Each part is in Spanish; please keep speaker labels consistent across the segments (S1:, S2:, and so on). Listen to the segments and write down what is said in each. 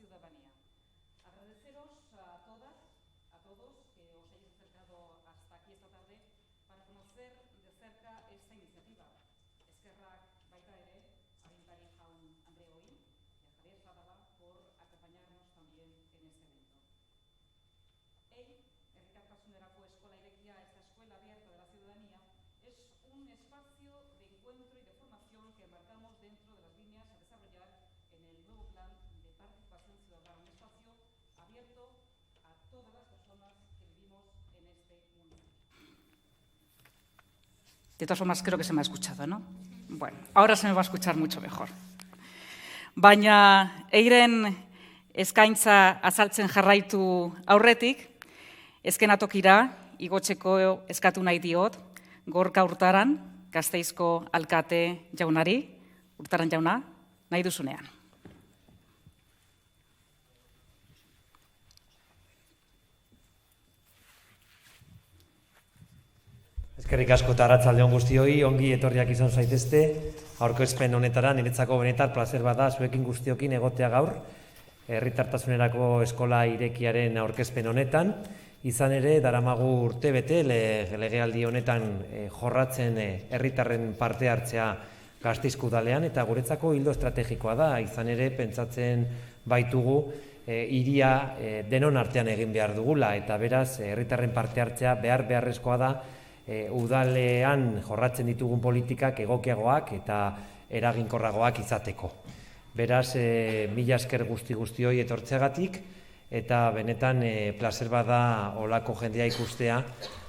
S1: ciudadanía. Agradeceros a todas, a todos que os hayáis acercado hasta aquí esta tarde para conocer de cerca esta iniciativa. Eskerrak baita ere, agintari jaun Andreoi y a Javier Zadala por acompañarnos también en este evento. Elkartasunerako Eskola Irekia, esta escuela abierta de la ciudadanía, es un espacio de encuentro y de formación que marcamos dentro de las líneas a desarrollar en el nuevo plan de participación ciudadana, un espacio abierto a todas las personas que vivimos en este municipio. De todas formas, creo que se me ha escuchado, ¿no? Bueno, ahora se me va a escuchar mucho mejor. Baina eiren eskaintza azaltzen jarraitu aurretik, eskenatokira igotzeko eskatu nahi diot, Gorka Urtaran, Gasteizko alkate jaunari, Urtaran jauna, nahi duzunean.
S2: Eskerrik asko eta arratsalde on guztioi, ongi etorriak izan zaitezte, aurkezpen honetara, niretzako benetan plazer bada zuekin guztiokin egotea gaur, herritartasunerako eskola irekiaren aurkezpen honetan, izan ere, daramagu urtebete legealdi honetan jorratzen herritarren parte hartzea Gasteizko udalean, eta guretzako ildo estrategikoa da, izan ere, pentsatzen baitugu hiria denon artean egin behar dugula, eta beraz, herritarren parte hartzea beharrezkoa da, udalean jorratzen ditugun politikak egokiagoak eta eraginkorragoak izateko. Beraz, mila esker guztioi etortzeagatik, eta benetan plazer bada olako jendea ikustea,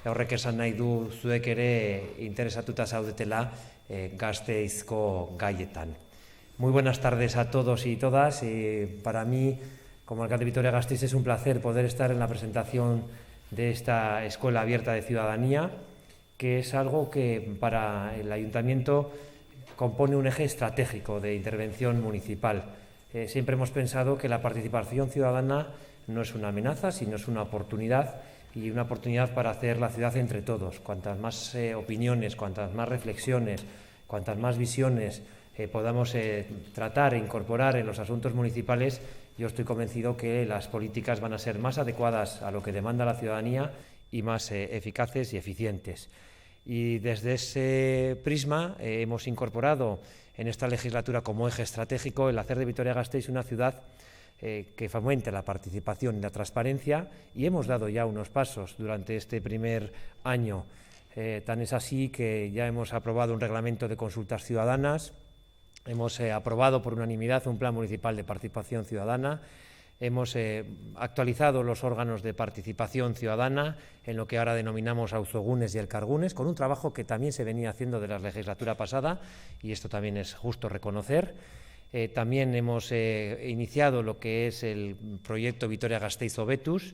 S2: horrek esan nahi du zuek ere interesatuta zaudetela Gasteizko gaietan. Muy buenas tardes a todos y todas. Para mí, como alcalde de Vitoria-Gasteiz, es un placer poder estar en la presentación de esta Escuela Abierta de Ciudadanía, que es algo que para el Ayuntamiento compone un eje estratégico de intervención municipal. Siempre hemos pensado que la participación ciudadana no es una amenaza, sino es una oportunidad, y una oportunidad para hacer la ciudad entre todos. Cuantas más opiniones, cuantas más reflexiones, cuantas más visiones podamos tratar e incorporar en los asuntos municipales, yo estoy convencido que las políticas van a ser más adecuadas a lo que demanda la ciudadanía y más eficaces y eficientes. Y desde ese prisma hemos incorporado en esta legislatura como eje estratégico el hacer de Vitoria-Gasteiz una ciudad que fomente la participación y la transparencia, y hemos dado ya unos pasos durante este primer año. Tan es así que ya hemos aprobado un reglamento de consultas ciudadanas, hemos aprobado por unanimidad un plan municipal de participación ciudadana, hemos actualizado los órganos de participación ciudadana en lo que ahora denominamos auzogunes y elkargunes, con un trabajo que también se venía haciendo de la legislatura pasada, y esto también es justo reconocer. También hemos iniciado lo que es el proyecto Vitoria-Gasteiz Hobetuz,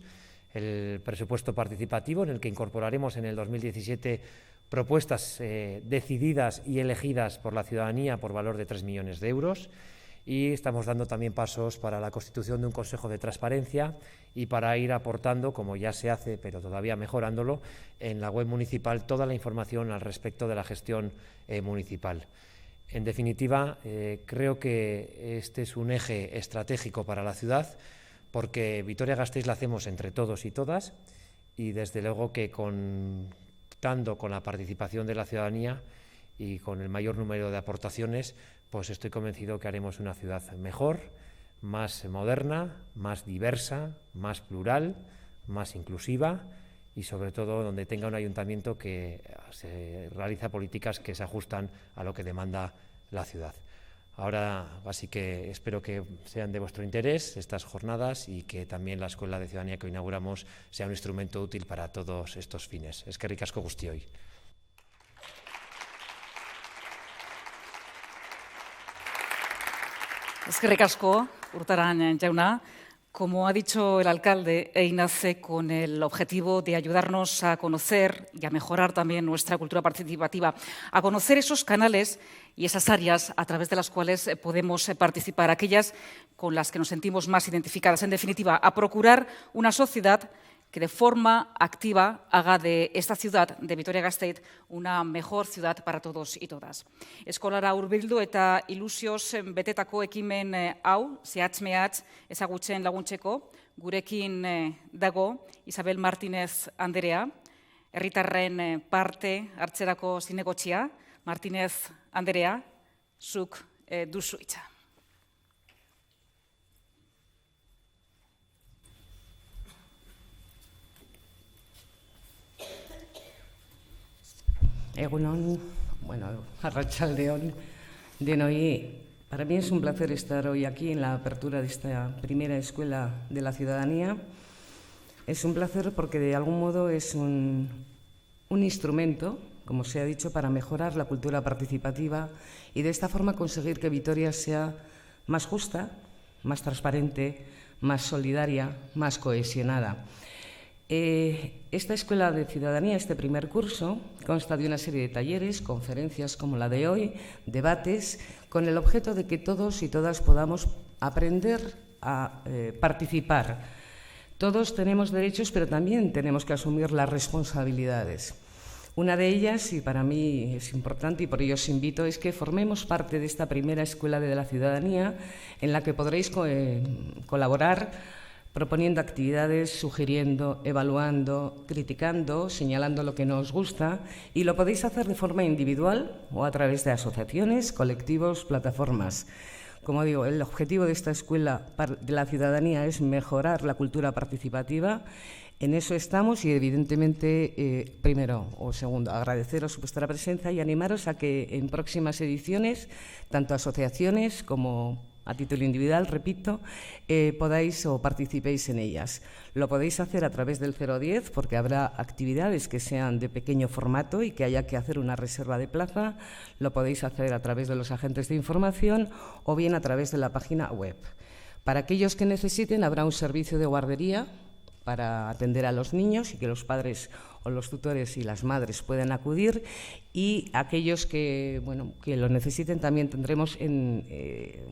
S2: el presupuesto participativo, en el que incorporaremos en el 2017 propuestas decididas y elegidas por la ciudadanía por valor de 3 millones de euros. Y estamos dando también pasos para la constitución de un Consejo de Transparencia y para ir aportando, como ya se hace, pero todavía mejorándolo, en la web municipal toda la información al respecto de la gestión municipal. En definitiva, creo que este es un eje estratégico para la ciudad, porque Vitoria-Gasteiz la hacemos entre todos y todas, y desde luego que contando con la participación de la ciudadanía y con el mayor número de aportaciones, pues estoy convencido que haremos una ciudad mejor, más moderna, más diversa, más plural, más inclusiva, y sobre todo donde tenga un ayuntamiento que se realiza políticas que se ajustan a lo que demanda la ciudad. Ahora, así que espero que sean de vuestro interés estas jornadas y que también la Escuela de Ciudadanía que hoy inauguramos sea un instrumento útil para todos estos fines. Eskerrik asko guztioi.
S1: Eskerrik asko, Urtaran jauna. Como ha dicho el alcalde, EI nace con el objetivo de ayudarnos a conocer y a mejorar también nuestra cultura participativa, a conocer esos canales y esas áreas a través de las cuales podemos participar, aquellas con las que nos sentimos más identificadas. En definitiva, a procurar una sociedad que de forma activa haga de esta ciudad, de Vitoria-Gasteiz, una mejor ciudad para todos y todas. Eskolara hurbildu eta ilusioz betetako ekimen hau, zehatz-mehatz ezagutzen laguntzeko, gurekin dago Isabel Martínez Anderea, herritarren parte hartzerako zinegotxia. Martínez Anderea, zuk duzu hitza.
S3: Egunon, arratsaldeon denoi. Para mí es un placer estar hoy aquí en la apertura de esta primera escuela de la ciudadanía. Es un placer porque de algún modo es un instrumento, como se ha dicho, para mejorar la cultura participativa y de esta forma conseguir que Vitoria sea más justa, más transparente, más solidaria, más cohesionada. Esta Escuela de Ciudadanía, este primer curso, consta de una serie de talleres, conferencias como la de hoy, debates, con el objeto de que todos y todas podamos aprender a participar. Todos tenemos derechos, pero también tenemos que asumir las responsabilidades. Una de ellas, y para mí es importante y por ello os invito, es que formemos parte de esta primera Escuela de la Ciudadanía en la que podréis colaborar proponiendo actividades, sugiriendo, evaluando, criticando, señalando lo que no os gusta, y lo podéis hacer de forma individual o a través de asociaciones, colectivos, plataformas. Como digo, el objetivo de esta Escuela de la Ciudadanía es mejorar la cultura participativa. En eso estamos y, evidentemente, primero o segundo, agradeceros vuestra presencia y animaros a que en próximas ediciones, tanto asociaciones como a título individual, repito, podáis o participéis en ellas. Lo podéis hacer a través del 010 porque habrá actividades que sean de pequeño formato y que haya que hacer una reserva de plaza. Lo podéis hacer a través de los agentes de información o bien a través de la página web. Para aquellos que necesiten, habrá un servicio de guardería para atender a los niños y que los padres o los tutores y las madres puedan acudir, y aquellos que lo necesiten también tendremos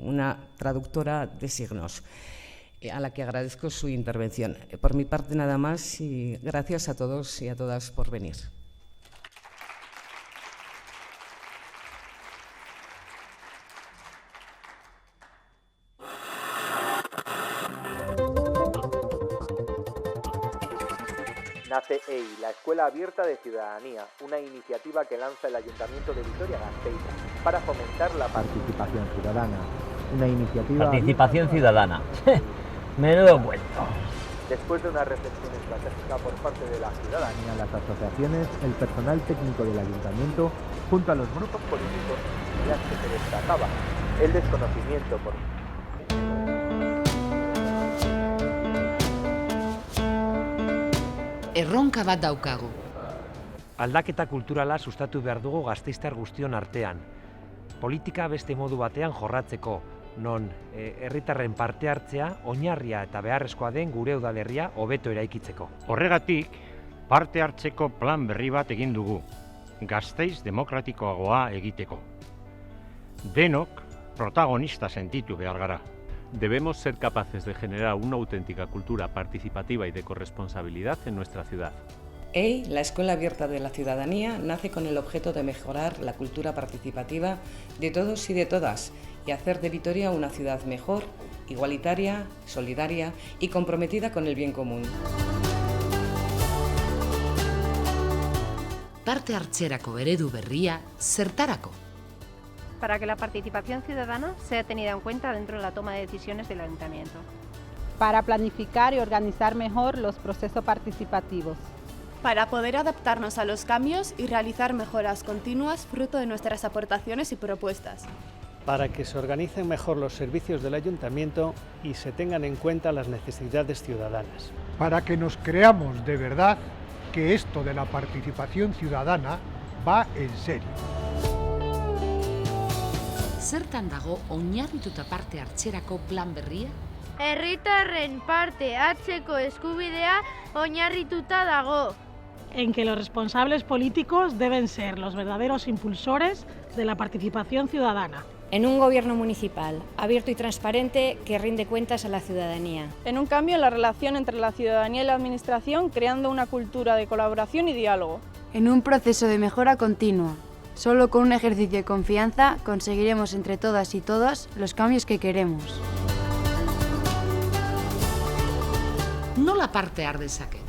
S3: una traductora de signos, a la que agradezco su intervención. Por mi parte nada más y gracias a todos y a todas por venir.
S4: Nace EI, la Escuela Abierta de Ciudadanía, una iniciativa que lanza el Ayuntamiento de Vitoria-Gasteiz para fomentar la participación ciudadana. Una iniciativa...
S5: Participación ciudadana. Menudo cuento.
S4: Después de una reflexión estratégica por parte de la ciudadanía, las asociaciones, el personal técnico del Ayuntamiento, junto a los grupos políticos, ya que se destacaba el desconocimiento por...
S6: Erronka bat daukagu.
S2: Aldaketa kulturala sustatu behar dugu gasteiztar guztion artean. Politika beste modu batean jorratzeko, non herritarren parte hartzea oinarria eta beharrezkoa den gure udalerria hobeto eraikitzeko.
S7: Horregatik, parte hartzeko plan berri bat egin dugu, Gasteiz demokratikoagoa egiteko. Denok protagonista sentitu behar gara.
S8: Debemos ser capaces de generar una auténtica cultura participativa y de corresponsabilidad en nuestra ciudad.
S3: EI, la Escuela Abierta de la Ciudadanía, nace con el objeto de mejorar la cultura participativa de todos y de todas y hacer de Vitoria una ciudad mejor, igualitaria, solidaria y comprometida con el bien común.
S6: Parte hartzerako eredu berria zertarako.
S9: Para que la participación ciudadana sea tenida en cuenta dentro de la toma de decisiones del Ayuntamiento.
S10: Para planificar y organizar mejor los procesos participativos.
S11: Para poder adaptarnos a los cambios y realizar mejoras continuas fruto de nuestras aportaciones y propuestas.
S12: Para que se organicen mejor los servicios del Ayuntamiento y se tengan en cuenta las necesidades ciudadanas.
S13: Para que nos creamos de verdad que esto de la participación ciudadana va en serio.
S6: Zertan dago oinarrituta parte hartzerako plan berria?
S14: Herritarren parte hartzeko eskubidea oinarrituta dago.
S15: En que los responsables políticos deben ser los verdaderos impulsores de la participación ciudadana. En un gobierno municipal abierto y transparente que rinde cuentas a la ciudadanía.
S16: En un cambio en la relación entre la ciudadanía y la administración, creando una cultura de colaboración y diálogo.
S17: En un proceso de mejora continua. Solo con un ejercicio de confianza conseguiremos entre todas y todos los cambios que queremos.
S6: Nola parte har dezaket?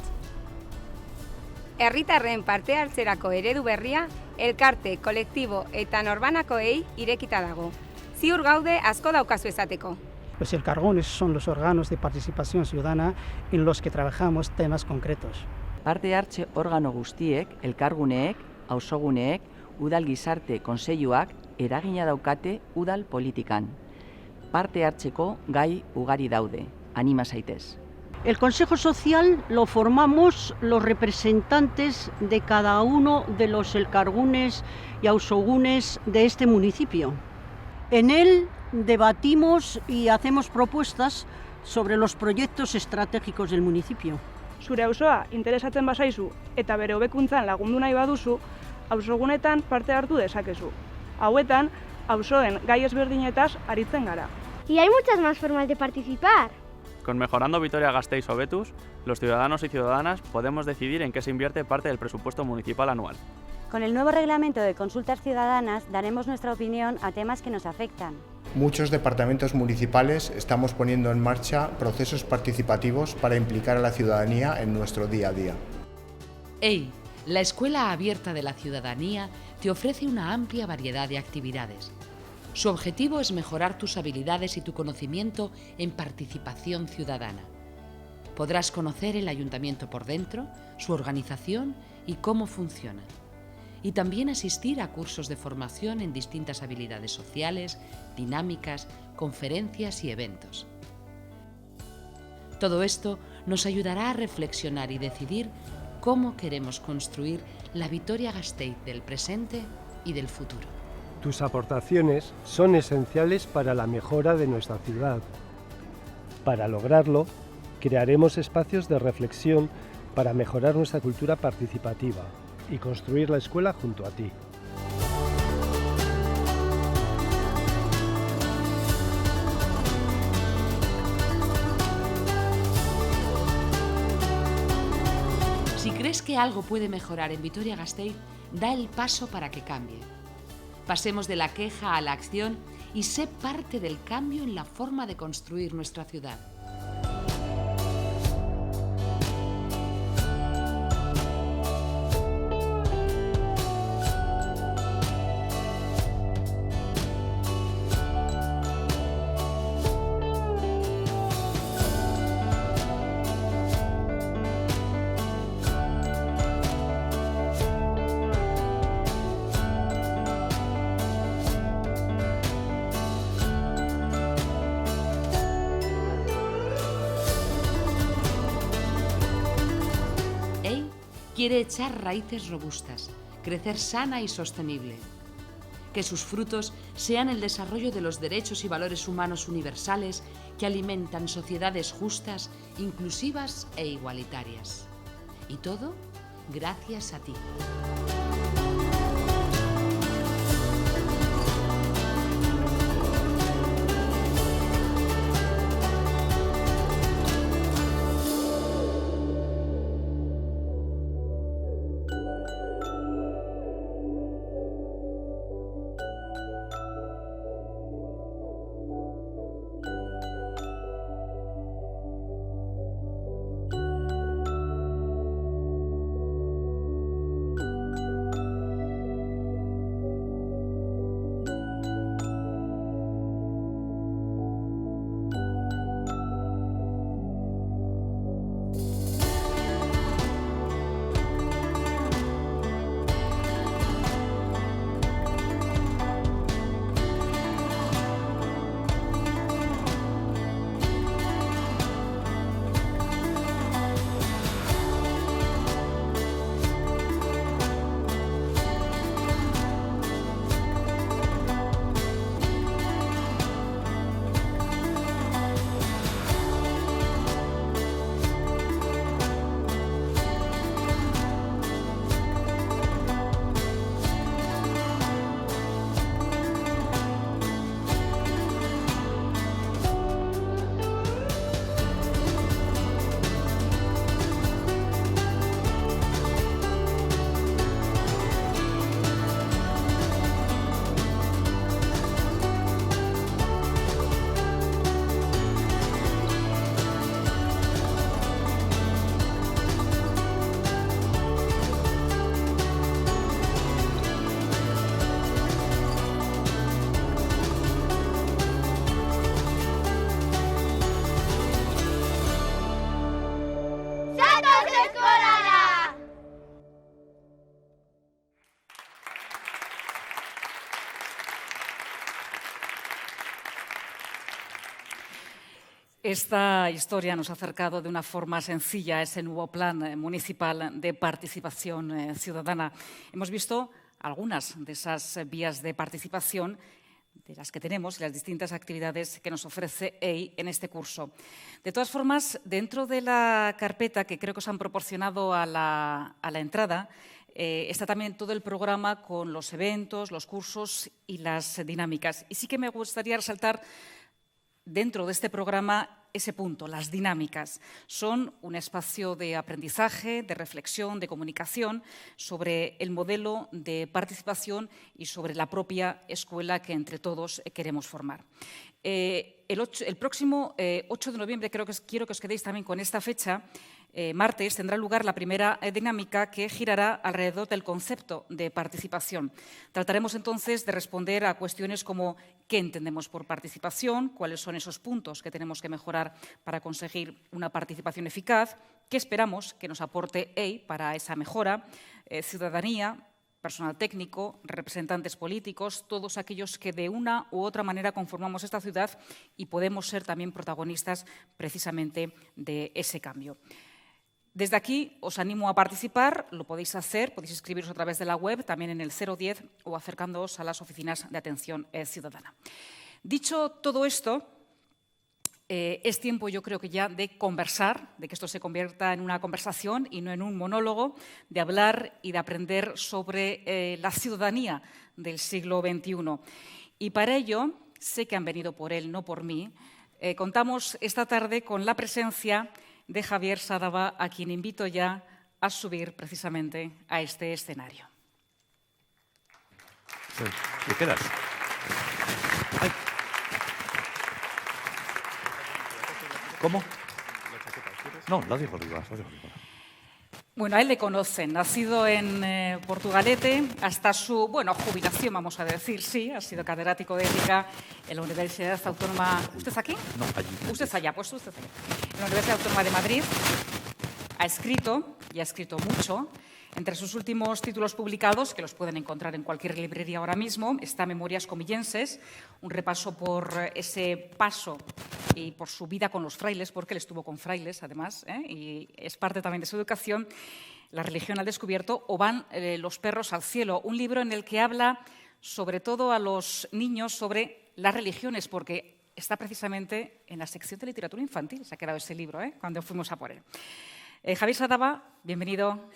S18: Herritarren parte hartzerako eredu berria, elkarte, kolektibo eta norbanakoei irekita dago. Ziur gaude asko daukazu esateko.
S19: Los elkargunes son los órganos de participación ciudadana en los que trabajamos temas concretos.
S20: Parte hartze organo guztiek, elkarguneek, auzoguneek, udal gizarte kontseiluak eragina daukate udal politikan. Parte hartzeko gai ugari daude. Anima zaitez.
S21: El Consejo Social lo formamos los representantes de cada uno de los elkargunes y auzogunes de este municipio. En él debatimos y hacemos propuestas sobre los proyectos estratégicos del municipio.
S16: Zure auzoa interesatzen bazaizu eta bere hobekuntzan lagundu nahi baduzu, auzogunetan parte hartu dezakezu. Hauetan, auzoen gai ezberdinetaz aritzen gara.
S14: Y hay muchas más formas de participar.
S22: Con Mejorando Vitoria-Gasteiz Hobetuz, los ciudadanos y ciudadanas podemos decidir en qué se invierte parte del presupuesto municipal anual.
S23: Con el nuevo reglamento de consultas ciudadanas daremos nuestra opinión a temas que nos afectan.
S24: Muchos departamentos municipales estamos poniendo en marcha procesos participativos para implicar a la ciudadanía en nuestro día a día.
S6: EI, la Escuela Abierta de la Ciudadanía, te ofrece una amplia variedad de actividades. Su objetivo es mejorar tus habilidades y tu conocimiento en participación ciudadana. Podrás conocer el ayuntamiento por dentro, su organización y cómo funciona. Y también asistir a cursos de formación en distintas habilidades sociales, dinámicas, conferencias y eventos. Todo esto nos ayudará a reflexionar y decidir cómo queremos construir la Vitoria-Gasteiz del presente y del futuro.
S25: Tus aportaciones son esenciales para la mejora de nuestra ciudad. Para lograrlo, crearemos espacios de reflexión para mejorar nuestra cultura participativa y construir la escuela junto a ti.
S6: Si crees que algo puede mejorar en Vitoria-Gasteiz, da el paso para que cambie. Pasemos de la queja a la acción y sé parte del cambio en la forma de construir nuestra ciudad. Quiere echar raíces robustas, crecer sana y sostenible. Que sus frutos sean el desarrollo de los derechos y valores humanos universales que alimentan sociedades justas, inclusivas e igualitarias. Y todo gracias a ti.
S1: Esta historia nos ha acercado de una forma sencilla a ese nuevo plan municipal de participación ciudadana. Hemos visto algunas de esas vías de participación de las que tenemos y las distintas actividades que nos ofrece EI en este curso. De todas formas, dentro de la carpeta que creo que os han proporcionado a la entrada, está también todo el programa con los eventos, los cursos y las dinámicas. Y sí que me gustaría resaltar dentro de este programa ese punto, las dinámicas. Son un espacio de aprendizaje, de reflexión, de comunicación sobre el modelo de participación y sobre la propia escuela que entre todos queremos formar. El próximo 8 de noviembre, quiero que os quedéis también con esta fecha, martes, tendrá lugar la primera dinámica que girará alrededor del concepto de participación. Trataremos entonces de responder a cuestiones como qué entendemos por participación, cuáles son esos puntos que tenemos que mejorar para conseguir una participación eficaz, qué esperamos que nos aporte EI para esa mejora, ciudadanía, personal técnico, representantes políticos, todos aquellos que de una u otra manera conformamos esta ciudad y podemos ser también protagonistas precisamente de ese cambio. Desde aquí os animo a participar, lo podéis hacer, podéis inscribiros a través de la web, también en el 010 o acercándoos a las oficinas de atención ciudadana. Dicho todo esto, es tiempo, yo creo que ya de conversar, de que esto se convierta en una conversación y no en un monólogo, de hablar y de aprender sobre la ciudadanía del siglo XXI. Y para ello, sé que han venido por él, no por mí, contamos esta tarde con la presencia de Javier Sadaba, a quien invito ya a subir precisamente a este escenario.
S2: ¿Qué quedas? Ay. ¿Cómo? No, la digo arriba.
S1: Bueno, a él le conocen, nacido en Portugalete, hasta su, jubilación, vamos a decir, sí, ha sido catedrático de ética en la Universidad Autónoma. ¿Usted aquí?
S2: No, allí.
S1: Usted allá, pues usted allá. En la Universidad Autónoma de Madrid. Ha escrito, y ha escrito mucho. Entre sus últimos títulos publicados, que los pueden encontrar en cualquier librería ahora mismo, está Memorias comillenses, un repaso por ese paso y por su vida con los frailes, porque él estuvo con frailes, además, y es parte también de su educación, La religión al descubierto, o Van los perros al cielo, un libro en el que habla sobre todo a los niños sobre las religiones, porque está precisamente en la sección de literatura infantil, se ha quedado ese libro, cuando fuimos a por él. Javier Sadaba, bienvenido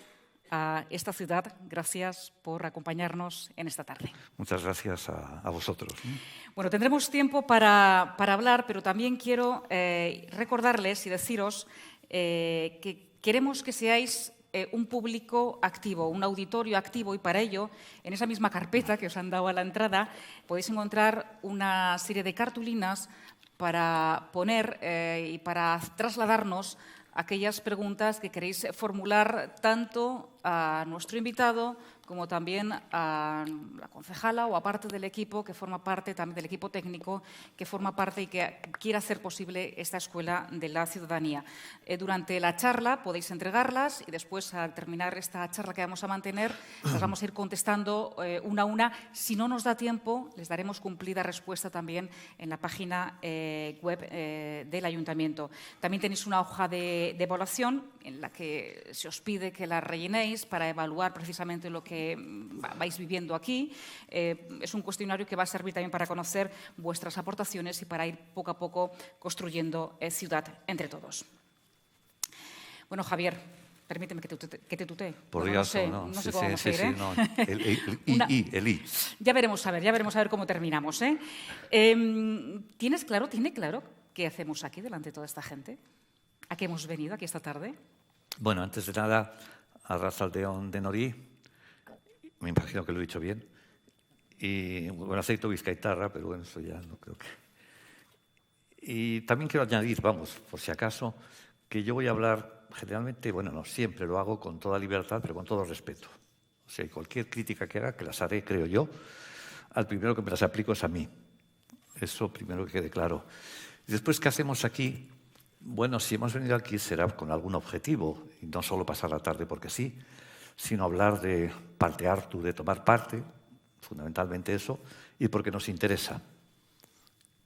S1: a esta ciudad. Gracias por acompañarnos en esta tarde.
S2: Muchas gracias a vosotros.
S1: Bueno, tendremos tiempo para hablar, pero también quiero recordarles y deciros que queremos que seáis un público activo, un auditorio activo, y para ello, en esa misma carpeta que os han dado a la entrada, podéis encontrar una serie de cartulinas para poner y para trasladarnos aquellas preguntas que queréis formular tanto a nuestro invitado como también a la concejala o a parte del equipo que forma parte también del equipo técnico que forma parte y que quiera hacer posible esta Escuela de la Ciudadanía. Durante la charla podéis entregarlas y después, al terminar esta charla que vamos a mantener, las vamos a ir contestando una a una. Si no nos da tiempo, les daremos cumplida respuesta también en la página web del Ayuntamiento. También tenéis una hoja de evaluación en la que se os pide que la rellenéis para evaluar precisamente lo que vais viviendo aquí. Es un cuestionario que va a servir también para conocer vuestras aportaciones y para ir poco a poco construyendo ciudad entre todos. Bueno, Javier, permíteme que te tutee.
S2: Podría ser,
S1: no sé cómo vamos a ir,
S2: sí, no. El I.
S1: Ya veremos a ver cómo terminamos. ¿Tiene claro qué hacemos aquí delante de toda esta gente? ¿A qué hemos venido aquí esta tarde?
S2: Bueno, antes de nada, Arratsaldeon Denori, me imagino que lo he dicho bien, y bueno, aceito bizkaitarra, pero bueno, eso ya no creo que... Y también quiero añadir, por si acaso, que yo voy a hablar generalmente, no siempre lo hago con toda libertad, pero con todo respeto. O sea, cualquier crítica que haga, que las haré, creo yo, al primero que me las aplico es a mí. Eso primero que quede claro. Y después, ¿qué hacemos aquí? Bueno, si hemos venido aquí será con algún objetivo, y no solo pasar la tarde porque sí, sino hablar de parte hartu, de tomar parte, fundamentalmente eso, y porque nos interesa.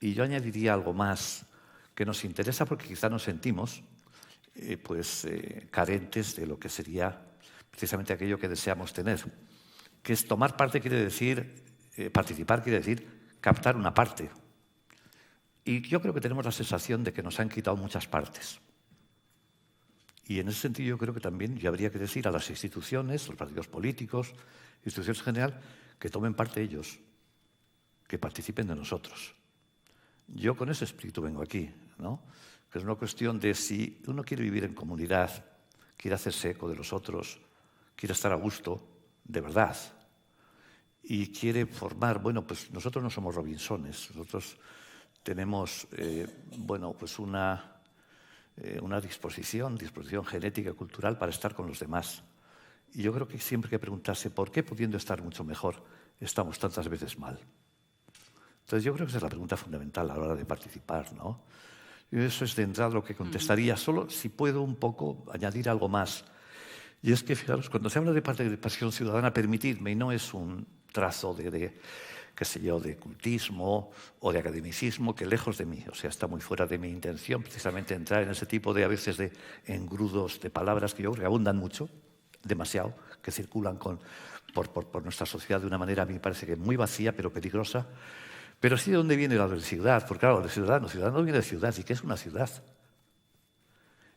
S2: Y yo añadiría algo más que nos interesa porque quizá nos sentimos carentes de lo que sería precisamente aquello que deseamos tener, que es tomar parte quiere decir, participar quiere decir captar una parte. Y yo creo que tenemos la sensación de que nos han quitado muchas partes. Y en ese sentido yo creo que también habría que decir a las instituciones, los partidos políticos, instituciones en general, que tomen parte ellos, que participen de nosotros. Yo con ese espíritu vengo aquí, ¿no? Que es una cuestión de si uno quiere vivir en comunidad, quiere hacerse eco de los otros, quiere estar a gusto, de verdad, y quiere formar, bueno, pues nosotros no somos Robinsones, nosotros tenemos, una disposición genética y cultural para estar con los demás. Y yo creo que siempre hay que preguntarse por qué, pudiendo estar mucho mejor, estamos tantas veces mal. Entonces yo creo que esa es la pregunta fundamental a la hora de participar, ¿no? Y eso es de entrada lo que contestaría, solo si puedo un poco añadir algo más. Y es que, fijaros, cuando se habla de participación ciudadana, permitidme, y no es un trazo de cultismo o de academicismo, que lejos de mí, o sea, está muy fuera de mi intención precisamente entrar en ese tipo de, a veces, de engrudos de palabras que yo creo que abundan mucho, demasiado, que circulan por nuestra sociedad de una manera, a mí me parece que muy vacía, pero peligrosa. Pero sí de dónde viene la de ciudad, porque claro, de ciudadano viene de ciudad. ¿Y qué es una ciudad?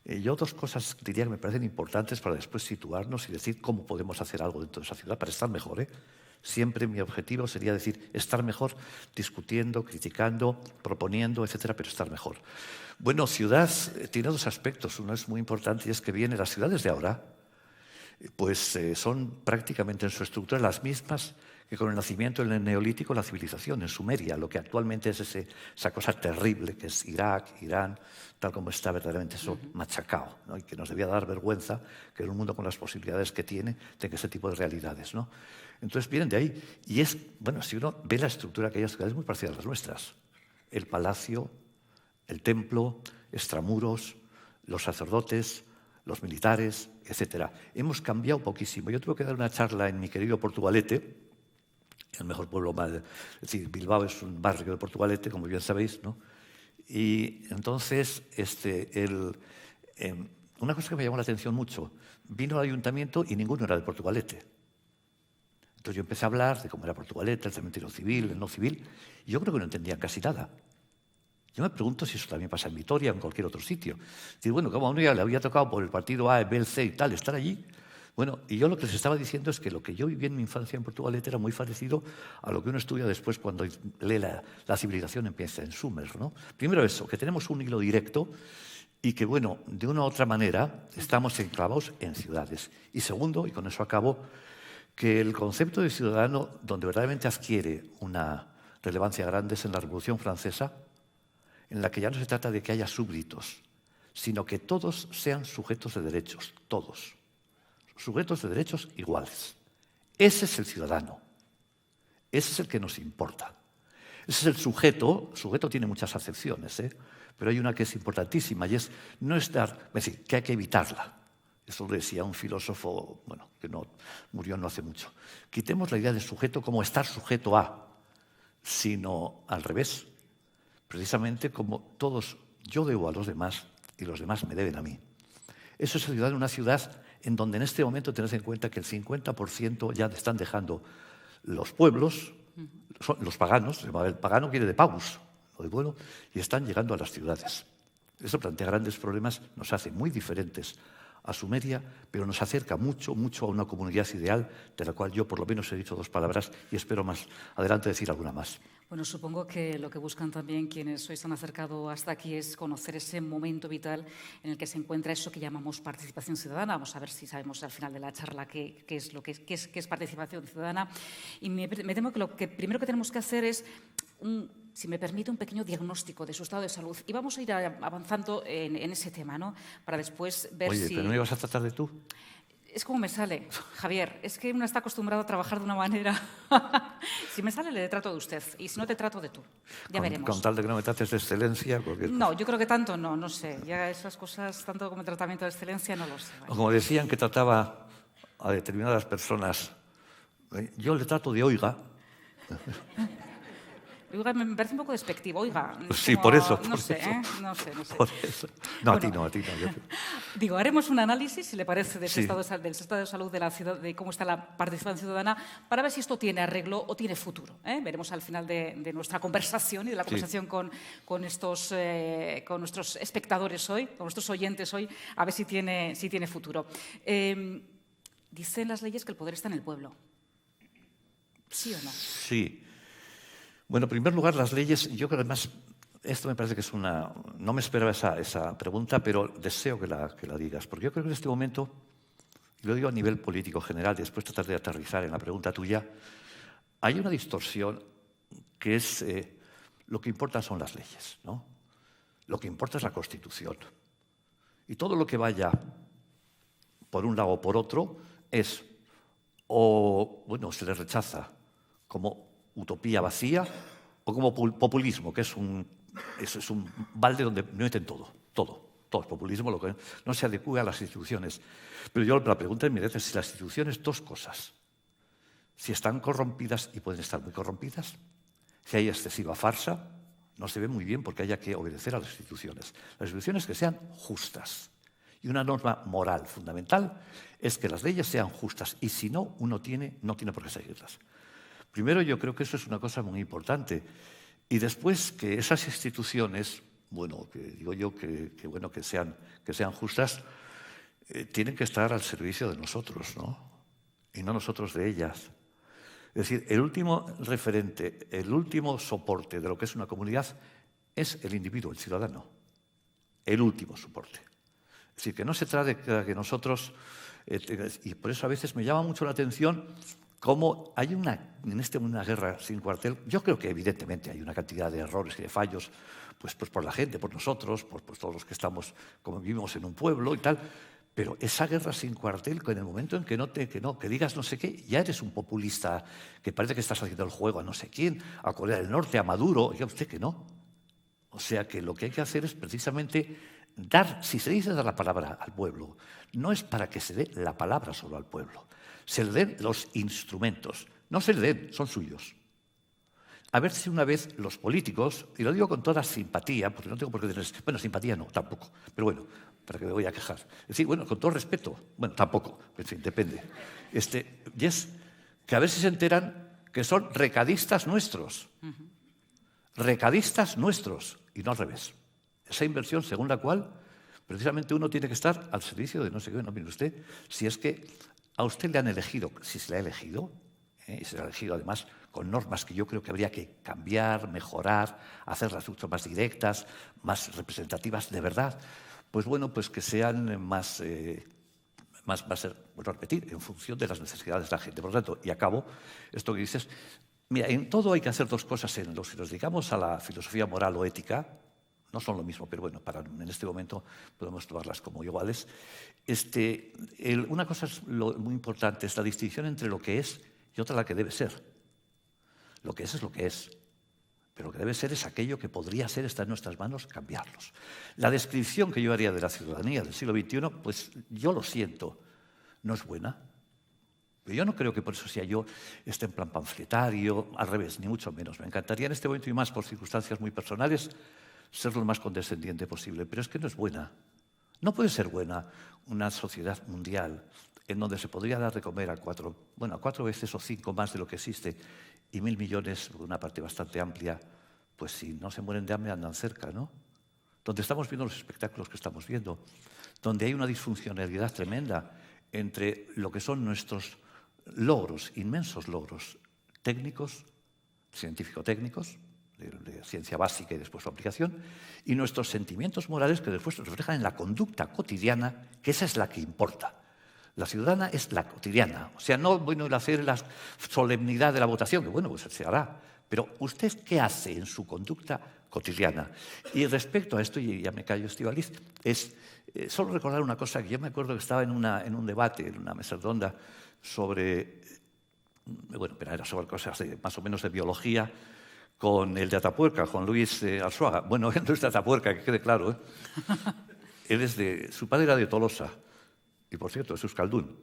S2: Yo dos cosas diría que me parecen importantes para después situarnos y decir cómo podemos hacer algo dentro de esa ciudad para estar mejor, ¿eh? Siempre mi objetivo sería decir estar mejor discutiendo, criticando, proponiendo, etcétera, pero estar mejor. Bueno, ciudad tiene dos aspectos. Uno es muy importante y es que las ciudades de ahora son prácticamente en su estructura las mismas que con el nacimiento en el Neolítico la civilización, en Sumeria, lo que actualmente es esa cosa terrible que es Irak, Irán, tal como está verdaderamente eso machacado, ¿no? Y que nos debía dar vergüenza que en un mundo con las posibilidades que tiene tenga ese tipo de realidades, ¿no? Entonces vienen de ahí. Y si uno ve la estructura de aquellas ciudades, muy parecida a las nuestras. El palacio, el templo, extramuros, los sacerdotes, los militares, etcétera. Hemos cambiado poquísimo. Yo tuve que dar una charla en mi querido Portugalete, el mejor pueblo, es decir, Bilbao es un barrio de Portugalete, como bien sabéis, ¿no? Y entonces, una cosa que me llamó la atención mucho, vino al ayuntamiento y ninguno era de Portugalete. Entonces yo empecé a hablar de cómo era Portugalete, el cementerio civil, el no civil, y yo creo que no entendían casi nada. Yo me pregunto si eso también pasa en Vitoria o en cualquier otro sitio. Decir, bueno, como a uno ya le había tocado por el partido A, B, C y tal, estar allí. Bueno, y yo lo que les estaba diciendo es que lo que yo viví en mi infancia en Portugalete era muy parecido a lo que uno estudia después cuando lee la civilización empieza en Sumer, ¿no? Primero eso, que tenemos un hilo directo y que, bueno, de una u otra manera estamos enclavados en ciudades. Y segundo, y con eso acabo, que el concepto de ciudadano donde verdaderamente adquiere una relevancia grande es en la Revolución Francesa, en la que ya no se trata de que haya súbditos, sino que todos sean sujetos de derechos, todos. Sujetos de derechos iguales. Ese es el ciudadano. Ese es el que nos importa. Ese es el sujeto. Sujeto tiene muchas acepciones, pero hay una que es importantísima y es decir, que hay que evitarla. Eso lo decía un filósofo, que murió no hace mucho. Quitemos la idea de sujeto como estar sujeto a, sino al revés. Precisamente como todos yo debo a los demás y los demás me deben a mí. Eso es ayudar en una ciudad en donde en este momento tened en cuenta que el 50% ya están dejando los pueblos, los paganos, el pagano quiere de paus, lo de bueno, y están llegando a las ciudades. Eso plantea grandes problemas, nos hace muy diferentes a Sumeria, pero nos acerca mucho, mucho a una comunidad ideal, de la cual yo por lo menos he dicho dos palabras y espero más adelante decir alguna más.
S1: Bueno, supongo que lo que buscan también quienes hoy se han acercado hasta aquí es conocer ese momento vital en el que se encuentra eso que llamamos participación ciudadana. Vamos a ver si sabemos al final de la charla qué es participación ciudadana. Y me temo que lo que primero que tenemos que hacer es, si me permite, un pequeño diagnóstico de su estado de salud. Y vamos a ir avanzando en ese tema, ¿no? Para después ver si...
S2: Oye, ¿pero no me ibas a tratar de tú?
S1: Es como me sale, Javier. Es que uno está acostumbrado a trabajar de una manera. Si me sale, le trato de usted. Y si no, te trato de tú. Ya veremos.
S2: Con tal de que no me trates de excelencia.
S1: No, yo creo que tanto no sé. Ya esas cosas, tanto como tratamiento de excelencia, no lo sé.
S2: O como decían que trataba a determinadas personas, yo le trato de oiga.
S1: Oiga, me parece un poco despectivo, oiga.
S2: Sí, por eso.
S1: No sé.
S2: No, bueno, a ti no.
S1: Digo, haremos un análisis, si le parece, del estado de salud de la ciudad, de cómo está la participación ciudadana, para ver si esto tiene arreglo o tiene futuro. Veremos al final de nuestra conversación y de la conversación con nuestros espectadores hoy, con nuestros oyentes hoy, a ver si tiene futuro. Dicen las leyes que el poder está en el pueblo. ¿Sí o no?
S2: Sí. Bueno, en primer lugar, las leyes, yo creo que además, esto me parece que es una... No me esperaba esa pregunta, pero deseo que la digas, porque yo creo que en este momento, y lo digo a nivel político general, y después tratar de aterrizar en la pregunta tuya, hay una distorsión que es... lo que importa son las leyes, ¿no? Lo que importa es la Constitución. Y todo lo que vaya por un lado o por otro es, se le rechaza como utopía vacía o como populismo, que es un balde donde meten todo es populismo, lo que no se adecúa a las instituciones. Pero yo la pregunta inmediata es si las instituciones, dos cosas, si están corrompidas y pueden estar muy corrompidas, si hay excesiva farsa, no se ve muy bien porque haya que obedecer a las instituciones que sean justas. Y una norma moral fundamental es que las leyes sean justas y si no, uno no tiene por qué seguirlas. Primero, yo creo que eso es una cosa muy importante. Y después, que esas instituciones, que digo yo que sean justas, tienen que estar al servicio de nosotros, ¿no? Y no nosotros de ellas. Es decir, el último referente, el último soporte de lo que es una comunidad es el individuo, el ciudadano. El último soporte. Es decir, que no se trata de que nosotros... y por eso a veces me llama mucho la atención cómo hay una guerra sin cuartel. Yo creo que evidentemente hay una cantidad de errores y de fallos, pues por la gente, por nosotros, por todos los que estamos, como vivimos en un pueblo y tal. Pero esa guerra sin cuartel, en el momento en que digas no sé qué, ya eres un populista que parece que estás haciendo el juego a no sé quién, a Corea del Norte, a Maduro, y a usted que no. O sea que lo que hay que hacer es precisamente si se dice dar la palabra al pueblo, no es para que se dé la palabra solo al pueblo, se le den los instrumentos, no se le den, son suyos. A ver si una vez los políticos, y lo digo con toda simpatía, porque no tengo por qué tener... Bueno, simpatía no, tampoco, pero bueno, ¿para qué me voy a quejar? Es decir, con todo respeto, tampoco, en fin, depende. Y es que a ver si se enteran que son recadistas nuestros. Recadistas nuestros, y no al revés. Esa inversión según la cual precisamente uno tiene que estar al servicio de no sé qué, no mire usted, si es que a usted le han elegido, si se le ha elegido, y se le ha elegido además con normas que yo creo que habría que cambiar, mejorar, hacerlas mucho más directas, más representativas de verdad, pues que sean más repetir, en función de las necesidades de la gente. Por lo tanto, y acabo, esto que dices, mira, en todo hay que hacer dos cosas. Si nos dedicamos a la filosofía moral o ética, no son lo mismo, pero en este momento podemos tomarlas como iguales. Una cosa muy importante es la distinción entre lo que es y otra la que debe ser. Lo que es lo que es. Pero lo que debe ser es aquello que podría ser, está en nuestras manos, cambiarlos. La descripción que yo haría de la ciudadanía del siglo XXI, pues yo lo siento, no es buena. Pero yo no creo que por eso sea yo esté en plan panfletario, al revés, ni mucho menos. Me encantaría en este momento y más por circunstancias muy personales ser lo más condescendiente posible, pero es que no es buena. No puede ser buena una sociedad mundial en donde se podría dar de comer a 4 veces o 5 más de lo que existe y 1.000 millones, una parte bastante amplia, pues si no se mueren de hambre andan cerca, ¿no? Donde estamos viendo los espectáculos que estamos viendo, donde hay una disfuncionalidad tremenda entre lo que son nuestros logros, inmensos logros técnicos, científico-técnicos, de ciencia básica y después su aplicación, y nuestros sentimientos morales que después se reflejan en la conducta cotidiana, que esa es la que importa. La ciudadana es la cotidiana. O sea, no el hacer la solemnidad de la votación, que pues se hará, pero ¿usted qué hace en su conducta cotidiana? Y respecto a esto, y ya me callo, Estíbaliz, es solo recordar una cosa que yo me acuerdo que estaba en un debate, en una mesa redonda, sobre, pero era sobre cosas más o menos de biología, con el de Atapuerca, Juan Luis Arzuaga. Bueno, él no es de Atapuerca, que quede claro, Él su padre era de Tolosa, y por cierto, es euskaldún.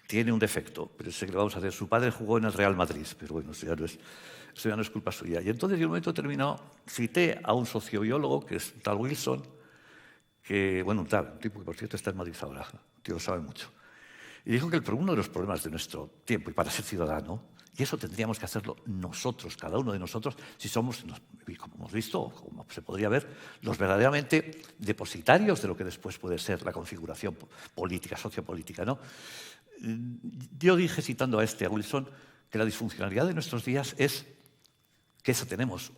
S2: tiene un defecto, pero sé que lo vamos a hacer. Su padre jugó en el Real Madrid, pero bueno, eso ya no es culpa suya. Y entonces, en un momento determinado, cité a un sociobiólogo, que es un tal Wilson, que, bueno, un tipo que por cierto está en Madrid ahora, un tío que sabe mucho. Y dijo que uno de los problemas de nuestro tiempo, y para ser ciudadano, y eso tendríamos que hacerlo nosotros, cada uno de nosotros, si somos, como hemos visto, como se podría ver, los verdaderamente depositarios de lo que después puede ser la configuración política, sociopolítica, ¿no? Yo dije, citando a Wilson, que la disfuncionalidad de nuestros días es que tenemos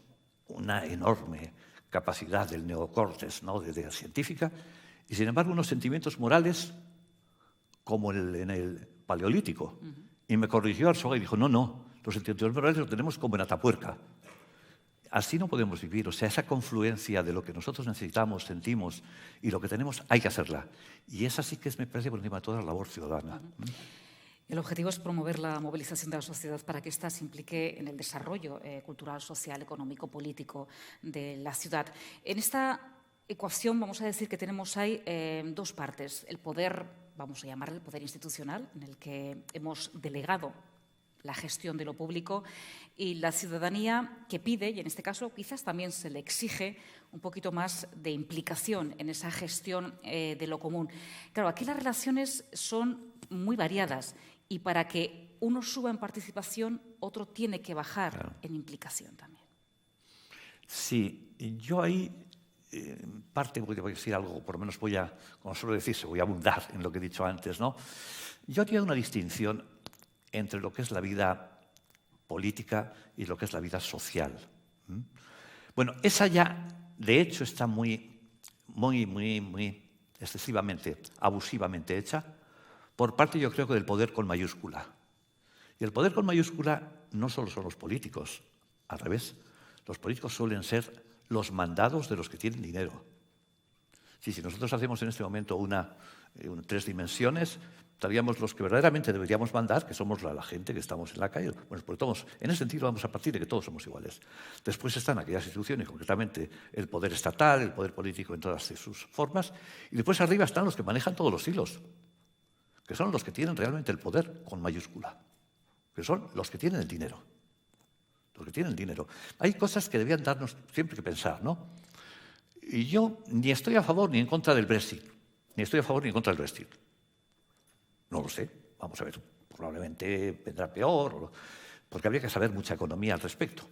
S2: una enorme capacidad del neocortes, ¿no?, de científica, y sin embargo unos sentimientos morales como en el Paleolítico. Y me corrigió Arsoga y dijo, no, los sentimientos morales los tenemos como en Atapuerca. Así no podemos vivir, o sea, esa confluencia de lo que nosotros necesitamos, sentimos y lo que tenemos, hay que hacerla. Y esa sí que me parece por encima de toda la labor ciudadana.
S1: El objetivo es promover la movilización de la sociedad para que ésta se implique en el desarrollo cultural, social, económico, político de la ciudad. En esta ecuación vamos a decir que tenemos ahí dos partes. El poder, vamos a llamarle el poder institucional, en el que hemos delegado la gestión de lo público, y la ciudadanía que pide, y en este caso quizás también se le exige un poquito más de implicación en esa gestión de lo común. Claro, aquí las relaciones son muy variadas y para que uno suba en participación, otro tiene que bajar en implicación también.
S2: Sí, yo ahí parte, voy a decir algo, por lo menos como suelo decirse, voy a abundar en lo que he dicho antes, ¿no? Yo haría una distinción entre lo que es la vida política y lo que es la vida social. Bueno, esa ya, de hecho, está muy excesivamente, abusivamente hecha por parte, yo creo, que del poder con mayúscula. Y el poder con mayúscula no solo son los políticos, al revés. Los políticos suelen ser los mandados de los que tienen dinero. Si nosotros hacemos en este momento tres dimensiones, estaríamos los que verdaderamente deberíamos mandar, que somos la gente que estamos en la calle. Bueno, pues todos, en ese sentido vamos a partir de que todos somos iguales. Después están aquellas instituciones, concretamente el poder estatal, el poder político en todas sus formas, y después arriba están los que manejan todos los hilos, que son los que tienen realmente el poder con mayúscula, que son los que tienen el dinero. Los que tienen el dinero. Hay cosas que debían darnos siempre que pensar, ¿no? Y yo ni estoy a favor ni en contra del Brexit, ni estoy a favor ni en contra del Brexit. No lo sé, vamos a ver, probablemente vendrá peor, porque habría que saber mucha economía al respecto.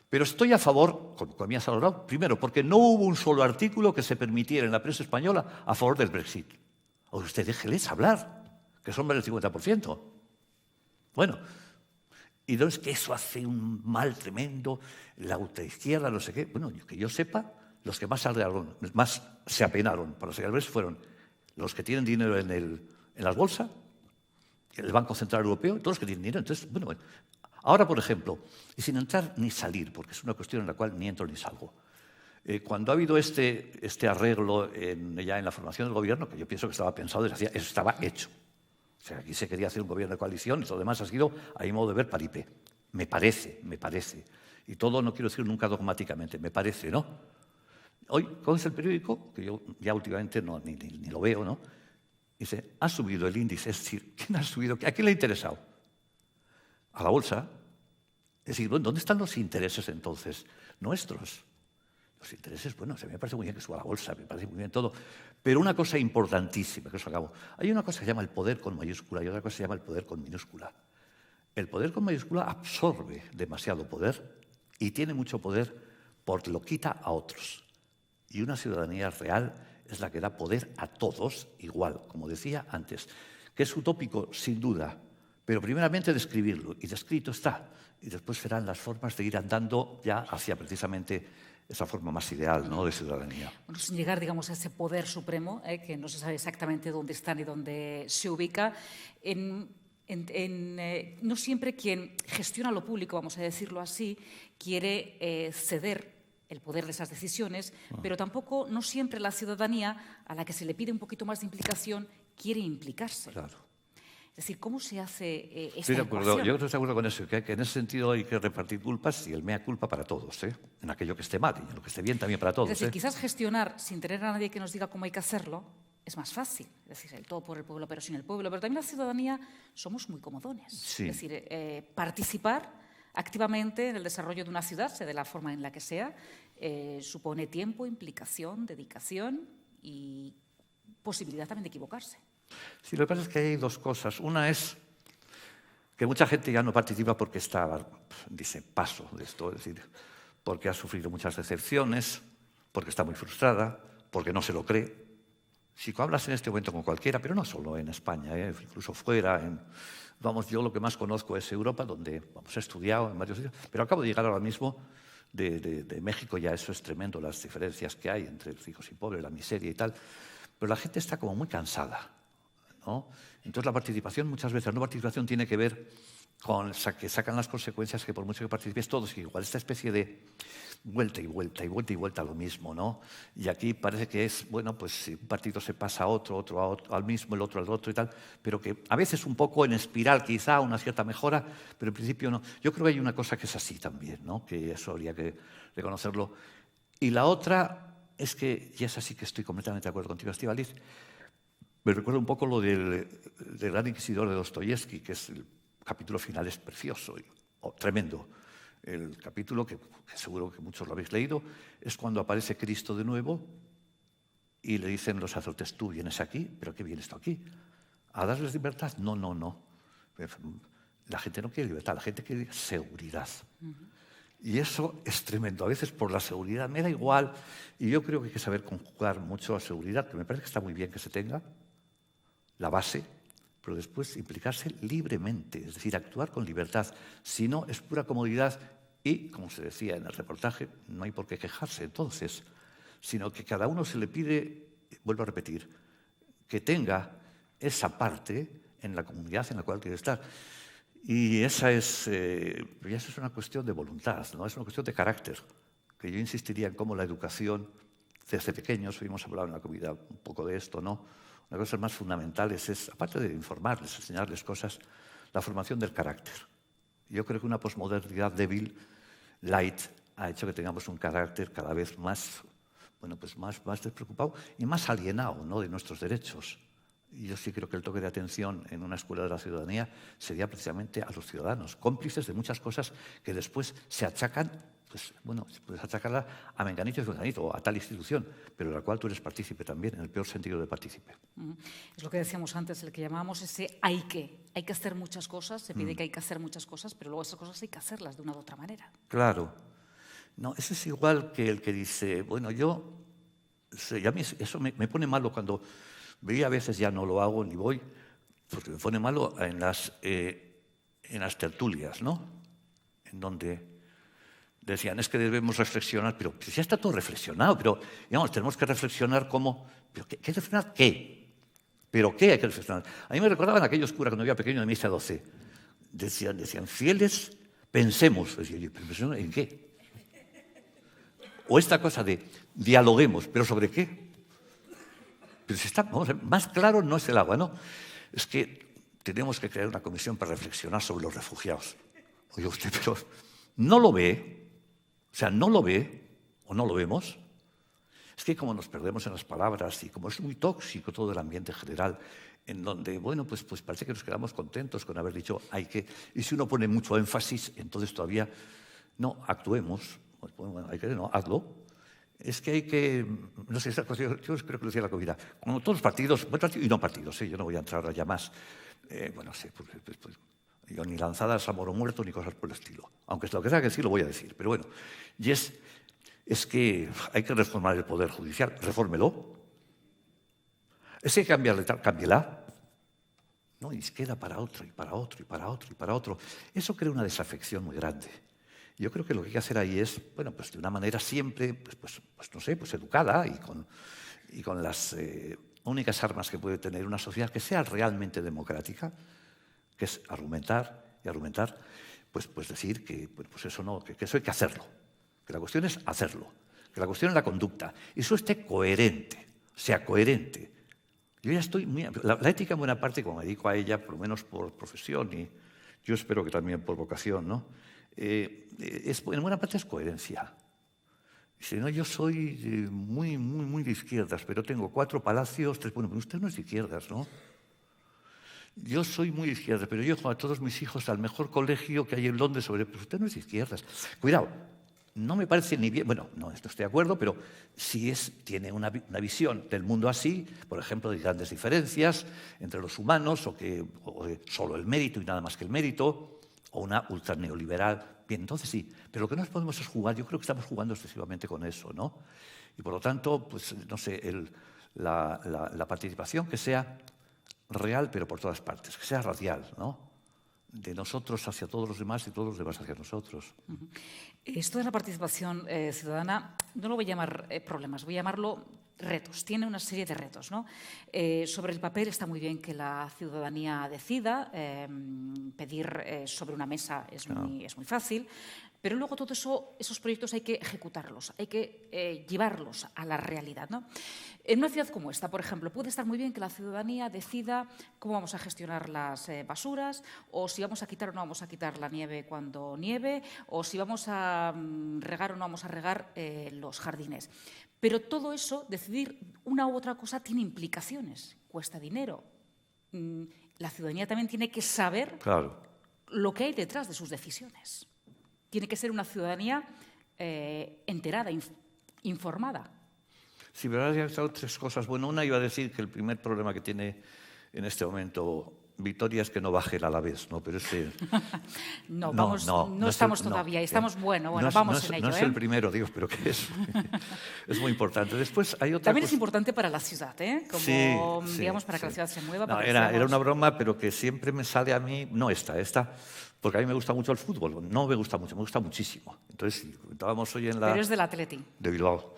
S2: Pero estoy a favor, con economía saludable, primero, porque no hubo un solo artículo que se permitiera en la prensa española a favor del Brexit. O usted déjeles hablar, que son más del 50%. Bueno, y entonces que eso hace un mal tremendo, la ultraizquierda, no sé qué. Bueno, que yo sepa, los que más se apenaron para salir al Brexit fueron los que tienen dinero en las bolsas, el Banco Central Europeo, todos los que tienen dinero. Entonces, bueno, ahora, por ejemplo, y sin entrar ni salir, porque es una cuestión en la cual ni entro ni salgo, cuando ha habido este arreglo ya en la formación del gobierno, que yo pienso que estaba pensado desde hacía, eso estaba hecho. O sea, aquí se quería hacer un gobierno de coalición y todo lo demás ha sido, a mi modo de ver, paripé. Me parece. Y todo no quiero decir nunca dogmáticamente, me parece, ¿no? Hoy, coges el periódico, que yo ya últimamente ni lo veo, ¿no? Dice, ha subido el índice, es decir, ¿quién ha subido? ¿A quién le ha interesado? A la bolsa. Es decir, ¿dónde están los intereses entonces nuestros? Los intereses, bueno, me parece muy bien que suba la bolsa, me parece muy bien todo, pero una cosa importantísima, que eso acabo. Hay una cosa que se llama el poder con mayúscula y otra cosa que se llama el poder con minúscula. El poder con mayúscula absorbe demasiado poder y tiene mucho poder porque lo quita a otros. Y una ciudadanía real es la que da poder a todos igual, como decía antes, que es utópico sin duda, pero primeramente describirlo, y descrito está, y después serán las formas de ir andando ya hacia precisamente esa forma más ideal, ¿no?, de ciudadanía.
S1: Bueno, sin llegar, digamos, a ese poder supremo, que no se sabe exactamente dónde está ni dónde se ubica, no siempre quien gestiona lo público, vamos a decirlo así, quiere ceder el poder de esas decisiones, pero tampoco, no siempre la ciudadanía, a la que se le pide un poquito más de implicación, quiere implicarse.
S2: Claro.
S1: Es decir, ¿cómo se hace esta
S2: Estoy de acuerdo.
S1: ecuación?
S2: Yo estoy de acuerdo con eso, que en ese sentido hay que repartir culpas y el mea culpa para todos, en aquello que esté mal y en lo que esté bien también para todos.
S1: Es decir, quizás gestionar sin tener a nadie que nos diga cómo hay que hacerlo es más fácil, es decir, el todo por el pueblo, pero sin el pueblo. Pero también la ciudadanía somos muy comodones.
S2: Sí.
S1: Es decir, participar activamente en el desarrollo de una ciudad, sea de la forma en la que sea, supone tiempo, implicación, dedicación y posibilidad también de equivocarse.
S2: Sí, lo que pasa es que hay dos cosas. Una es que mucha gente ya no participa porque está, dice, paso de esto, es decir, porque ha sufrido muchas decepciones, porque está muy frustrada, porque no se lo cree. Si hablas en este momento con cualquiera, pero no solo en España, incluso fuera, vamos, yo lo que más conozco es Europa, donde he estudiado en varios sitios, pero acabo de llegar ahora mismo de México, ya eso es tremendo, las diferencias que hay entre ricos y pobres, la miseria y tal, pero la gente está como muy cansada, ¿no? Entonces la participación, muchas veces, la no participación tiene que ver con que sacan las consecuencias que por mucho que participes todos igual, esta especie de vuelta y vuelta y vuelta y vuelta a lo mismo, ¿no? Y aquí parece que es, bueno, pues si un partido se pasa a otro al mismo, el otro al otro y tal, pero que a veces un poco en espiral quizá una cierta mejora, pero en principio no. Yo creo que hay una cosa que es así también, ¿no? Que eso habría que reconocerlo. Y la otra es que, y es así que estoy completamente de acuerdo contigo, Estíbaliz, me recuerda un poco lo del Gran Inquisidor de Dostoyevsky, que es el capítulo final es precioso y tremendo. El capítulo, que seguro que muchos lo habéis leído, es cuando aparece Cristo de nuevo y le dicen los sacerdotes, tú vienes aquí, ¿pero qué vienes tú aquí? ¿A darles libertad? No, no, no. La gente no quiere libertad, la gente quiere seguridad. Y eso es tremendo. A veces por la seguridad me da igual, y yo creo que hay que saber conjugar mucho la seguridad, que me parece que está muy bien que se tenga, la base, pero después implicarse libremente, es decir, actuar con libertad. Si no, es pura comodidad y, como se decía en el reportaje, no hay por qué quejarse entonces, sino que cada uno se le pide, vuelvo a repetir, que tenga esa parte en la comunidad en la cual quiere estar. Y esa es una cuestión de voluntad, ¿no? Es una cuestión de carácter, que yo insistiría en cómo la educación, desde pequeños, hemos hablado en la comida un poco de esto, ¿no? Una de las cosas más fundamentales es, aparte de informarles, enseñarles cosas, la formación del carácter. Yo creo que una posmodernidad débil, light, ha hecho que tengamos un carácter cada vez más, bueno, pues más despreocupado y más alienado, ¿no?, de nuestros derechos. Y yo sí creo que el toque de atención en una escuela de la ciudadanía sería precisamente a los ciudadanos, cómplices de muchas cosas que después se achacan, pues bueno, puedes achacarla a menganito y fulanito o a tal institución, pero de la cual tú eres partícipe también, en el peor sentido de partícipe.
S1: Es lo que decíamos antes, el que llamábamos ese hay que hacer muchas cosas, se pide que hay que hacer muchas cosas, pero luego esas cosas hay que hacerlas de una u otra manera.
S2: Claro. No, eso es igual que el que dice, bueno, a mí eso me pone malo cuando veía a veces ya no lo hago ni voy, porque me pone malo en las tertulias, ¿no? En donde decían, es que debemos reflexionar, pero ya está todo reflexionado, pero digamos, tenemos que reflexionar cómo, ¿pero qué reflexionar? ¿Qué? ¿Pero qué hay que reflexionar? A mí me recordaban aquellos curas cuando yo era pequeño de misa 12. Decían, fieles, pensemos. Decía yo, ¿pero en qué? O esta cosa de dialoguemos, ¿pero sobre qué? Pero si está, vamos a ver, más claro no es el agua, ¿no? Es que tenemos que crear una comisión para reflexionar sobre los refugiados. Oye usted, pero no lo ve, o sea, no lo ve o no lo vemos. Es que como nos perdemos en las palabras y como es muy tóxico todo el ambiente general, en donde, bueno, pues parece que nos quedamos contentos con haber dicho hay que, y si uno pone mucho énfasis, entonces todavía no actuemos, pues, bueno, hay que, no, hazlo. Es que hay que, no sé, yo creo que lo decía la comida, como todos los partidos, buen partido y no partidos, yo no voy a entrar allá más, bueno, sí, pues, yo ni lanzadas a moro muerto ni cosas por el estilo, aunque es lo que tenga que decir lo voy a decir, pero bueno, y es que hay que reformar el Poder Judicial, refórmelo. Es que hay que cambiarle tal, cámbiela. No, y queda para otro, y para otro, y para otro, y para otro. Eso crea una desafección muy grande. Yo creo que lo que hay que hacer ahí es, bueno, pues de una manera siempre, pues no sé, pues educada y con las únicas armas que puede tener una sociedad que sea realmente democrática, que es argumentar y argumentar, pues decir que, pues eso no, que eso hay que hacerlo. Que la cuestión es hacerlo, que la cuestión es la conducta. Y eso esté coherente, sea coherente. Yo ya estoy muy... La ética en buena parte, como me dedico a ella, por lo menos por profesión y yo espero que también por vocación, ¿no? En buena parte es coherencia. Dice, no, yo soy muy de izquierdas, pero tengo 4 palacios, 3... Bueno, pero usted no es de izquierdas, ¿no? Yo soy muy de izquierdas, pero yo llevo a todos mis hijos al mejor colegio que hay en Londres sobre... Pero usted no es de izquierdas. Cuidado, no me parece ni bien... Bueno, no estoy de acuerdo, pero si tiene una visión del mundo así, por ejemplo, de grandes diferencias entre los humanos, o de solo el mérito y nada más que el mérito, o una ultra neoliberal... Bien, entonces sí, pero lo que no podemos es jugar, yo creo que estamos jugando excesivamente con eso, ¿no? Y por lo tanto, pues no sé, la participación que sea real, pero por todas partes, que sea radial, ¿no? De nosotros hacia todos los demás y todos los demás hacia nosotros.
S1: Esto de la participación ciudadana, no lo voy a llamar problemas, voy a llamarlo retos. Tiene una serie de retos, ¿no? Sobre el papel está muy bien que la ciudadanía decida, pedir sobre una mesa es muy fácil, pero luego todos esos proyectos hay que ejecutarlos, hay que llevarlos a la realidad, ¿no? En una ciudad como esta, por ejemplo, puede estar muy bien que la ciudadanía decida cómo vamos a gestionar las basuras, o si vamos a quitar o no vamos a quitar la nieve cuando nieve, o si vamos a regar o no vamos a regar los jardines. Pero todo eso, decidir una u otra cosa, tiene implicaciones, cuesta dinero. La ciudadanía también tiene que saber lo que hay detrás de sus decisiones. Tiene que ser una ciudadanía enterada, informada.
S2: Sí, pero ahora ya han estado 3 cosas. Bueno, una iba a decir que el primer problema que tiene en este momento Vitoria es que no baje el Alavés, ¿no? Pero
S1: no estamos todavía, estamos vamos en ello.
S2: No es el primero, digo, pero que es muy importante. Después hay otra
S1: También es importante para la ciudad, como digamos, para que la ciudad se mueva.
S2: No, era una broma, pero que siempre me sale a mí, no esta, porque a mí me gusta mucho el fútbol, no me gusta mucho, me gusta muchísimo. Entonces, estábamos hoy en la...
S1: Pero es del Atleti.
S2: De Bilbao.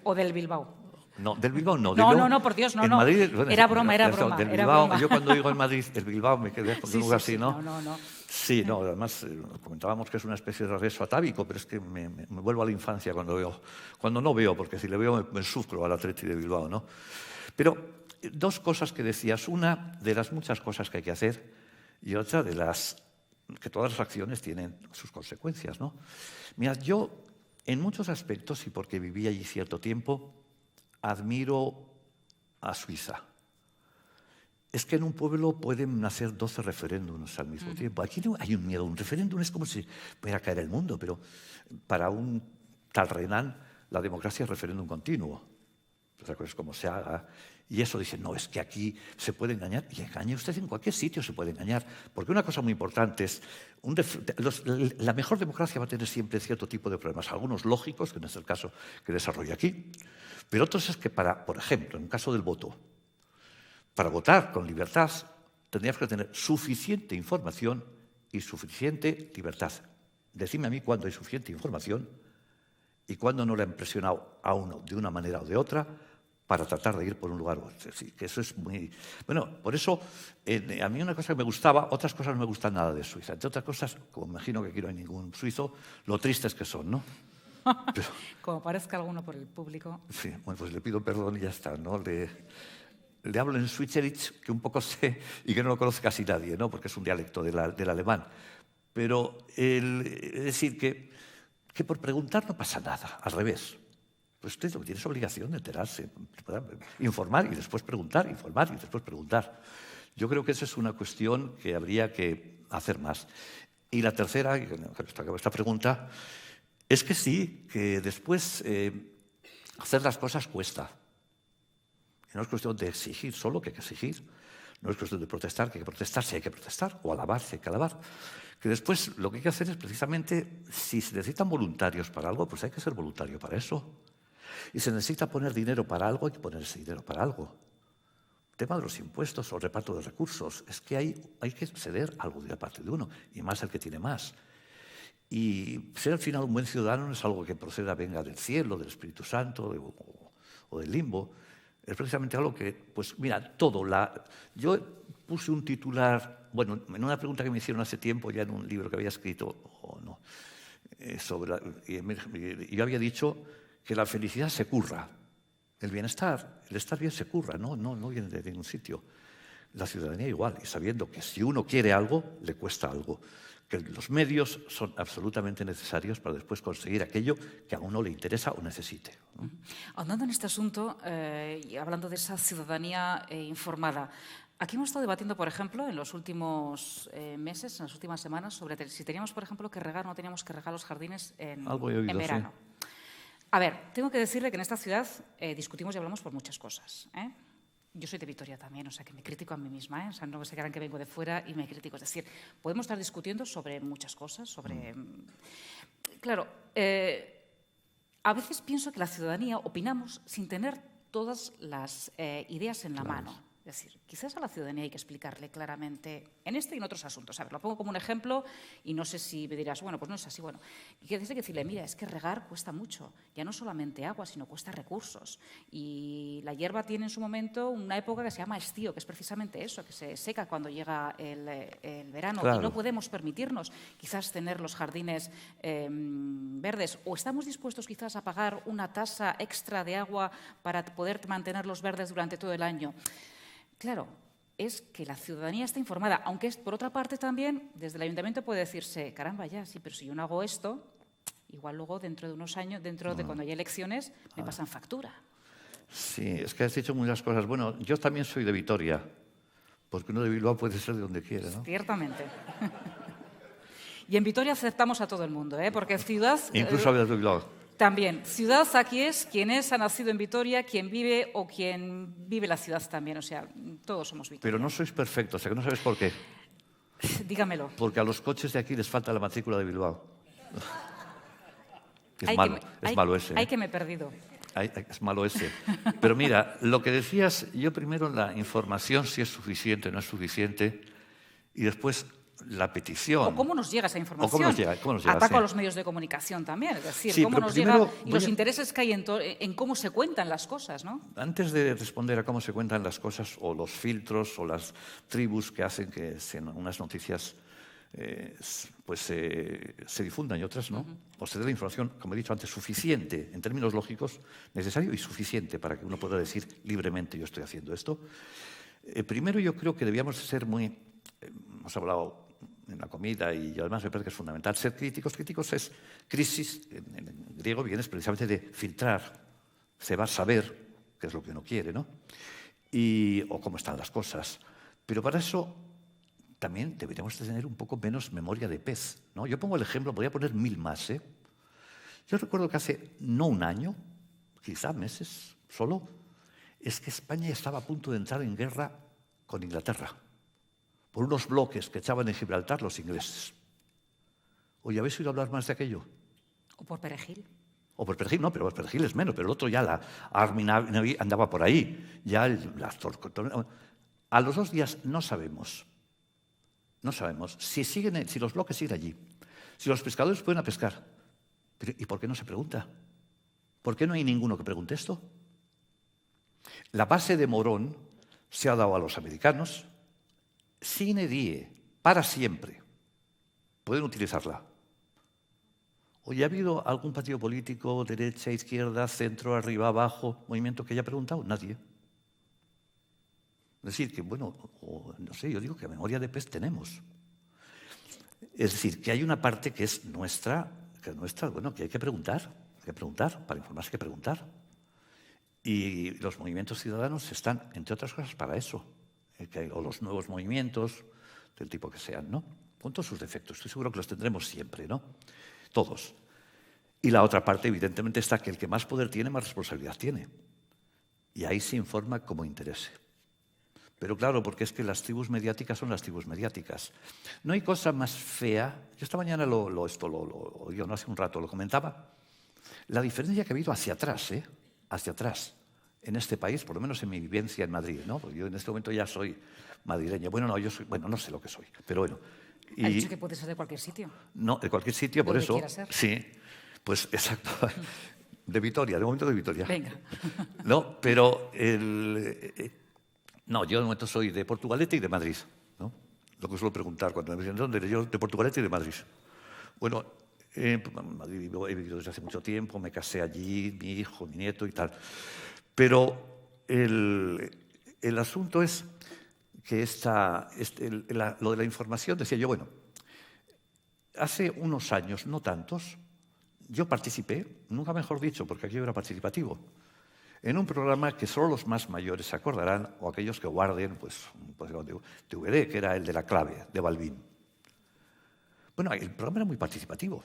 S1: ¿O del Bilbao?
S2: No, del Bilbao no.
S1: No, por Dios, no.
S2: Madrid,
S1: era broma.
S2: Del Bilbao, yo cuando digo en Madrid, del Bilbao me quedé con un lugar así, ¿no?
S1: No.
S2: Sí, no, además comentábamos que es una especie de regreso atávico, pero es que me vuelvo a la infancia cuando no veo, porque si le veo me sufro al Atleti de Bilbao, ¿no? Pero 2 cosas que decías, una de las muchas cosas que hay que hacer y otra de las que todas las acciones tienen sus consecuencias, ¿no? Mira, yo en muchos aspectos, y porque viví allí cierto tiempo, admiro a Suiza. Es que en un pueblo pueden nacer 12 referéndums al mismo tiempo. Aquí no hay un miedo. Un referéndum es como si pudiera caer el mundo, pero para un tal Renan, la democracia es referéndum continuo. Otra cosa es cómo se haga. Y eso dice, no, es que aquí se puede engañar. Y engañe usted en cualquier sitio, se puede engañar. Porque una cosa muy importante es, la mejor democracia va a tener siempre cierto tipo de problemas. Algunos lógicos, que no es el caso que desarrolla aquí. Pero otros es que por ejemplo, en el caso del voto, para votar con libertad, tendríamos que tener suficiente información y suficiente libertad. Decidme a mí cuándo hay suficiente información y cuándo no le han presionado a uno de una manera o de otra para tratar de ir por un lugar u otro. Sí, que eso es muy... Bueno, por eso, a mí una cosa que me gustaba, otras cosas no me gustan nada de Suiza. Entre otras cosas, como imagino que aquí no hay ningún suizo, lo tristes que son, ¿no?
S1: Pero, como parezca alguno por el público.
S2: Sí, bueno, pues le pido perdón y ya está, ¿no? Le hablo en Schweizerdeutsch, que un poco sé y que no lo conoce casi nadie, ¿no? Porque es un dialecto del alemán. Pero es decir que por preguntar no pasa nada, al revés. Pues usted tiene esa obligación de enterarse, informar y después preguntar, informar y después preguntar. Yo creo que esa es una cuestión que habría que hacer más. Y la tercera, y con esto acabo esta pregunta, es que sí, que después hacer las cosas cuesta. Y no es cuestión de exigir solo, que hay que exigir. No es cuestión de protestar, que hay que protestar, si hay que protestar, o alabar, si hay que alabar. Que después lo que hay que hacer es precisamente, si se necesitan voluntarios para algo, pues hay que ser voluntario para eso. Y se necesita poner dinero para algo, hay que poner ese dinero para algo. El tema de los impuestos o el reparto de recursos, es que hay que ceder algo de la parte de uno, y más el que tiene más. Y ser al final un buen ciudadano no es algo que proceda, venga del cielo, del Espíritu Santo o del limbo. Es precisamente algo que, pues mira, yo puse un titular, bueno, en una pregunta que me hicieron hace tiempo, ya en un libro que había escrito, o no, y yo había dicho que la felicidad se curra, el estar bien se curra, no viene de ningún sitio. La ciudadanía igual, y sabiendo que si uno quiere algo, le cuesta algo. que los medios son absolutamente necesarios para después conseguir aquello que a uno le interesa o necesite, ¿no?
S1: Ahondando en este asunto y hablando de esa ciudadanía informada, aquí hemos estado debatiendo, por ejemplo, en los últimos meses, en las últimas semanas, sobre si teníamos, por ejemplo, que regar o no teníamos que regar los jardines en verano. Sí. A ver, tengo que decirle que en esta ciudad discutimos y hablamos por muchas cosas, ¿eh? Yo soy de Vitoria también, o sea, que me critico a mí misma, ¿eh? O sea, no se crean que vengo de fuera y me critico. Es decir, podemos estar discutiendo sobre muchas cosas, sobre... Claro, a veces pienso que la ciudadanía opinamos sin tener todas las ideas en la mano. Es decir, quizás a la ciudadanía hay que explicarle claramente en este y en otros asuntos. A ver, lo pongo como un ejemplo y no sé si me dirás, bueno, pues no es así. Bueno, y que decirle, mira, es que regar cuesta mucho. Ya no solamente agua, sino cuesta recursos. Y la hierba tiene en su momento una época que se llama estío, que es precisamente eso, que se seca cuando llega el verano. Claro. Y no podemos permitirnos quizás tener los jardines verdes. O estamos dispuestos quizás a pagar una tasa extra de agua para poder mantenerlos verdes durante todo el año. Claro, es que la ciudadanía está informada, aunque por otra parte también desde el ayuntamiento puede decirse, caramba, ya, sí, pero si yo no hago esto, igual luego dentro de unos años, dentro de cuando haya elecciones, me pasan factura.
S2: Sí, es que has dicho muchas cosas. Bueno, yo también soy de Vitoria, porque uno de Bilbao puede ser de donde quiera, ¿no?
S1: Ciertamente. Y en Vitoria aceptamos a todo el mundo, ¿eh? Porque ciudad...
S2: Incluso a Bilbao.
S1: También, ciudad aquí es quien ha nacido en Vitoria, quien vive o quien vive la ciudad también, o sea, todos somos Vitoria.
S2: Pero no sois perfectos, o sea, que no sabes por qué.
S1: Dígamelo.
S2: Porque a los coches de aquí les falta la matrícula de Bilbao. Es malo ese.
S1: Hay que me he perdido.
S2: Es malo ese. Pero mira, lo que decías, yo primero la información, si es suficiente o no es suficiente, y después la petición.
S1: O cómo nos llega esa información.
S2: O cómo nos llega,
S1: Ataco a los medios de comunicación también, es decir, cómo nos llega y los intereses que hay en cómo se cuentan las cosas, ¿no?
S2: Antes de responder a cómo se cuentan las cosas, o los filtros, o las tribus que hacen que unas noticias se difundan y otras no, o se dé la información, como he dicho antes, suficiente, en términos lógicos, necesario y suficiente para que uno pueda decir libremente yo estoy haciendo esto. Primero yo creo que debíamos ser muy... hemos hablado en la comida y además me parece que es fundamental ser críticos. Críticos es crisis, en griego viene precisamente de filtrar, saber qué es lo que uno quiere, ¿no? O cómo están las cosas. Pero para eso también deberíamos tener un poco menos memoria de pez, ¿no? Yo pongo el ejemplo, podría poner 1000 más, ¿eh? Yo recuerdo que hace no un año, quizá meses solo, es que España estaba a punto de entrar en guerra con Inglaterra por unos bloques que echaban en Gibraltar los ingleses. Oye, ¿habéis oído hablar más de aquello?
S1: O por Perejil.
S2: O por Perejil, no, pero Perejil es menos, pero el otro ya, la Army Navy andaba por ahí. Ya a los 2 días no sabemos si los bloques siguen allí, si los pescadores pueden pescar. Pero, ¿y por qué no se pregunta? ¿Por qué no hay ninguno que pregunte esto? La base de Morón se ha dado a los americanos, sine die, para siempre. Pueden utilizarla. Oye, ¿ha habido algún partido político, derecha, izquierda, centro, arriba, abajo, movimiento que haya preguntado? Nadie. Es decir, que bueno, no sé, yo digo que memoria de pez tenemos. Es decir, que hay una parte que es nuestra, bueno, que hay que preguntar, para informarse hay que preguntar. Y los movimientos ciudadanos están, entre otras cosas, para eso. O los nuevos movimientos, del tipo que sean, ¿no? Con todos sus defectos. Estoy seguro que los tendremos siempre, ¿no? Todos. Y la otra parte, evidentemente, está que el que más poder tiene, más responsabilidad tiene. Y ahí se informa como interese. Pero claro, porque es que las tribus mediáticas son las tribus mediáticas. No hay cosa más fea. Yo esta mañana lo oí, no hace un rato, lo comentaba. La diferencia que ha habido hacia atrás, hacia atrás, en este país, por lo menos en mi vivencia en Madrid, ¿no? Porque yo en este momento ya soy madrileño. Bueno, no sé lo que soy, pero bueno.
S1: ¿Ha dicho que puede ser de cualquier sitio?
S2: No, de cualquier sitio, por eso.
S1: Ser.
S2: Sí, pues exacto. De Vitoria, de momento de Vitoria.
S1: Venga.
S2: No, pero no, yo de momento soy de Portugalete y de Madrid, ¿no? Lo que suelo preguntar cuando me dicen ¿dónde? Yo de Portugalete y de Madrid. Bueno, en Madrid he vivido desde hace mucho tiempo, me casé allí, mi hijo, mi nieto y tal. Pero el asunto es que lo de la información, decía yo, bueno, hace unos años, no tantos, yo participé, nunca mejor dicho, porque aquí era participativo, en un programa que solo los más mayores se acordarán, o aquellos que guarden pues DVD, que era el de La Clave, de Balbín. Bueno, el programa era muy participativo.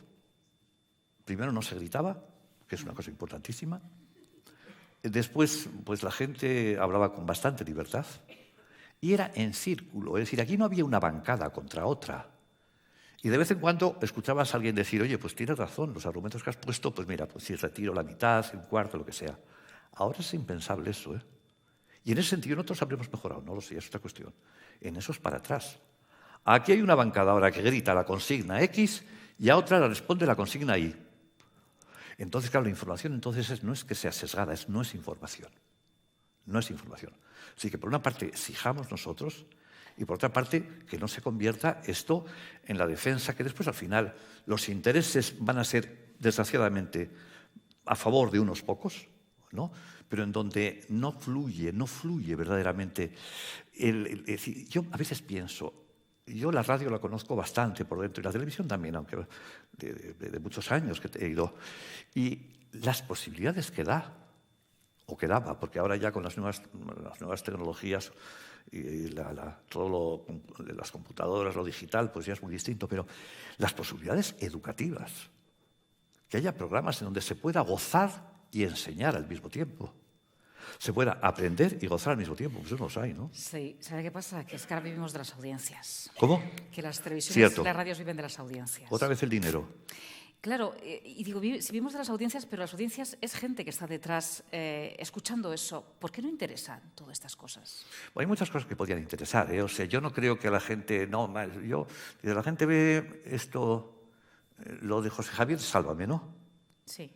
S2: Primero no se gritaba, que es una cosa importantísima. Después, pues la gente hablaba con bastante libertad. Y era en círculo, es decir, aquí no había una bancada contra otra. Y de vez en cuando escuchabas a alguien decir, oye, pues tienes razón, los argumentos que has puesto, pues mira, pues si retiro la mitad, un cuarto, lo que sea. Ahora es impensable eso, ¿eh? Y en ese sentido nosotros habremos mejorado, no lo sé, es otra cuestión. En eso es para atrás. Aquí hay una bancada ahora que grita la consigna X y a otra la responde la consigna Y. Entonces, claro, la información entonces no es que sea sesgada, no es información. No es información. Así que por una parte exijamos nosotros y por otra parte que no se convierta esto en la defensa, que después al final los intereses van a ser desgraciadamente a favor de unos pocos, ¿no? Pero en donde no fluye verdaderamente. Es decir, yo a veces pienso, yo la radio la conozco bastante por dentro y la televisión también, aunque de muchos años que he ido, y las posibilidades que da, o que daba, porque ahora ya con las nuevas tecnologías y todo las computadoras, lo digital, pues ya es muy distinto, pero las posibilidades educativas, que haya programas en donde se pueda gozar y enseñar al mismo tiempo, se pueda aprender y gozar al mismo tiempo, pues eso no los hay, ¿no?
S1: Sí, ¿sabe qué pasa? Que es que ahora vivimos de las audiencias.
S2: ¿Cómo?
S1: Que las televisiones
S2: Cierto.
S1: y las radios viven de las audiencias.
S2: Otra vez el dinero.
S1: Claro, y digo, si vivimos de las audiencias, pero las audiencias es gente que está detrás escuchando eso. ¿Por qué no interesan todas estas cosas?
S2: Bueno, hay muchas cosas que podrían interesar, ¿eh? O sea, yo no creo que la gente... No, la gente ve esto, lo de José Javier, Sálvame, ¿no?
S1: Sí.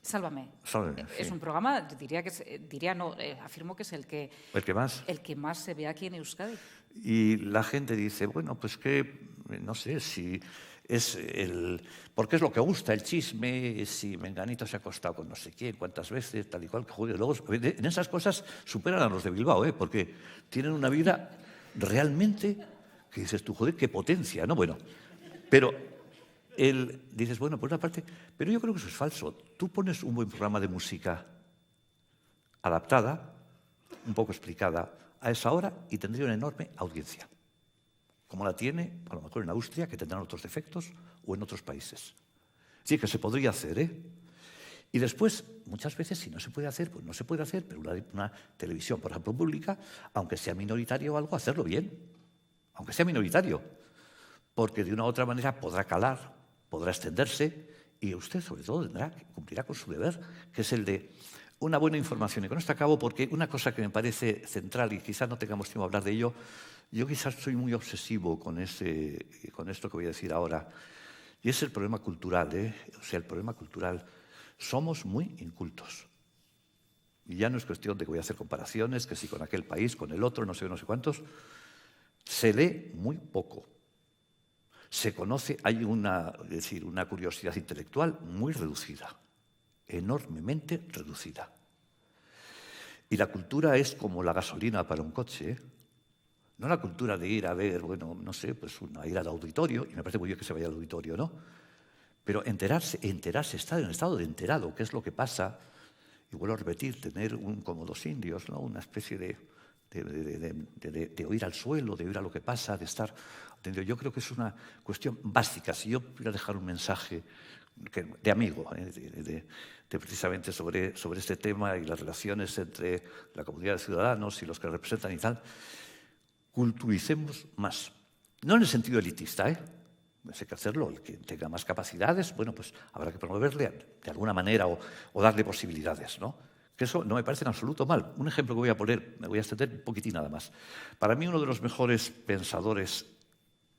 S1: Sálvame.
S2: Sálvame,
S1: es
S2: sí.
S1: un programa, afirmo que es el que más se ve aquí en Euskadi.
S2: Y la gente dice, bueno, pues que, no sé, si es porque es lo que gusta, el chisme, si Menganito se ha acostado con no sé quién, cuántas veces, tal y cual, que joder, luego en esas cosas superan a los de Bilbao, ¿eh? Porque tienen una vida realmente que dices tú, joder, qué potencia, ¿no? Bueno, pero... dices, bueno, por una parte, pero yo creo que eso es falso. Tú pones un buen programa de música adaptada, un poco explicada, a esa hora y tendría una enorme audiencia, como la tiene, a lo mejor en Austria, que tendrán otros defectos, o en otros países. Sí, que se podría hacer, ¿eh? Y después, muchas veces, si no se puede hacer, pues no se puede hacer, pero una televisión, por ejemplo, pública, aunque sea minoritario o algo, hacerlo bien, aunque sea minoritario, porque de una u otra manera podrá calar, podrá extenderse y usted, sobre todo, cumplirá con su deber, que es el de una buena información. Y con esto acabo porque una cosa que me parece central, y quizás no tengamos tiempo de hablar de ello, yo quizás soy muy obsesivo con esto que voy a decir ahora, y es el problema cultural, ¿eh? O sea, el problema cultural. Somos muy incultos. Y ya no es cuestión de que voy a hacer comparaciones, que si con aquel país, con el otro, no sé cuántos. Se lee muy poco. Se conoce, hay una curiosidad intelectual muy reducida, enormemente reducida. Y la cultura es como la gasolina para un coche, ¿eh? No la cultura de ir a ver, bueno, no sé, pues ir al auditorio, y me parece muy bien que se vaya al auditorio, ¿no? Pero enterarse, estar en estado de enterado, qué es lo que pasa, y vuelvo a repetir, tener como dos indios, ¿no? Una especie de oír al suelo, de oír a lo que pasa, de estar atendido. Yo creo que es una cuestión básica. Si yo pudiera dejar un mensaje de amigo, precisamente sobre este tema y las relaciones entre la comunidad de ciudadanos y los que representan y tal, culturicemos más. No en el sentido elitista, ¿eh? Hay que hacerlo. El que tenga más capacidades, bueno, pues habrá que promoverle de alguna manera o darle posibilidades, ¿no? Que eso no me parece en absoluto mal. Un ejemplo que voy a poner, me voy a extender un poquitín nada más. Para mí uno de los mejores pensadores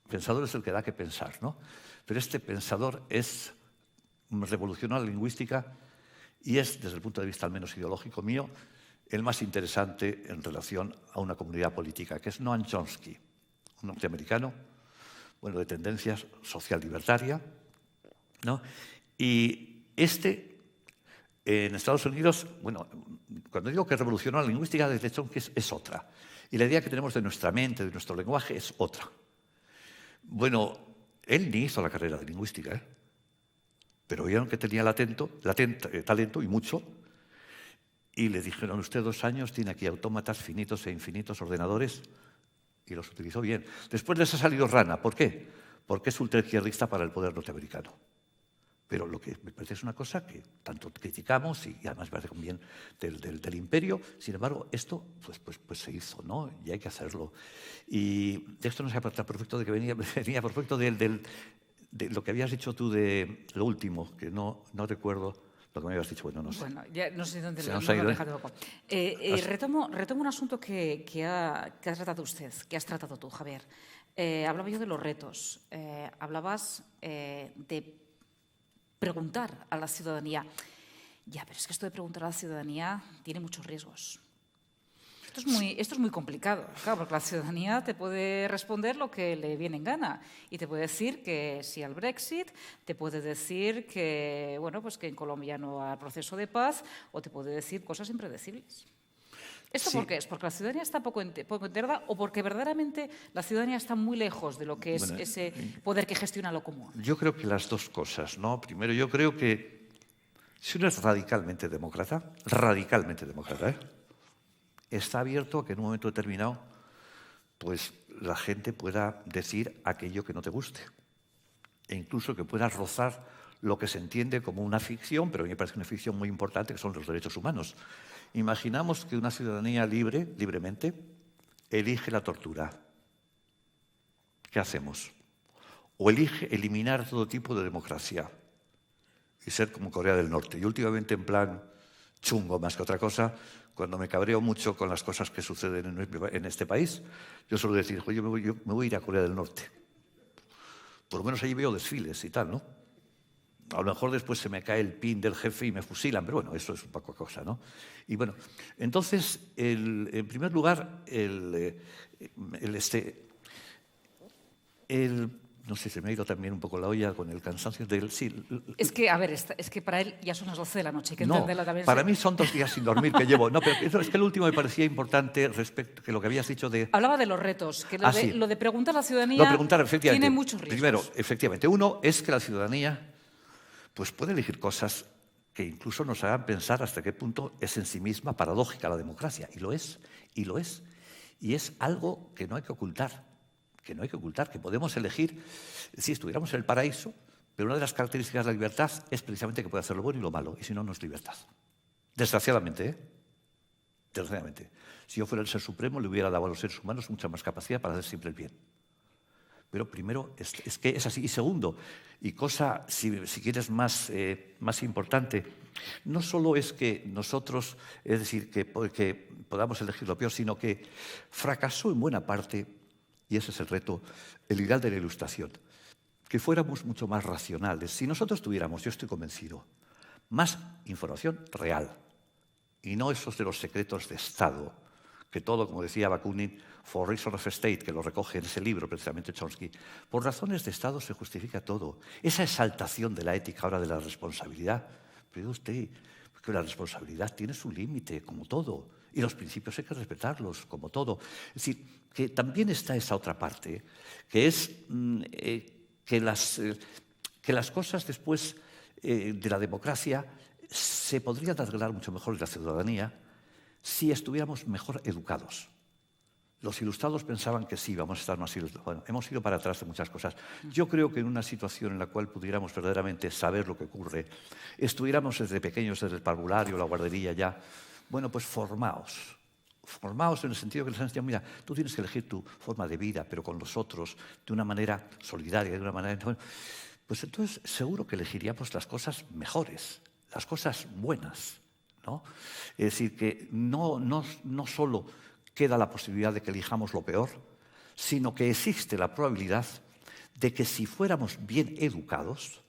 S2: es el que da que pensar, ¿no? Pero este pensador revolucionó la lingüística y es, desde el punto de vista al menos ideológico mío, el más interesante en relación a una comunidad política, que es Noam Chomsky, un norteamericano, bueno, de tendencia social libertaria, ¿no? Y en Estados Unidos, bueno, cuando digo que revolucionó la lingüística, desde Chomsky es otra. Y la idea que tenemos de nuestra mente, de nuestro lenguaje, es otra. Bueno, Él ni hizo la carrera de lingüística, pero vieron que tenía talento y mucho, y le dijeron, usted 2 años tiene aquí autómatas finitos e infinitos, ordenadores, y los utilizó bien. Después les ha salido rana. ¿Por qué? Porque es ultraizquierdista para el poder norteamericano. Pero lo que me parece es una cosa que tanto criticamos y además me parece con bien del imperio. Sin embargo, esto pues se hizo, ¿no? Y hay que hacerlo. Y de esto no se aparta perfecto de que venía perfecto de lo que habías dicho tú de lo último, que no recuerdo lo que me habías dicho. Bueno, no sé.
S1: Bueno, ya no sé dónde
S2: se
S1: lo
S2: nos ha ido.
S1: dejado poco. Retomo un asunto que ha tratado usted, que has tratado tú, Javier. Hablaba yo de los retos. Hablabas de preguntar a la ciudadanía. Ya, pero es que esto de preguntar a la ciudadanía tiene muchos riesgos. Esto es muy complicado, claro, porque la ciudadanía te puede responder lo que le viene en gana y te puede decir que sí al Brexit, te puede decir que, bueno, pues que en Colombia no hay proceso de paz, o te puede decir cosas impredecibles. ¿Esto por qué es? ¿Porque la ciudadanía está poco enterada o porque verdaderamente la ciudadanía está muy lejos de lo que es ese poder que gestiona lo común?
S2: Yo creo que las dos cosas, ¿no? Primero, yo creo que si uno es radicalmente demócrata, está abierto a que en un momento determinado pues la gente pueda decir aquello que no te guste. E incluso que pueda rozar lo que se entiende como una ficción, pero a mí me parece una ficción muy importante, que son los derechos humanos. Imaginamos que una ciudadanía libremente, elige la tortura. ¿Qué hacemos? O elige eliminar todo tipo de democracia y ser como Corea del Norte. Y últimamente, en plan chungo más que otra cosa, cuando me cabreo mucho con las cosas que suceden en este país, yo suelo decir, oye, yo me voy a ir a Corea del Norte. Por lo menos allí veo desfiles y tal, ¿no? A lo mejor después se me cae el pin del jefe y me fusilan, pero bueno, eso es un poco cosa, ¿no? Y bueno, entonces, en primer lugar, no sé, se me ha ido también un poco la olla con el cansancio del... Sí,
S1: es que, a ver, es que para él ya son las 12 de la noche, hay que entenderlo también.
S2: Para mí son 2 días sin dormir que llevo. No, pero es que el último me parecía importante respecto que lo que habías dicho de...
S1: Hablaba de los retos, que lo de preguntar a la ciudadanía tiene muchos riesgos.
S2: Primero, efectivamente, uno es que la ciudadanía pues puede elegir cosas que incluso nos hagan pensar hasta qué punto es en sí misma paradójica la democracia. Y lo es. Y es algo que no hay que ocultar. Que podemos elegir, si estuviéramos en el paraíso, pero una de las características de la libertad es precisamente que puede hacer lo bueno y lo malo, y si no, no es libertad. Desgraciadamente, Desgraciadamente. Si yo fuera el ser supremo, le hubiera dado a los seres humanos mucha más capacidad para hacer siempre el bien. Pero primero, es que es así. Y segundo, y cosa, si quieres, más importante, no solo es que nosotros, es decir, que podamos elegir lo peor, sino que fracasó en buena parte, y ese es el reto, el ideal de la Ilustración, que fuéramos mucho más racionales. Si nosotros tuviéramos, yo estoy convencido, más información real, y no esos de los secretos de Estado, que todo, como decía Bakunin, for reason of state, que lo recoge en ese libro precisamente Chomsky, por razones de Estado se justifica todo. Esa exaltación de la ética ahora de la responsabilidad, pero usted, porque la responsabilidad tiene su límite, como todo, y los principios hay que respetarlos, como todo. Es decir, que también está esa otra parte, que es que las cosas después de la democracia se podrían arreglar mucho mejor en la ciudadanía si estuviéramos mejor educados. Los ilustrados pensaban que sí, vamos a estar más ilustrados. Bueno, hemos ido para atrás de muchas cosas. Yo creo que en una situación en la cual pudiéramos verdaderamente saber lo que ocurre, estuviéramos desde pequeños, desde el parvulario, la guardería ya, bueno, pues formaos en el sentido que les han enseñado, mira, tú tienes que elegir tu forma de vida, pero con los otros, de una manera solidaria, de una manera... Bueno, pues entonces seguro que elegiríamos las cosas mejores, las cosas buenas, ¿no? Es decir, que no solo queda la posibilidad de que elijamos lo peor, sino que existe la probabilidad de que si fuéramos bien educados,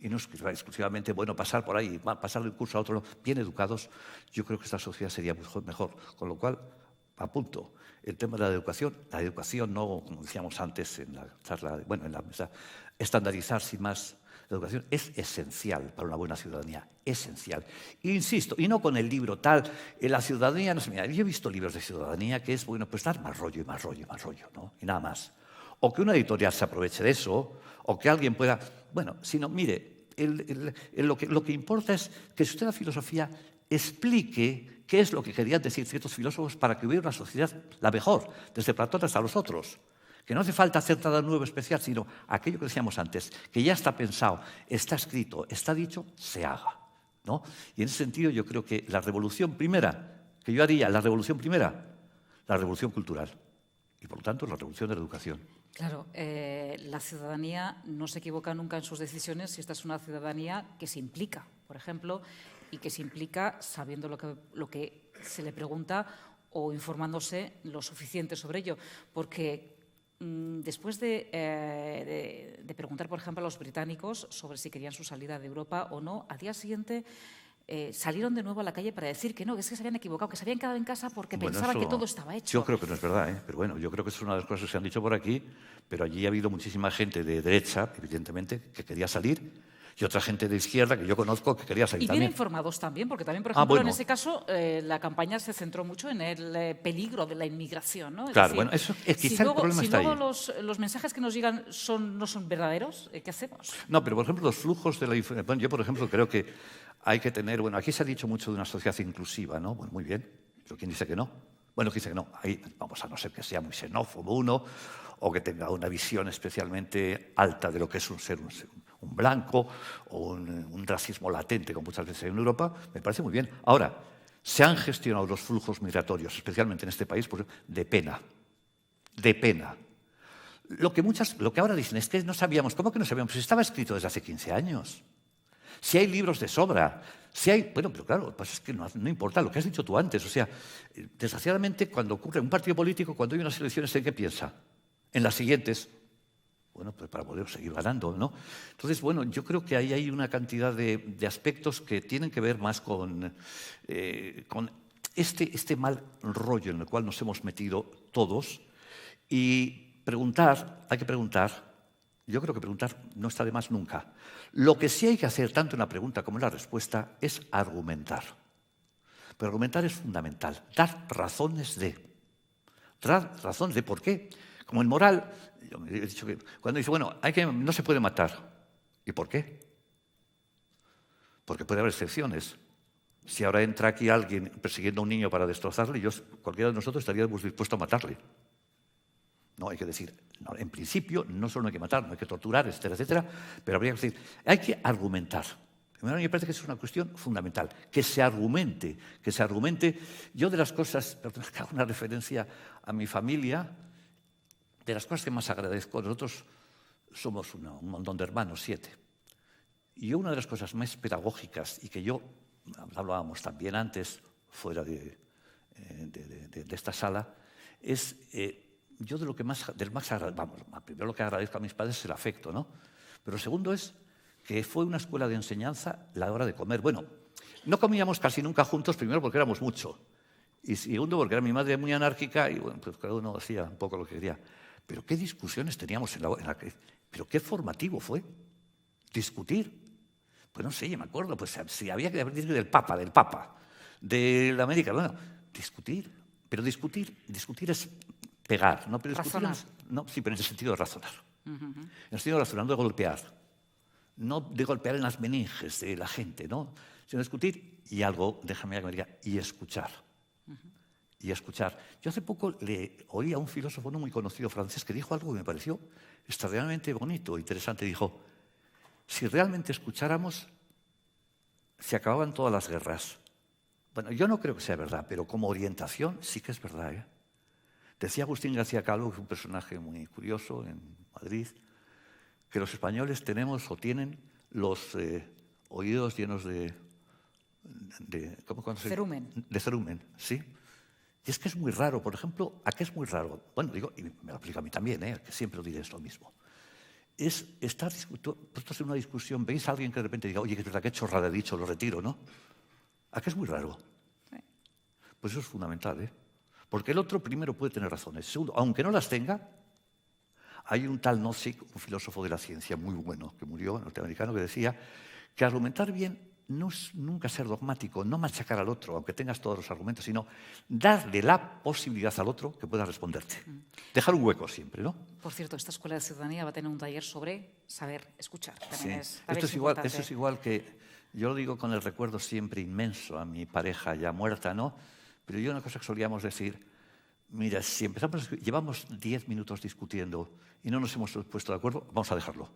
S2: y no es exclusivamente bueno pasar por ahí, pasar de un curso a otro, bien educados, yo creo que esta sociedad sería mejor. Con lo cual, apunto, el tema de la educación no, como decíamos antes en la charla, bueno, en la mesa, estandarizar sin más. La educación es esencial para una buena ciudadanía, esencial. E insisto, y no con el libro tal, la ciudadanía, no sé, mira, yo he visto libros de ciudadanía que es, bueno, pues dar más rollo, ¿no? Y nada más. o que una editorial se aproveche de eso, o que alguien pueda... Bueno, sino, mire, lo que importa es que si usted la filosofía explique qué es lo que querían decir ciertos filósofos para que hubiera una sociedad la mejor, desde Platón hasta los otros. Que no hace falta hacer nada nuevo especial, sino aquello que decíamos antes, que ya está pensado, está escrito, está dicho, se haga, ¿no? Y en ese sentido yo creo que la revolución primera, que yo haría, la revolución primera, la revolución cultural. Y por lo tanto la revolución de la educación.
S1: Claro, la ciudadanía no se equivoca nunca en sus decisiones si esta es una ciudadanía que se implica, por ejemplo, y que se implica sabiendo lo que se le pregunta o informándose lo suficiente sobre ello. Porque después de preguntar, por ejemplo, a los británicos sobre si querían su salida de Europa o no, al día siguiente salieron de nuevo a la calle para decir que no, que es que se habían equivocado, que se habían quedado en casa porque pensaban que todo estaba hecho.
S2: Yo creo que no es verdad, pero bueno, yo creo que es una de las cosas que se han dicho por aquí, pero allí ha habido muchísima gente de derecha, evidentemente, que quería salir, y otra gente de izquierda que yo conozco que quería salir también.
S1: Y bien informados también, porque también, por ejemplo, en ese caso, la campaña se centró mucho en el peligro de la inmigración, ¿no?
S2: Claro, bueno, eso es quizá el problema está ahí.
S1: Si luego los mensajes que nos llegan no son verdaderos, ¿qué hacemos?
S2: No, pero por ejemplo, los flujos de la información. Bueno, yo, por ejemplo, creo que hay que tener... Bueno, aquí se ha dicho mucho de una sociedad inclusiva, ¿no? Bueno, muy bien, pero ¿quién dice que no? Bueno, ¿quién dice que no? Ahí, vamos, a no ser que sea muy xenófobo uno, o que tenga una visión especialmente alta de lo que es un ser un blanco o un racismo latente, como muchas veces hay en Europa, me parece muy bien. Ahora, se han gestionado los flujos migratorios, especialmente en este país, pues, de pena. De pena. Lo que ahora dicen es que no sabíamos. ¿Cómo que no sabíamos? Pues estaba escrito desde hace 15 años. Si hay libros de sobra, si hay... Bueno, pero claro, lo que pasa es que no importa lo que has dicho tú antes. O sea, desgraciadamente, cuando ocurre un partido político, cuando hay unas elecciones, ¿en qué piensa? En las siguientes. Bueno, pues para poder seguir ganando, ¿no? Entonces, bueno, yo creo que ahí hay una cantidad de aspectos que tienen que ver más con este mal rollo en el cual nos hemos metido todos. Y preguntar, hay que preguntar. Yo creo que preguntar no está de más nunca. Lo que sí hay que hacer, tanto en la pregunta como en la respuesta, es argumentar. Pero argumentar es fundamental. Dar razones de. Dar razones de por qué. Como en moral, yo he dicho que cuando dice, bueno, no se puede matar. ¿Y por qué? Porque puede haber excepciones. Si ahora entra aquí alguien persiguiendo a un niño para destrozarle, cualquiera de nosotros estaríamos dispuestos a matarle. No, hay que decir, no, en principio, no solo hay que matar, no hay que torturar, etcétera, etcétera, pero habría que decir, hay que argumentar. Primero, a mí me parece que es una cuestión fundamental, que se argumente. Yo de las cosas, perdón, que hago una referencia a mi familia, de las cosas que más agradezco, nosotros somos un montón de hermanos, 7. Y una de las cosas más pedagógicas, y que hablábamos también antes, fuera de esta sala, es... yo primero lo que agradezco a mis padres es el afecto, ¿no? Pero lo segundo es que fue una escuela de enseñanza la hora de comer. Bueno, no comíamos casi nunca juntos, primero porque éramos mucho, y segundo porque era mi madre muy anárquica y bueno, pues cada uno hacía un poco lo que quería. Pero qué discusiones teníamos pero qué formativo fue discutir. Pues no sé, yo me acuerdo, pues si había que discutir del Papa, de la América, bueno, discutir. Pero discutir es pegar, ¿no? Pero
S1: razonar.
S2: Sí, pero en el sentido de razonar. En el sentido de razonar, no de golpear. No de golpear en las meninges de la gente, ¿no? Sino discutir y algo, déjame que me diga, y escuchar. Y escuchar. Yo hace poco le oí a un filósofo no muy conocido francés que dijo algo que me pareció extraordinariamente bonito, interesante. Dijo, si realmente escucháramos, se acababan todas las guerras. Bueno, yo no creo que sea verdad, pero como orientación sí que es verdad, ¿eh? Decía Agustín García Calvo, que es un personaje muy curioso en Madrid, que los españoles tenemos o tienen los oídos llenos de
S1: cerumen.
S2: De cerumen, sí. Y es que es muy raro, por ejemplo, ¿a qué es muy raro? Bueno, digo, y me lo aplica a mí también, que siempre diré esto mismo. Es estar puestos en una discusión, veis a alguien que de repente diga, oye, que es verdad, qué chorrada he dicho, lo retiro, ¿no? ¿A qué es muy raro?
S1: Sí.
S2: Pues eso es fundamental, ¿eh? Porque el otro primero puede tener razones. Segundo, aunque no las tenga, hay un tal Nozick, un filósofo de la ciencia muy bueno, que murió, norteamericano, que decía que argumentar bien no es nunca ser dogmático, no machacar al otro, aunque tengas todos los argumentos, sino darle la posibilidad al otro que pueda responderte. Dejar un hueco siempre, ¿no?
S1: Por cierto, esta Escuela de Ciudadanía va a tener un taller sobre saber escuchar.
S2: Sí.
S1: Esto
S2: es igual que, yo lo digo con el recuerdo siempre inmenso a mi pareja ya muerta, ¿no? Pero yo una cosa que solíamos decir, mira, si llevamos 10 minutos discutiendo y no nos hemos puesto de acuerdo, vamos a dejarlo.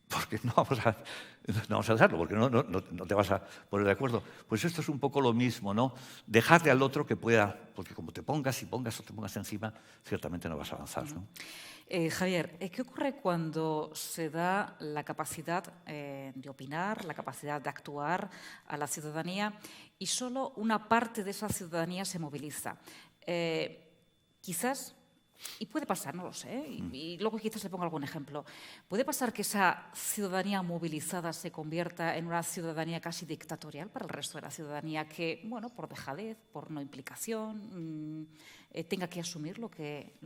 S2: Porque no vamos a dejarlo, porque no te vas a poner de acuerdo. Pues esto es un poco lo mismo, ¿no? Dejarle al otro que pueda, porque como te pongas encima, ciertamente no vas a avanzar, ¿no?
S1: Javier, ¿qué ocurre cuando se da la capacidad de opinar, la capacidad de actuar a la ciudadanía y solo una parte de esa ciudadanía se moviliza? Quizás... Y puede pasar, no lo sé, y luego quizás le pongo algún ejemplo. ¿Puede pasar que esa ciudadanía movilizada se convierta en una ciudadanía casi dictatorial para el resto de la ciudadanía que, bueno, por dejadez, por no implicación, tenga que asumir lo que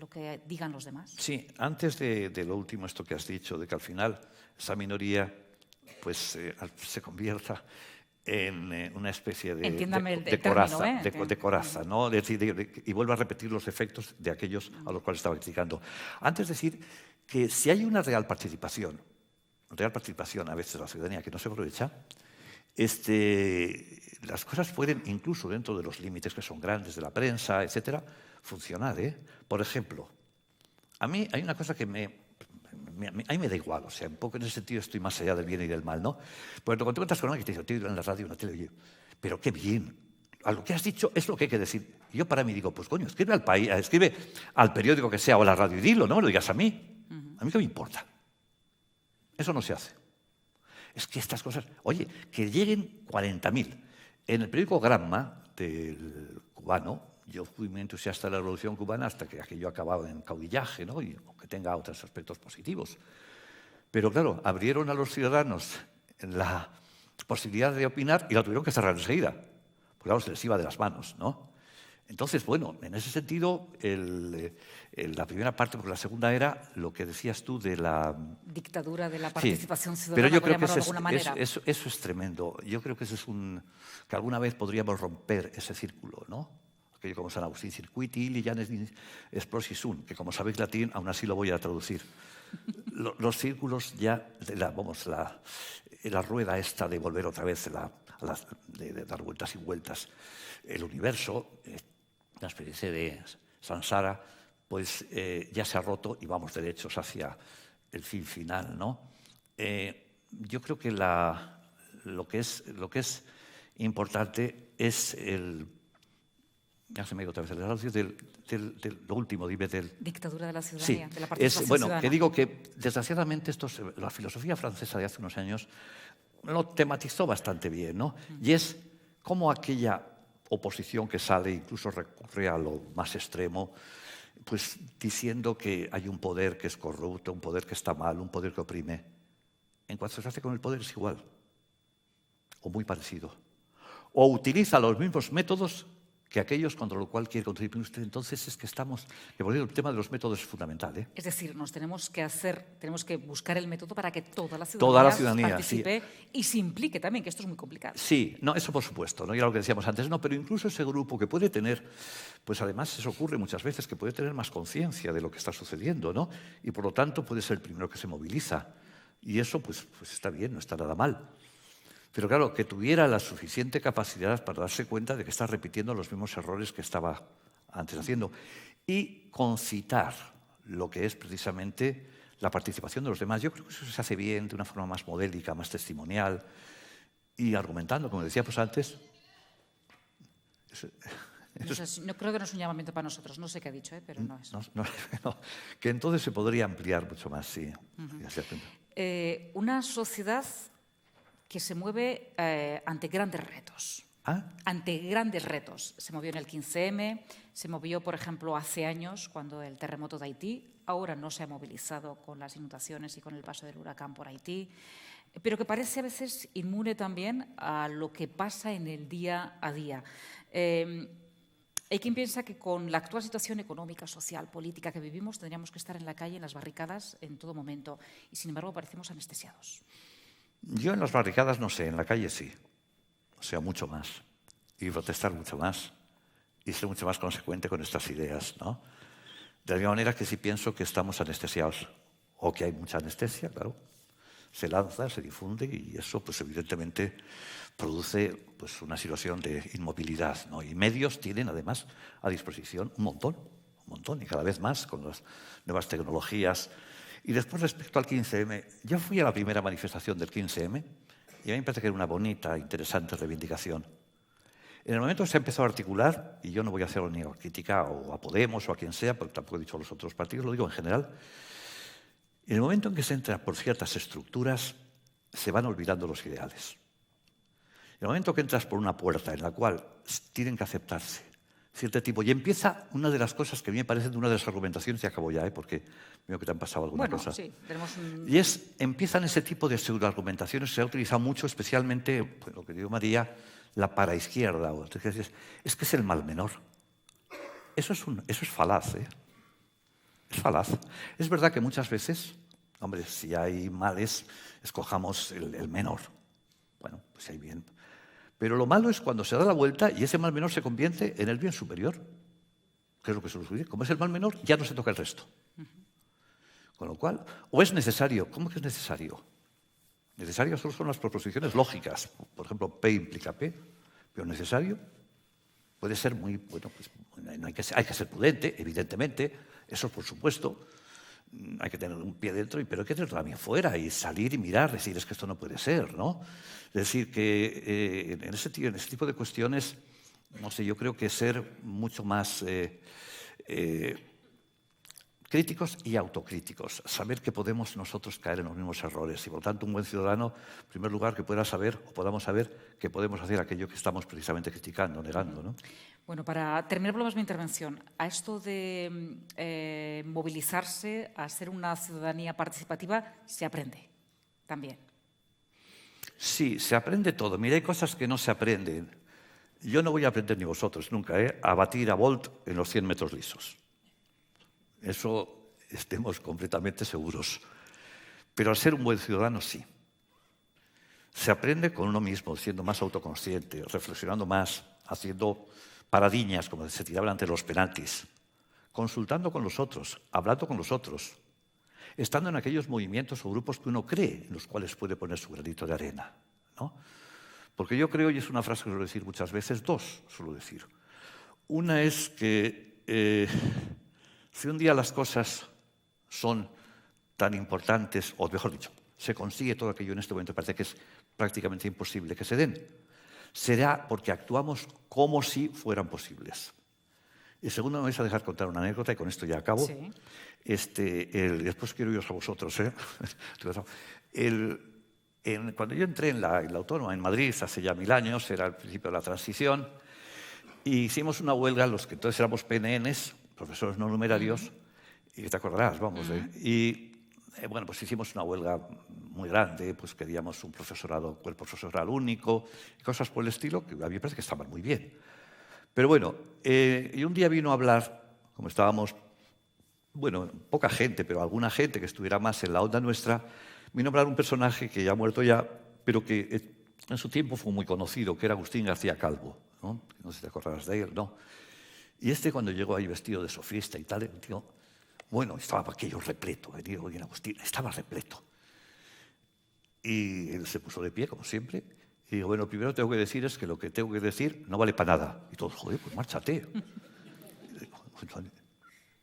S1: digan los demás?
S2: Sí, antes de lo último, esto que has dicho, de que al final esa minoría pues, se convierta en una especie de coraza, ¿no? Es decir, y vuelvo a repetir los efectos de aquellos a los cuales estaba criticando. Antes decir que si hay una real participación a veces de la ciudadanía que no se aprovecha, las cosas pueden, incluso dentro de los límites que son grandes de la prensa, etcétera, funcionar, ¿eh? Por ejemplo, a mí hay una cosa que a mí me da igual, o sea, un poco en ese sentido estoy más allá del bien y del mal, ¿no? Pues cuando te encuentras con alguien que te dice, tío, en la radio, en la tele, oye, pero qué bien, a lo que has dicho es lo que hay que decir. Y yo para mí digo, pues coño, escribe al país, escribe al periódico que sea o a la radio y dilo, no me lo digas a mí. A mí qué me importa. Eso no se hace. Es que estas cosas, oye, que lleguen 40.000. En el periódico Granma del cubano, yo fui muy entusiasta de la Revolución Cubana hasta que aquello acababa en caudillaje, ¿no? Y aunque tenga otros aspectos positivos. Pero claro, abrieron a los ciudadanos la posibilidad de opinar y la tuvieron que cerrar enseguida, porque claro, se les iba de las manos, ¿no? Entonces, bueno, en ese sentido, la primera parte, porque la segunda era lo que decías tú de la...
S1: Dictadura de la participación ciudadana,
S2: pero yo creo que
S1: de alguna manera.
S2: Eso es tremendo. Yo creo que eso es que alguna vez podríamos romper ese círculo, ¿no? Aquello como San Agustín, circuiti lianes explosi sunt, que como sabéis latín, aún así lo voy a traducir. Los círculos ya, la rueda esta de volver otra vez, de dar vueltas y vueltas, el universo, la experiencia de Sansara, pues ya se ha roto y vamos derechos hacia el fin final, ¿no? Yo creo que lo que es importante es ya se me ha ido otra vez el anuncio lo último, dime del...
S1: Dictadura de la ciudadanía,
S2: sí,
S1: de la participación ciudadana.
S2: Que digo que desgraciadamente la filosofía francesa de hace unos años lo tematizó bastante bien, ¿no? Y es cómo aquella oposición que sale, incluso recurre a lo más extremo, pues diciendo que hay un poder que es corrupto, un poder que está mal, un poder que oprime. En cuanto se hace con el poder es igual, o muy parecido. O utiliza los mismos métodos que aquellos contra lo cual quiere contribuir usted. Entonces es que por el tema de los métodos es fundamental, ¿eh?
S1: Es decir, tenemos que buscar el método para que toda la ciudadanía participe, sí. Y se implique también, que esto es muy complicado.
S2: Sí, no, eso por supuesto, ¿no? Ya lo que decíamos antes, no, pero incluso ese grupo que puede tener, pues además eso ocurre muchas veces, que puede tener más conciencia de lo que está sucediendo, ¿no? Y por lo tanto puede ser el primero que se moviliza. Y eso pues está bien, no está nada mal. Pero claro, que tuviera la suficiente capacidad para darse cuenta de que está repitiendo los mismos errores que estaba antes haciendo y concitar lo que es precisamente la participación de los demás. Yo creo que eso se hace bien, de una forma más modélica, más testimonial y argumentando, como decíamos antes.
S1: No creo que no es un llamamiento para nosotros, no sé qué ha dicho, pero no es.
S2: No, que entonces se podría ampliar mucho más, sí.
S1: Una sociedad que se mueve ante grandes retos. Ante grandes retos. Se movió en el 15M, se movió, por ejemplo, hace años, cuando el terremoto de Haití. Ahora no se ha movilizado con las inundaciones y con el paso del huracán por Haití, pero que parece a veces inmune también a lo que pasa en el día a día. Hay quien piensa que con la actual situación económica, social, política que vivimos, tendríamos que estar en la calle, en las barricadas, en todo momento. Y, sin embargo, parecemos anestesiados.
S2: Yo en las barricadas no sé, en la calle sí. o sea, mucho más, y protestar mucho más, y ser mucho más consecuente con estas ideas, ¿no? De la misma manera que si pienso que estamos anestesiados, o que hay mucha anestesia, claro, se lanza, se difunde, y eso, pues evidentemente, produce pues, una situación de inmovilidad, ¿no? Y medios tienen, además, a disposición un montón, y cada vez más con las nuevas tecnologías. Y después, respecto al 15M, yo fui a la primera manifestación del 15M y a mí me parece que era una bonita, interesante reivindicación. En el momento que se empezó a articular, y yo no voy a hacer ni crítica o a Podemos o a quien sea, porque tampoco he dicho a los otros partidos, lo digo en general, en el momento en que se entra por ciertas estructuras, se van olvidando los ideales. En el momento que entras por una puerta en la cual tienen que aceptarse cierto tipo, y empieza una de las cosas que a mí me parece de una de las argumentaciones, y acabo ya, porque veo que te han pasado alguna cosa.
S1: Sí, tenemos
S2: y empiezan ese tipo de pseudoargumentaciones, se ha utilizado mucho, especialmente, pues, lo que dijo María, la paraizquierda. Es que es el mal menor. Eso es falaz, ¿eh? Es falaz. Es verdad que muchas veces, hombre, si hay males, escojamos el menor. Bueno, pues hay bien. Pero lo malo es cuando se da la vuelta y ese mal menor se convierte en el bien superior, que es lo que suele suceder. Como es el mal menor, ya no se toca el resto. Con lo cual, o es necesario. ¿Cómo que es necesario? Necesario solo son las proposiciones lógicas. Por ejemplo, P implica P, pero necesario puede ser muy, bueno, pues hay que ser prudente, evidentemente, eso por supuesto. Hay que tener un pie dentro, pero hay que tenerlo también fuera y salir y mirar, decir, es que esto no puede ser, ¿no? Es decir, que en ese tipo de cuestiones, no sé, yo creo que ser mucho más críticos y autocríticos, saber que podemos nosotros caer en los mismos errores y, por lo tanto, un buen ciudadano, en primer lugar, que pueda saber o podamos saber que podemos hacer aquello que estamos precisamente criticando, negando, ¿no?
S1: Bueno, para terminar por lo menos mi intervención, a esto de movilizarse, a ser una ciudadanía participativa, se aprende también.
S2: Sí, se aprende todo. Mira, hay cosas que no se aprenden. Yo no voy a aprender, ni vosotros, nunca, a batir a Bolt en los 100 metros lisos. Eso estemos completamente seguros. Pero al ser un buen ciudadano, sí. Se aprende con uno mismo, siendo más autoconsciente, reflexionando más, haciendo paradiñas, como se tiraban ante los penaltis, consultando con los otros, hablando con los otros, estando en aquellos movimientos o grupos que uno cree en los cuales puede poner su granito de arena, ¿no? Porque yo creo, y es una frase que suelo decir muchas veces, dos suelo decir. Una es que si un día las cosas son tan importantes, o mejor dicho, se consigue todo aquello en este momento, parece que es prácticamente imposible que se den, será porque actuamos como si fueran posibles. Y segundo, me vais a dejar contar una anécdota, y con esto ya acabo.
S1: Sí.
S2: Después quiero iros a vosotros, ¿eh? Cuando yo entré en la Autónoma, en Madrid, hace ya 1000 años, era el principio de la transición, y hicimos una huelga, los que entonces éramos PNNs, profesores no numerarios, y te acordarás, vamos, bueno, pues hicimos una huelga muy grande, pues queríamos un profesorado, cuerpo profesoral único, y cosas por el estilo, que a mí me parece que estaban muy bien. Pero bueno, y un día vino a hablar, como estábamos, bueno, poca gente, pero alguna gente que estuviera más en la onda nuestra, vino a hablar un personaje que ya ha muerto ya, pero que en su tiempo fue muy conocido, que era Agustín García Calvo, ¿no? No sé si te acordarás de él, ¿no? Y cuando llegó ahí vestido de sofista y tal, tío, bueno, estaba aquello repleto, venido bien Agustín, estaba repleto. Y él se puso de pie, como siempre, y digo, bueno, lo primero que tengo que decir es que lo que tengo que decir no vale para nada. Y todos, joder, pues márchate.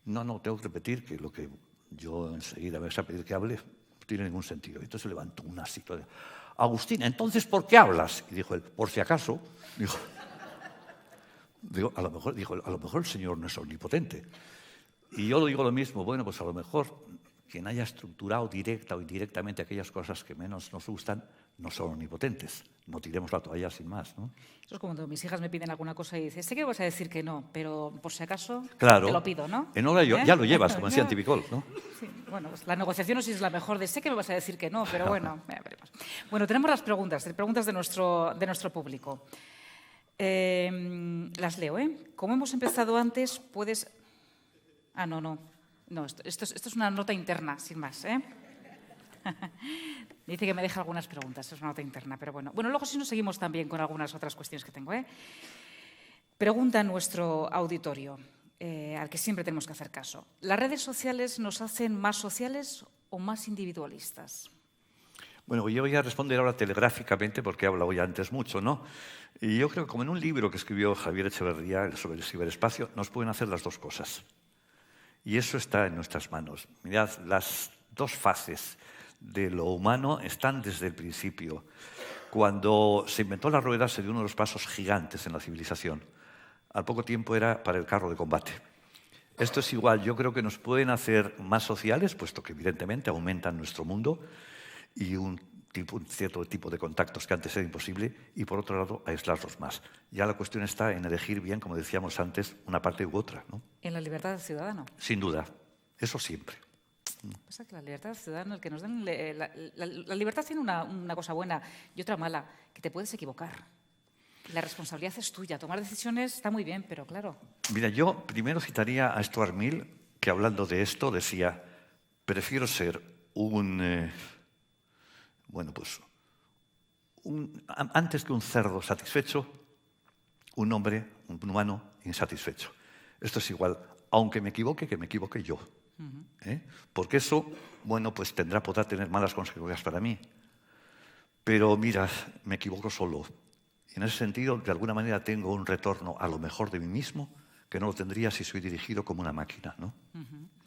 S2: No, tengo que repetir que lo que yo enseguida me vais a pedir que hable no tiene ningún sentido. Y entonces se levantó una situación. Agustín, ¿entonces por qué hablas? Y dijo él, por si acaso, a lo mejor el Señor no es omnipotente. Y yo digo lo mismo, bueno, pues a lo mejor quien haya estructurado directa o indirectamente aquellas cosas que menos nos gustan no son omnipotentes. No tiremos la toalla sin más, ¿no?
S1: Eso es como cuando mis hijas me piden alguna cosa y dicen, sé que vas a decir que no, pero por si acaso
S2: claro,
S1: te lo pido, ¿no?
S2: Ya lo llevas, como decía Antipicol, ¿no?
S1: Sí, bueno, pues la negociación no es la mejor de sé que me vas a decir que no, pero bueno, ya veremos. Bueno, tenemos las preguntas de nuestro público. Las leo, ¿eh? Como hemos empezado antes, puedes... No, esto es una nota interna, sin más, ¿eh? Dice que me deja algunas preguntas, es una nota interna, pero bueno. Bueno, luego sí nos seguimos también con algunas otras cuestiones que tengo. Pregunta nuestro auditorio, al que siempre tenemos que hacer caso. ¿Las redes sociales nos hacen más sociales o más individualistas?
S2: Bueno, yo voy a responder ahora telegráficamente porque he hablado ya antes mucho, ¿no? Y yo creo que como en un libro que escribió Javier Echeverría sobre el ciberespacio, nos pueden hacer las dos cosas. Y eso está en nuestras manos. Mirad, las dos fases de lo humano están desde el principio. Cuando se inventó la rueda se dio uno de los pasos gigantes en la civilización. Al poco tiempo era para el carro de combate. Esto es igual, yo creo que nos pueden hacer más sociales, puesto que evidentemente aumentan nuestro mundo y un cierto tipo de contactos que antes era imposible, y por otro lado, aislarlos más. Ya la cuestión está en elegir bien, como decíamos antes, una parte u otra, ¿no?
S1: En la libertad del ciudadano.
S2: Sin duda, eso siempre.
S1: Pasa que la libertad del ciudadano, el que nos den la libertad tiene una cosa buena y otra mala, que te puedes equivocar. La responsabilidad es tuya. Tomar decisiones está muy bien, pero claro.
S2: Mira, yo primero citaría a Stuart Mill, que hablando de esto decía, prefiero ser antes que un cerdo satisfecho, un hombre, un humano insatisfecho. Esto es igual, aunque me equivoque, que me equivoque yo. Porque eso, pues podrá tener malas consecuencias para mí. Pero mira, me equivoco solo. Y en ese sentido, de alguna manera, tengo un retorno a lo mejor de mí mismo que no lo tendría si soy dirigido como una máquina, ¿no?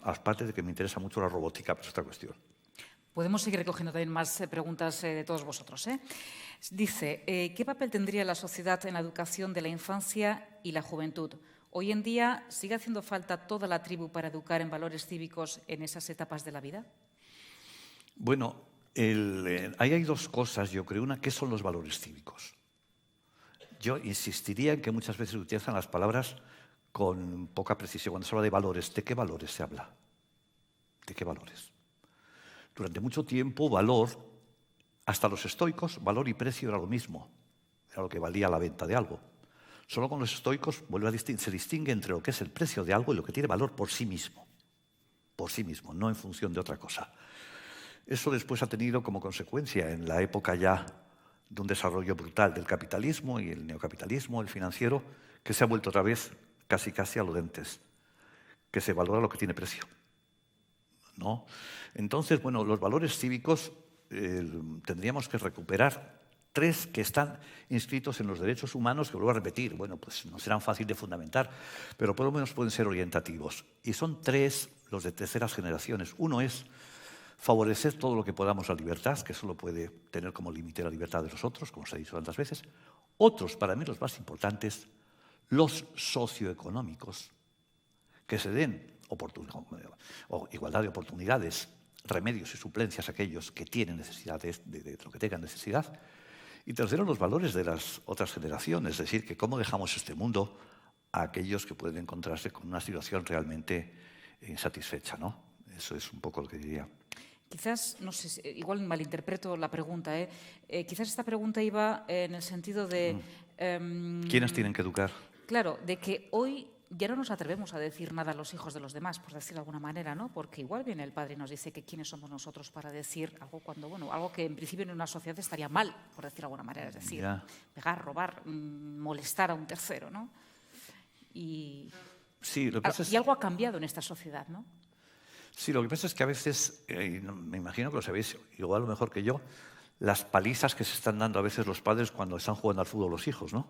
S2: Aparte de que me interesa mucho la robótica, pero es otra cuestión.
S1: Podemos seguir recogiendo también más preguntas de todos vosotros. Dice, ¿qué papel tendría la sociedad en la educación de la infancia y la juventud? Hoy en día, ¿sigue haciendo falta toda la tribu para educar en valores cívicos en esas etapas de la vida?
S2: Bueno, ahí hay dos cosas, yo creo. Una, ¿qué son los valores cívicos? Yo insistiría en que muchas veces se utilizan las palabras con poca precisión. Cuando se habla de valores, ¿de qué valores se habla? ¿De qué valores? Durante mucho tiempo, valor, hasta los estoicos, valor y precio era lo mismo. Era lo que valía la venta de algo. Solo con los estoicos se distingue entre lo que es el precio de algo y lo que tiene valor por sí mismo, no en función de otra cosa. Eso después ha tenido como consecuencia en la época ya de un desarrollo brutal del capitalismo y el neocapitalismo, el financiero, que se ha vuelto otra vez casi a lo dentes, que se valora lo que tiene precio, ¿no? Entonces, los valores cívicos tendríamos que recuperar 3 que están inscritos en los derechos humanos, que vuelvo a repetir, no serán fáciles de fundamentar, pero por lo menos pueden ser orientativos. Y son 3 los de terceras generaciones. Uno es favorecer todo lo que podamos la libertad, que solo puede tener como límite la libertad de los otros, como se ha dicho tantas veces. Otros, para mí los más importantes, los socioeconómicos, que se den igualdad de oportunidades, remedios y suplencias a aquellos que tienen necesidad de lo que tengan necesidad. Y tercero, los valores de las otras generaciones, es decir, que cómo dejamos este mundo a aquellos que pueden encontrarse con una situación realmente insatisfecha, ¿no? Eso es un poco lo que diría.
S1: Quizás, no sé, igual malinterpreto la pregunta, quizás esta pregunta iba en el sentido de...
S2: ¿Quiénes tienen que educar?
S1: Claro, de que hoy ya no nos atrevemos a decir nada a los hijos de los demás, por decirlo de alguna manera, ¿no? Porque igual viene el padre y nos dice que quiénes somos nosotros para decir algo algo que en principio en una sociedad estaría mal, por decirlo de alguna manera, es decir, pegar, robar, molestar a un tercero, ¿no? Y algo ha cambiado en esta sociedad, ¿no?
S2: Sí, lo que pasa es que a veces, me imagino que lo sabéis igual o mejor que yo, las palizas que se están dando a veces los padres cuando están jugando al fútbol los hijos, ¿no?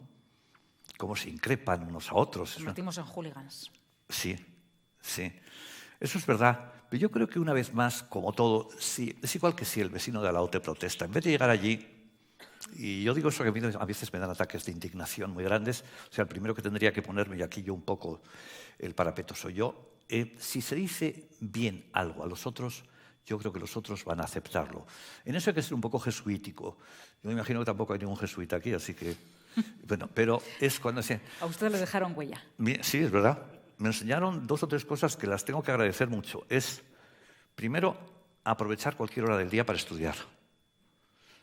S2: Cómo se increpan unos a otros.
S1: Nos convertimos en hooligans.
S2: Sí. Eso es verdad. Pero yo creo que una vez más, como todo, es igual que si el vecino de al lado te protesta. En vez de llegar allí, y yo digo eso que a veces me dan ataques de indignación muy grandes, o sea, el primero que tendría que ponerme, y aquí yo un poco el parapeto soy yo, si se dice bien algo a los otros, yo creo que los otros van a aceptarlo. En eso hay que ser un poco jesuítico. Yo me imagino que tampoco hay ningún jesuita aquí, así que... pero es cuando...
S1: A ustedes les dejaron huella.
S2: Sí, es verdad. Me enseñaron 2 o 3 cosas que las tengo que agradecer mucho. Es, primero, aprovechar cualquier hora del día para estudiar.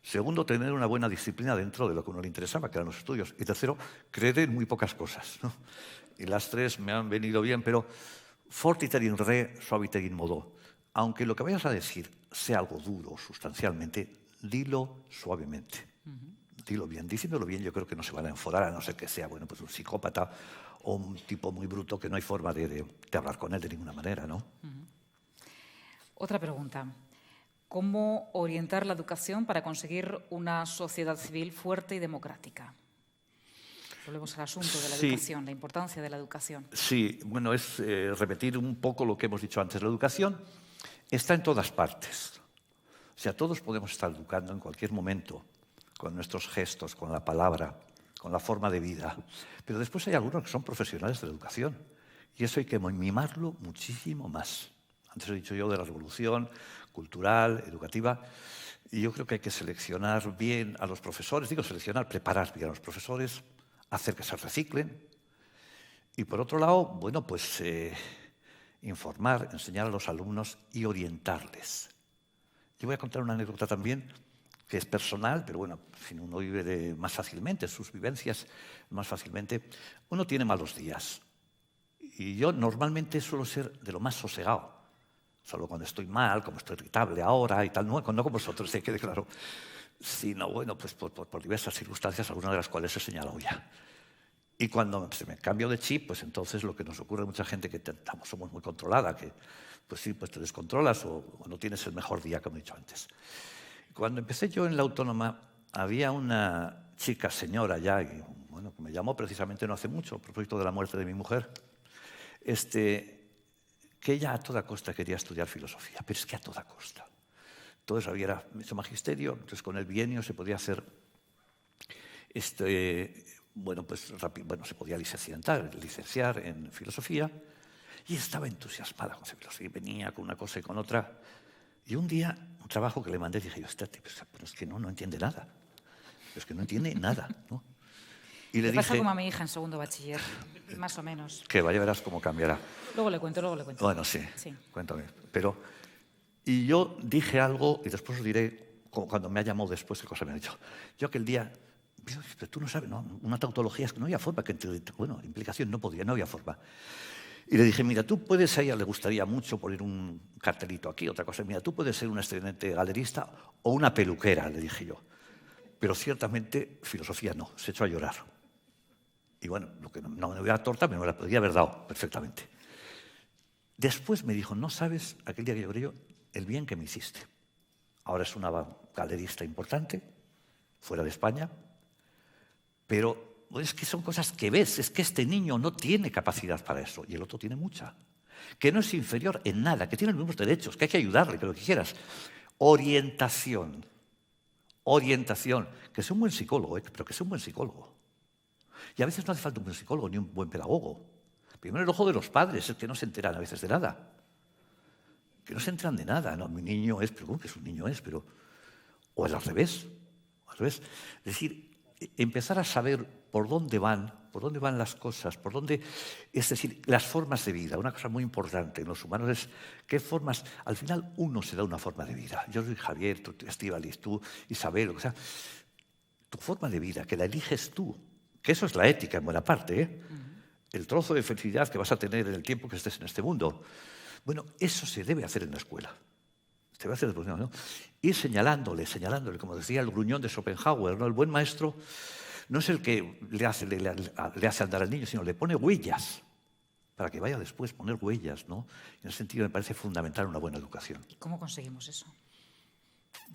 S2: Segundo, tener una buena disciplina dentro de lo que a uno le interesaba, que eran los estudios. Y tercero, creer en muy pocas cosas, ¿no? Y las 3 me han venido bien, pero fortiter in re, suaviter in modo. aunque lo que vayas a decir sea algo duro, sustancialmente, dilo suavemente. Dilo bien. Diciéndolo bien yo creo que no se van a enforar, a no ser que sea pues un psicópata o un tipo muy bruto que no hay forma de hablar con él de ninguna manera, ¿no?
S1: Otra pregunta. ¿Cómo orientar la educación para conseguir una sociedad civil fuerte y democrática? Volvemos al asunto de la educación, la importancia de la educación.
S2: Sí, bueno, es repetir un poco lo que hemos dicho antes. La educación está en todas partes. O sea, todos podemos estar educando en cualquier momento, con nuestros gestos, con la palabra, con la forma de vida. Pero después hay algunos que son profesionales de la educación. Y eso hay que mimarlo muchísimo más. Antes he dicho yo de la revolución cultural, educativa. Y yo creo que hay que seleccionar bien a los profesores. Digo seleccionar, preparar bien a los profesores, hacer que se reciclen. Y por otro lado, bueno, pues informar, enseñar a los alumnos y orientarles. Yo voy a contar una anécdota también que es personal, pero bueno, si uno vive más fácilmente, sus vivencias más fácilmente, uno tiene malos días. Y yo normalmente suelo ser de lo más sosegado. Solo cuando estoy mal, como estoy irritable ahora y tal, no con vosotros, se quede claro, sino bueno, pues por diversas circunstancias, algunas de las cuales he señalado ya. Y cuando se me cambio de chip, pues entonces lo que nos ocurre a mucha gente que somos muy controlada, que pues sí, pues te descontrolas o no tienes el mejor día, como he dicho antes. Cuando empecé yo en la Autónoma, había una chica, señora ya, y, bueno, que me llamó precisamente no hace mucho, a propósito de la muerte de mi mujer, que ella a toda costa quería estudiar filosofía, pero es que a toda costa. Entonces había hecho magisterio, entonces con el bienio se podía hacer, se podía licenciar en filosofía, y estaba entusiasmada con esa filosofía, y venía con una cosa y con otra. Y un día, un trabajo que le mandé, dije yo, pero es que no entiende nada. Es que no entiende nada, ¿no? Y le dije,
S1: pasa como a mi hija en segundo bachiller, más o menos.
S2: Que vaya, verás cómo cambiará.
S1: Luego le cuento.
S2: Bueno, sí. Cuéntame. Y yo dije algo, y después os diré, cuando me ha llamado después, qué cosa me ha dicho. Yo aquel día, pero tú no sabes, ¿no? Una tautología es que no había forma, implicación no había forma. Y le dije, mira, tú puedes, a ella le gustaría mucho poner un cartelito aquí, otra cosa, mira, tú puedes ser una excelente galerista o una peluquera, le dije yo. Pero ciertamente filosofía no, se echó a llorar. Y bueno, lo que no me hubiera torta, me la podría haber dado perfectamente. Después me dijo, no sabes, aquel día que lloré yo, el bien que me hiciste. Ahora es una galerista importante, fuera de España, pero es que son cosas que ves, es que este niño no tiene capacidad para eso, y el otro tiene mucha. Que no es inferior en nada, que tiene los mismos derechos, que hay que ayudarle, que lo que quieras. Orientación, que sea un buen psicólogo, pero que sea un buen psicólogo. Y a veces no hace falta un buen psicólogo ni un buen pedagogo. Primero el ojo de los padres, es que no se enteran a veces de nada. Que no se enteran de nada. No, mi niño es, pero ¿cómo que es un niño es? Pero, o al revés. Es decir, empezar a saber por dónde van las cosas, es decir, las formas de vida. Una cosa muy importante en los humanos es qué formas, al final uno se da una forma de vida. Yo soy Javier, tú Estíbaliz, tú Isabel, o sea, tu forma de vida, que la eliges tú, que eso es la ética en buena parte, ¿eh? El trozo de felicidad que vas a tener en el tiempo que estés en este mundo. Bueno, eso se debe hacer en la escuela. Se debe hacer, ¿no? Ir señalándole, como decía el gruñón de Schopenhauer, ¿no? El buen maestro no es el que le hace andar al niño, sino le pone huellas, para que vaya después poner huellas, ¿no? En ese sentido me parece fundamental una buena educación.
S1: ¿Cómo conseguimos eso?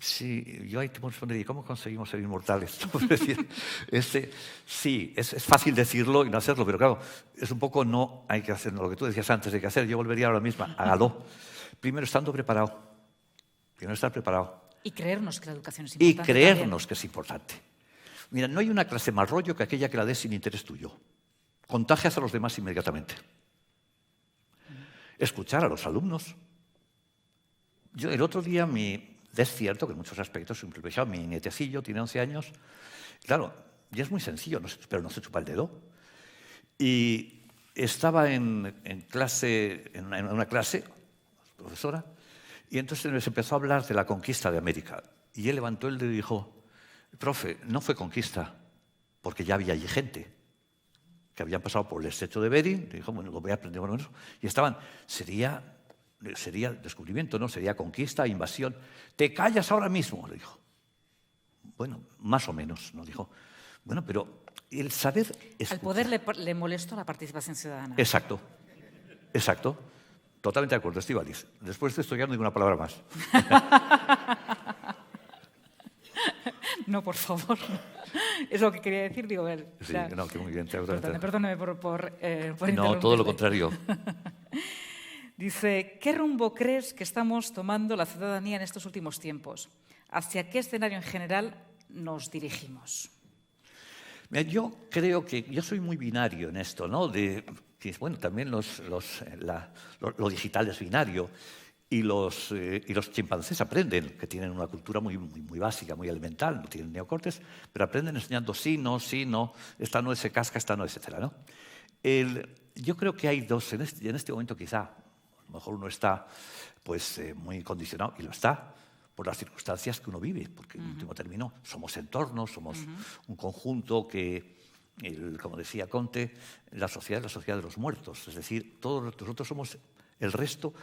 S2: Sí, yo ahí te respondería, ¿cómo conseguimos ser inmortales? Sí, es fácil decirlo y no hacerlo, pero claro, es un poco no hay que hacer lo que tú decías antes de que hacer. Yo volvería ahora mismo, hágalo. Primero, estando preparado. Primero, estar preparado.
S1: Y creernos que la educación es importante.
S2: Y creernos que es importante. Mira, no hay una clase más rollo que aquella que la des sin interés tuyo. Contagias a los demás inmediatamente. Escuchar a los alumnos. Yo el otro día es cierto que en muchos aspectos soy un privilegiado. Mi nietecillo tiene 11 años. Claro, y es muy sencillo, pero no se chupa el dedo. Y estaba en una clase, profesora, y entonces nos empezó a hablar de la conquista de América. Y él levantó el dedo y dijo, profe, no fue conquista, porque ya había allí gente que habían pasado por el estrecho de Bering. Y dijo, bueno, lo voy a aprender con eso. Y estaban, sería descubrimiento, ¿no? Sería conquista, invasión. Te callas ahora mismo, le dijo. Bueno, más o menos, ¿no? Dijo. Bueno, pero el saber escuchar.
S1: Al poder le molestó la participación ciudadana.
S2: Exacto, exacto. Totalmente de acuerdo, Estíbaliz. Después de esto ya no digo una palabra más.
S1: No, por favor. Es lo que quería decir, digo, ver.
S2: Sí, no, que muy bien.
S1: Perdóneme por
S2: no, todo lo contrario.
S1: Dice, ¿qué rumbo crees que estamos tomando la ciudadanía en estos últimos tiempos? ¿Hacia qué escenario en general nos dirigimos?
S2: Mira, yo creo que yo soy muy binario en esto, ¿no? Bueno, también lo digital es binario. Y los chimpancés aprenden, que tienen una cultura muy básica, muy elemental, no tienen neocortes, pero aprenden enseñando sí, no, esta no se casca, esta no, etc., ¿no? Yo creo que hay dos, en este momento quizá, a lo mejor uno está pues, muy condicionado, y lo está, por las circunstancias que uno vive, porque en último término somos entornos, somos un conjunto que, como decía Conte, la sociedad es la sociedad de los muertos, es decir, todos nosotros somos el resto,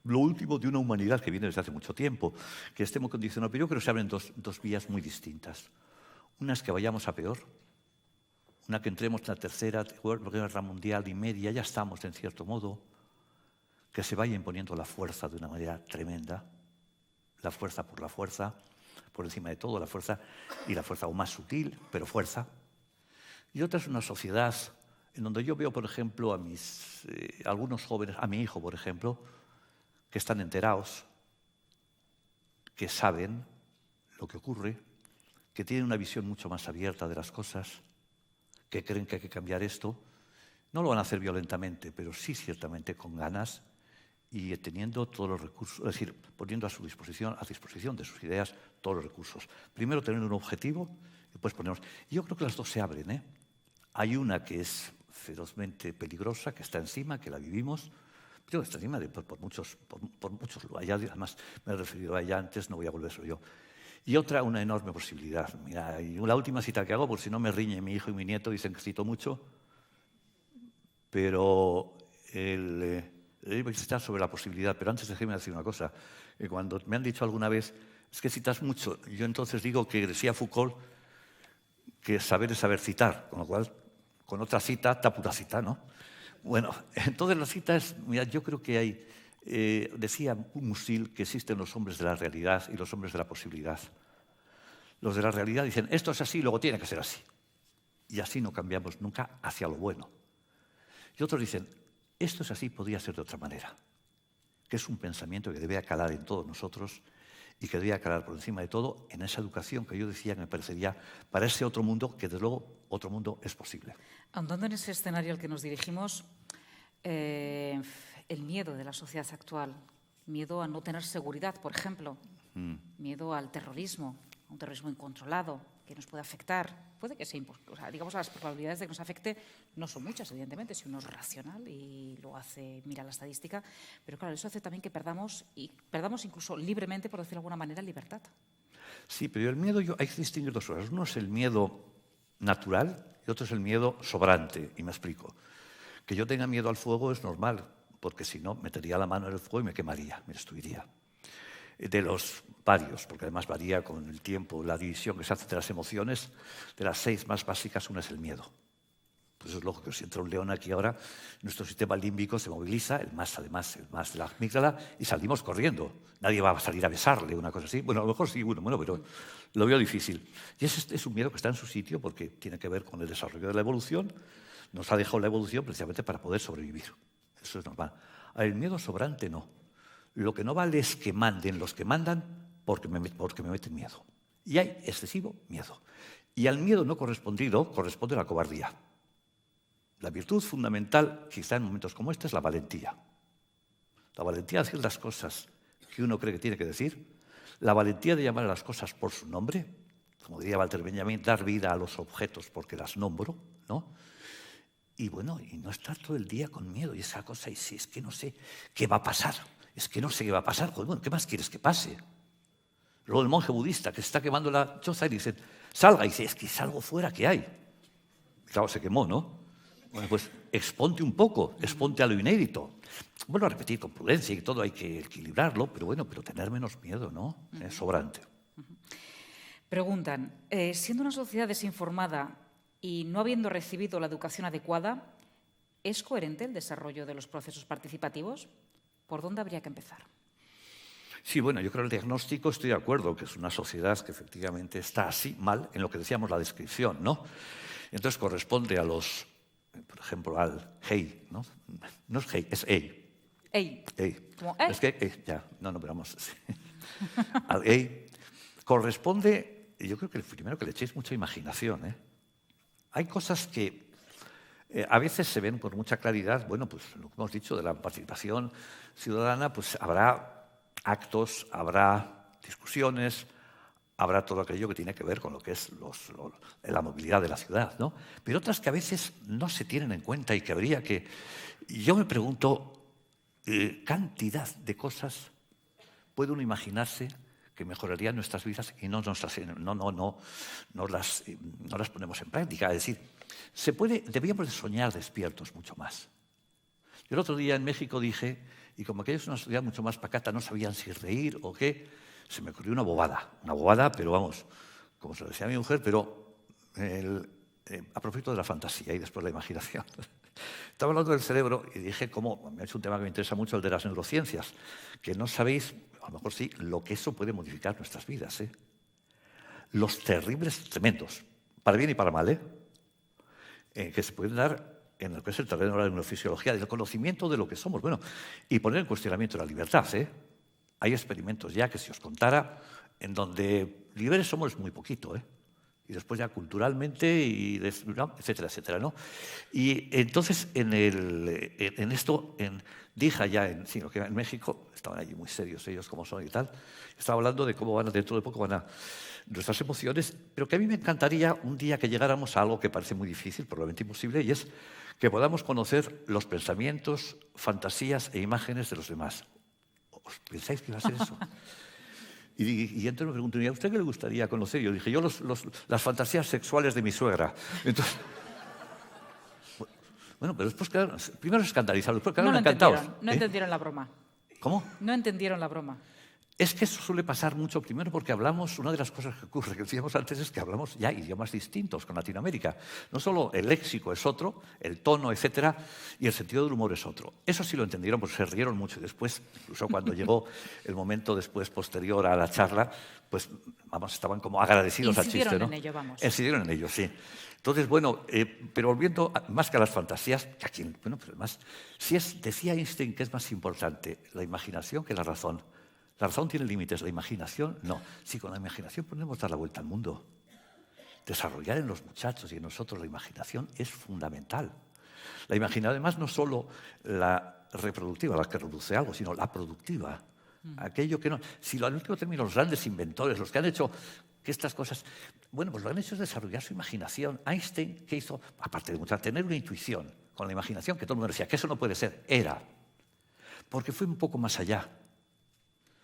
S2: lo último de una humanidad que viene desde hace mucho tiempo, que estemos condicionados. Pero yo creo que se abren dos vías muy distintas. Una es que vayamos a peor, una que entremos en la tercera guerra mundial y media, ya estamos en cierto modo, que se vaya imponiendo la fuerza de una manera tremenda, la fuerza, por encima de todo, la fuerza, y la fuerza aún más sutil, pero fuerza. Y otra es una sociedad en donde yo veo, por ejemplo, a algunos jóvenes, a mi hijo, por ejemplo, que están enterados, que saben lo que ocurre, que tienen una visión mucho más abierta de las cosas, que creen que hay que cambiar esto. No lo van a hacer violentamente, pero sí ciertamente con ganas y teniendo todos los recursos, es decir, poniendo a disposición de sus ideas todos los recursos. Primero tener un objetivo y después ponernos. Yo creo que las dos se abren, ¿eh? Hay una que es ferozmente peligrosa, que está encima, que la vivimos. Yo está encima por muchos lugares. Además, me he referido a ella antes, no voy a volver sobre yo. Y otra, una enorme posibilidad. Mira, y la última cita que hago, por si no me riñe mi hijo y mi nieto, dicen que cito mucho, pero voy a citar sobre la posibilidad. Pero antes déjeme decir una cosa. Cuando me han dicho alguna vez, es que citas mucho, yo entonces digo que decía Foucault que saber es saber citar, con lo cual, con otra cita, pura cita, ¿no? Bueno, entonces la cita es, mira, yo creo que hay, decía Musil que existen los hombres de la realidad y los hombres de la posibilidad. Los de la realidad dicen, esto es así, luego tiene que ser así. Y así no cambiamos nunca hacia lo bueno. Y otros dicen, esto es así, podría ser de otra manera. Que es un pensamiento que debe calar en todos nosotros y que debe calar por encima de todo en esa educación que yo decía que me parecería para ese otro mundo, que desde luego otro mundo es posible.
S1: Ahondando en ese escenario al que nos dirigimos, el miedo de la sociedad actual, miedo a no tener seguridad, por ejemplo, miedo al terrorismo, a un terrorismo incontrolado que nos puede afectar, puede que sea, digamos, las probabilidades de que nos afecte no son muchas, evidentemente, si uno es racional y lo hace, mira la estadística, pero claro, eso hace también que perdamos incluso libremente, por decirlo de alguna manera, libertad.
S2: Sí, pero el miedo hay que distinguir dos cosas. Uno es el miedo natural y otro es el miedo sobrante, y me explico. Que yo tenga miedo al fuego es normal, porque si no, metería la mano en el fuego y me quemaría, me destruiría. De los varios, porque además varía con el tiempo, la división que se hace de las emociones, de las 6 más básicas, una es el miedo. Pues es lógico que si entra un león aquí ahora, nuestro sistema límbico se moviliza, el más de la amígdala, y salimos corriendo. Nadie va a salir a besarle, una cosa así. Bueno, a lo mejor sí, bueno, pero lo veo difícil. Y ese es un miedo que está en su sitio porque tiene que ver con el desarrollo de la evolución. Nos ha dejado la evolución precisamente para poder sobrevivir. Eso es normal. El miedo sobrante no. Lo que no vale es que manden los que mandan porque me meten miedo. Y hay excesivo miedo. Y al miedo no correspondido corresponde la cobardía. La virtud fundamental, quizá en momentos como este, es la valentía. La valentía de decir las cosas que uno cree que tiene que decir, la valentía de llamar a las cosas por su nombre, como diría Walter Benjamin, dar vida a los objetos porque las nombro, ¿no? Y bueno, y no estar todo el día con miedo y esa cosa, y si es que no sé qué va a pasar, es que no sé qué va a pasar, pues bueno, ¿qué más quieres que pase? Luego el monje budista que se está quemando la choza y dice, salga, y dice, es que salgo fuera, ¿qué hay? Y claro, se quemó, ¿no? Bueno, pues exponte un poco, exponte a lo inédito. Bueno, a repetir con prudencia y todo, hay que equilibrarlo, pero bueno, pero tener menos miedo, ¿no? Es sobrante.
S1: Preguntan, siendo una sociedad desinformada y no habiendo recibido la educación adecuada, ¿es coherente el desarrollo de los procesos participativos? ¿Por dónde habría que empezar?
S2: Sí, bueno, yo creo que el diagnóstico estoy de acuerdo, que es una sociedad que efectivamente está así mal en lo que decíamos la descripción, ¿no? Entonces corresponde a los, por ejemplo, al HEI, ¿no? No es HEI, es EI.
S1: EI.
S2: EI.
S1: ¿Cómo?
S2: Es que, ya, no, pero vamos. Sí. Al EI corresponde, yo creo que el primero que le echéis mucha imaginación, ¿eh? Hay cosas que a veces se ven con mucha claridad. Bueno, pues lo que hemos dicho de la participación ciudadana, pues habrá actos, habrá discusiones, habrá todo aquello que tiene que ver con lo que es la movilidad de la ciudad, ¿no? Pero otras que a veces no se tienen en cuenta y que habría que... Yo me pregunto, cantidad de cosas puede uno imaginarse que mejorarían nuestras vidas y no las ponemos en práctica. Es decir, deberíamos de soñar despiertos mucho más. Yo el otro día en México dije, y como aquella es una sociedad mucho más pacata, no sabían si reír o qué, se me ocurrió una bobada, pero vamos, como se lo decía a mi mujer, pero a propósito de la fantasía y después la imaginación. Estaba hablando del cerebro y dije, como me ha hecho un tema que me interesa mucho, el de las neurociencias, que no sabéis, a lo mejor sí, lo que eso puede modificar nuestras vidas, ¿eh? Los tremendos, para bien y para mal, que se pueden dar en lo que es el terreno de la neurofisiología, del conocimiento de lo que somos, bueno, y poner en cuestionamiento la libertad, ¿eh? Hay experimentos ya que si os contara en donde libres somos muy poquito, ¿eh? Y después ya culturalmente, y etcétera, etcétera, ¿no? Y entonces en esto, Dija ya, en México, estaban allí muy serios ellos como son y tal, estaba hablando de cómo dentro de poco van a nuestras emociones, pero que a mí me encantaría un día que llegáramos a algo que parece muy difícil, probablemente imposible, y es que podamos conocer los pensamientos, fantasías e imágenes de los demás. ¿Os pensáis que iba a ser eso? Y entonces me pregunto, ¿y a usted qué le gustaría conocer? Yo dije, las fantasías sexuales de mi suegra. Entonces, bueno, pero después quedaron, primero se escandalizaron, después quedaron encantados.
S1: No entendieron la broma.
S2: ¿Cómo?
S1: No entendieron la broma.
S2: Es que eso suele pasar mucho, primero porque hablamos, una de las cosas que ocurre, que decíamos antes, es que hablamos ya idiomas distintos con Latinoamérica. No solo el léxico es otro, el tono, etcétera, y el sentido del humor es otro. Eso sí lo entendieron, porque se rieron mucho. Y después, incluso cuando llegó el momento después, posterior a la charla, pues, vamos, estaban como agradecidos al chiste, ¿no?
S1: Incidieron en ello, vamos.
S2: Incidieron en ello, sí. Entonces, bueno, pero volviendo más que a las fantasías, que aquí, bueno, pero además, decía Einstein que es más importante la imaginación que la razón. ¿La razón tiene límites? ¿La imaginación? No. Si con la imaginación podemos dar la vuelta al mundo. Desarrollar en los muchachos y en nosotros la imaginación es fundamental. La imaginación, además, no solo la reproductiva, la que reproduce algo, sino la productiva. Aquello que no... Si al último término, los grandes inventores, los que han hecho que estas cosas... Bueno, pues lo han hecho es desarrollar su imaginación. Einstein, ¿qué hizo? Aparte de tener una intuición con la imaginación, que todo el mundo decía que eso no puede ser, era. Porque fue un poco más allá.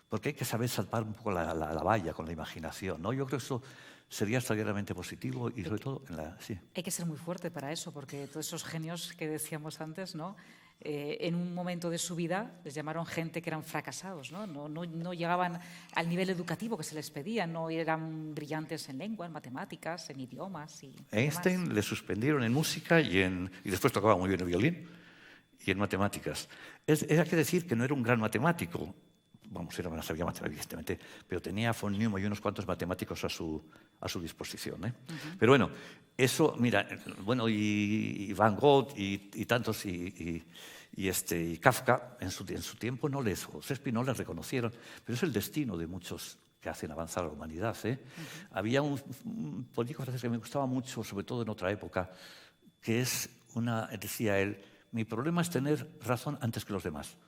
S2: Porque hay que saber salvar un poco la valla con la imaginación, ¿no? Yo creo que eso sería extraordinariamente positivo y sobre todo en la... Sí.
S1: Hay que ser muy fuerte para eso, porque todos esos genios que decíamos antes, ¿no? En un momento de su vida les llamaron gente que eran fracasados, ¿no? No llegaban al nivel educativo que se les pedía, no eran brillantes en lengua, en matemáticas, en idiomas y
S2: Einstein
S1: demás.
S2: le suspendieron en música y después tocaba muy bien el violín y en matemáticas. Era que decir que no era un gran matemático. Vamos, no sabía matemáticas, evidentemente, pero tenía von Neumann y unos cuantos matemáticos a su disposición, ¿eh? Pero bueno, eso, mira, bueno, y Van Gogh y tantos, y Kafka, en su tiempo Shakespeare no les reconocieron, pero es el destino de muchos que hacen avanzar a la humanidad, ¿eh? Había un político francés que me gustaba mucho, sobre todo en otra época, que decía él, mi problema es tener razón antes que los demás.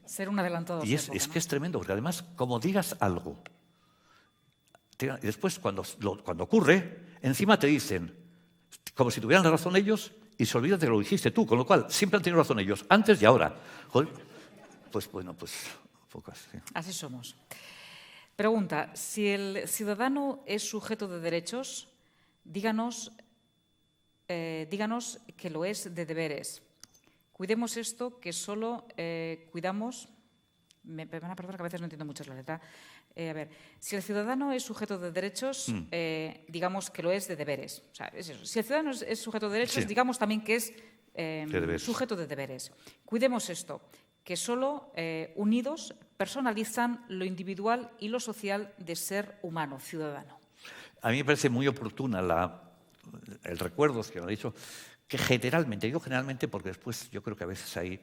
S1: Ser un adelantado.
S2: Y es que es tremendo, porque además, como digas algo, y después cuando ocurre, encima te dicen, como si tuvieran la razón ellos, y se olvidan de que lo dijiste tú, con lo cual siempre han tenido razón ellos, antes y ahora. Joder, pues bueno, pues pocas. Sí.
S1: Así somos. Pregunta, si el ciudadano es sujeto de derechos, díganos díganos que lo es de deberes. Cuidemos esto que solo cuidamos. Me van a perdonar que a veces no entiendo mucho la letra. A ver, si el ciudadano es sujeto de derechos, digamos que lo es de deberes. O sea, es eso. Si el ciudadano es sujeto de derechos, digamos también que es sujeto de deberes. Cuidemos esto, que solo unidos personalizan lo individual y lo social de ser humano, ciudadano.
S2: A mí me parece muy oportuna el recuerdo que me ha dicho, que generalmente, digo generalmente porque después yo creo que a veces ahí,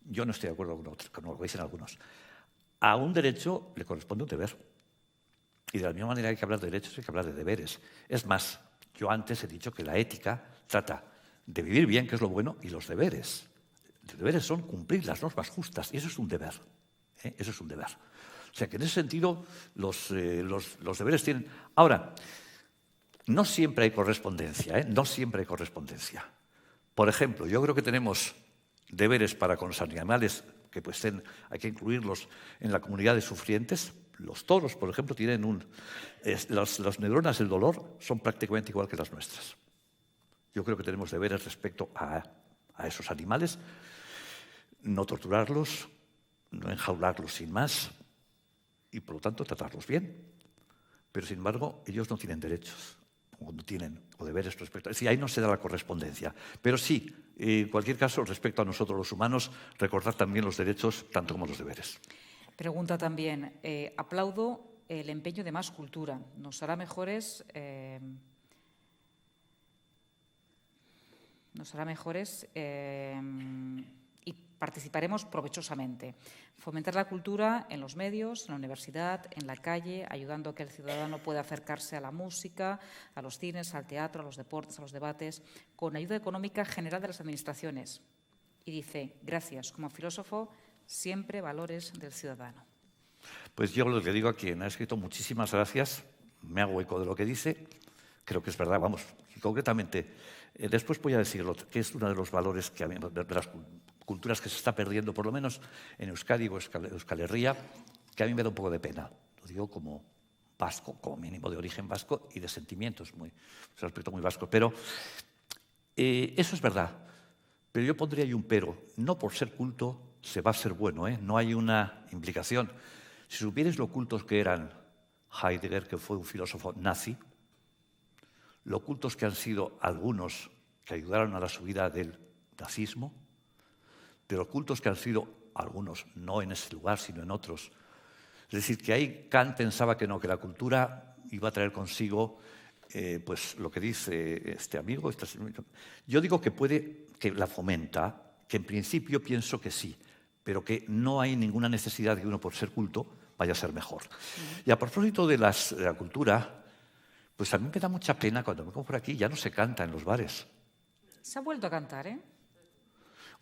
S2: yo no estoy de acuerdo con lo que dicen algunos, a un derecho le corresponde un deber. Y de la misma manera hay que hablar de derechos, hay que hablar de deberes. Es más, yo antes he dicho que la ética trata de vivir bien, que es lo bueno, y los deberes. Los deberes son cumplir las normas justas, y eso es un deber. Eso es un deber. O sea que en ese sentido los deberes tienen... Ahora, no siempre hay correspondencia, no siempre hay correspondencia. Por ejemplo, yo creo que tenemos deberes para con los animales que pues hay que incluirlos en la comunidad de sufrientes. Los toros, por ejemplo, tienen las neuronas del dolor son prácticamente igual que las nuestras. Yo creo que tenemos deberes respecto a esos animales, no torturarlos, no enjaularlos sin más y, por lo tanto, tratarlos bien. Pero, sin embargo, ellos no tienen derechos o deberes respecto a... Sí, ahí no se da la correspondencia. Pero sí, en cualquier caso, respecto a nosotros los humanos, recordar también los derechos tanto como los deberes.
S1: Pregunta también, aplaudo el empeño de más cultura. Nos hará mejores... y participaremos provechosamente. Fomentar la cultura en los medios, en la universidad, en la calle, ayudando a que el ciudadano pueda acercarse a la música, a los cines, al teatro, a los deportes, a los debates, con ayuda económica general de las administraciones. Y dice, gracias, como filósofo, siempre valores del ciudadano.
S2: Pues yo lo que digo a quien ha escrito, muchísimas gracias, me hago eco de lo que dice, creo que es verdad, vamos, y concretamente, después voy a decirlo, que es uno de los valores que de las culturas que se está perdiendo, por lo menos en Euskadi o Euskal Herria, que a mí me da un poco de pena. Lo digo como vasco, como mínimo de origen vasco y de sentimientos, es un aspecto muy vasco. Pero eso es verdad. Pero yo pondría ahí un pero. No por ser culto se va a ser bueno, no hay una implicación. Si supierais lo cultos que eran Heidegger, que fue un filósofo nazi, lo cultos que han sido algunos que ayudaron a la subida del nazismo, de los cultos que han sido algunos, no en ese lugar, sino en otros. Es decir, que ahí Kant pensaba que no, que la cultura iba a traer consigo pues lo que dice este amigo. Yo digo que que la fomenta, que en principio pienso que sí, pero que no hay ninguna necesidad de que uno, por ser culto, vaya a ser mejor. Y a propósito de la cultura, pues a mí me da mucha pena cuando me pongo por aquí, ya no se canta en los bares.
S1: Se ha vuelto a cantar, ¿eh?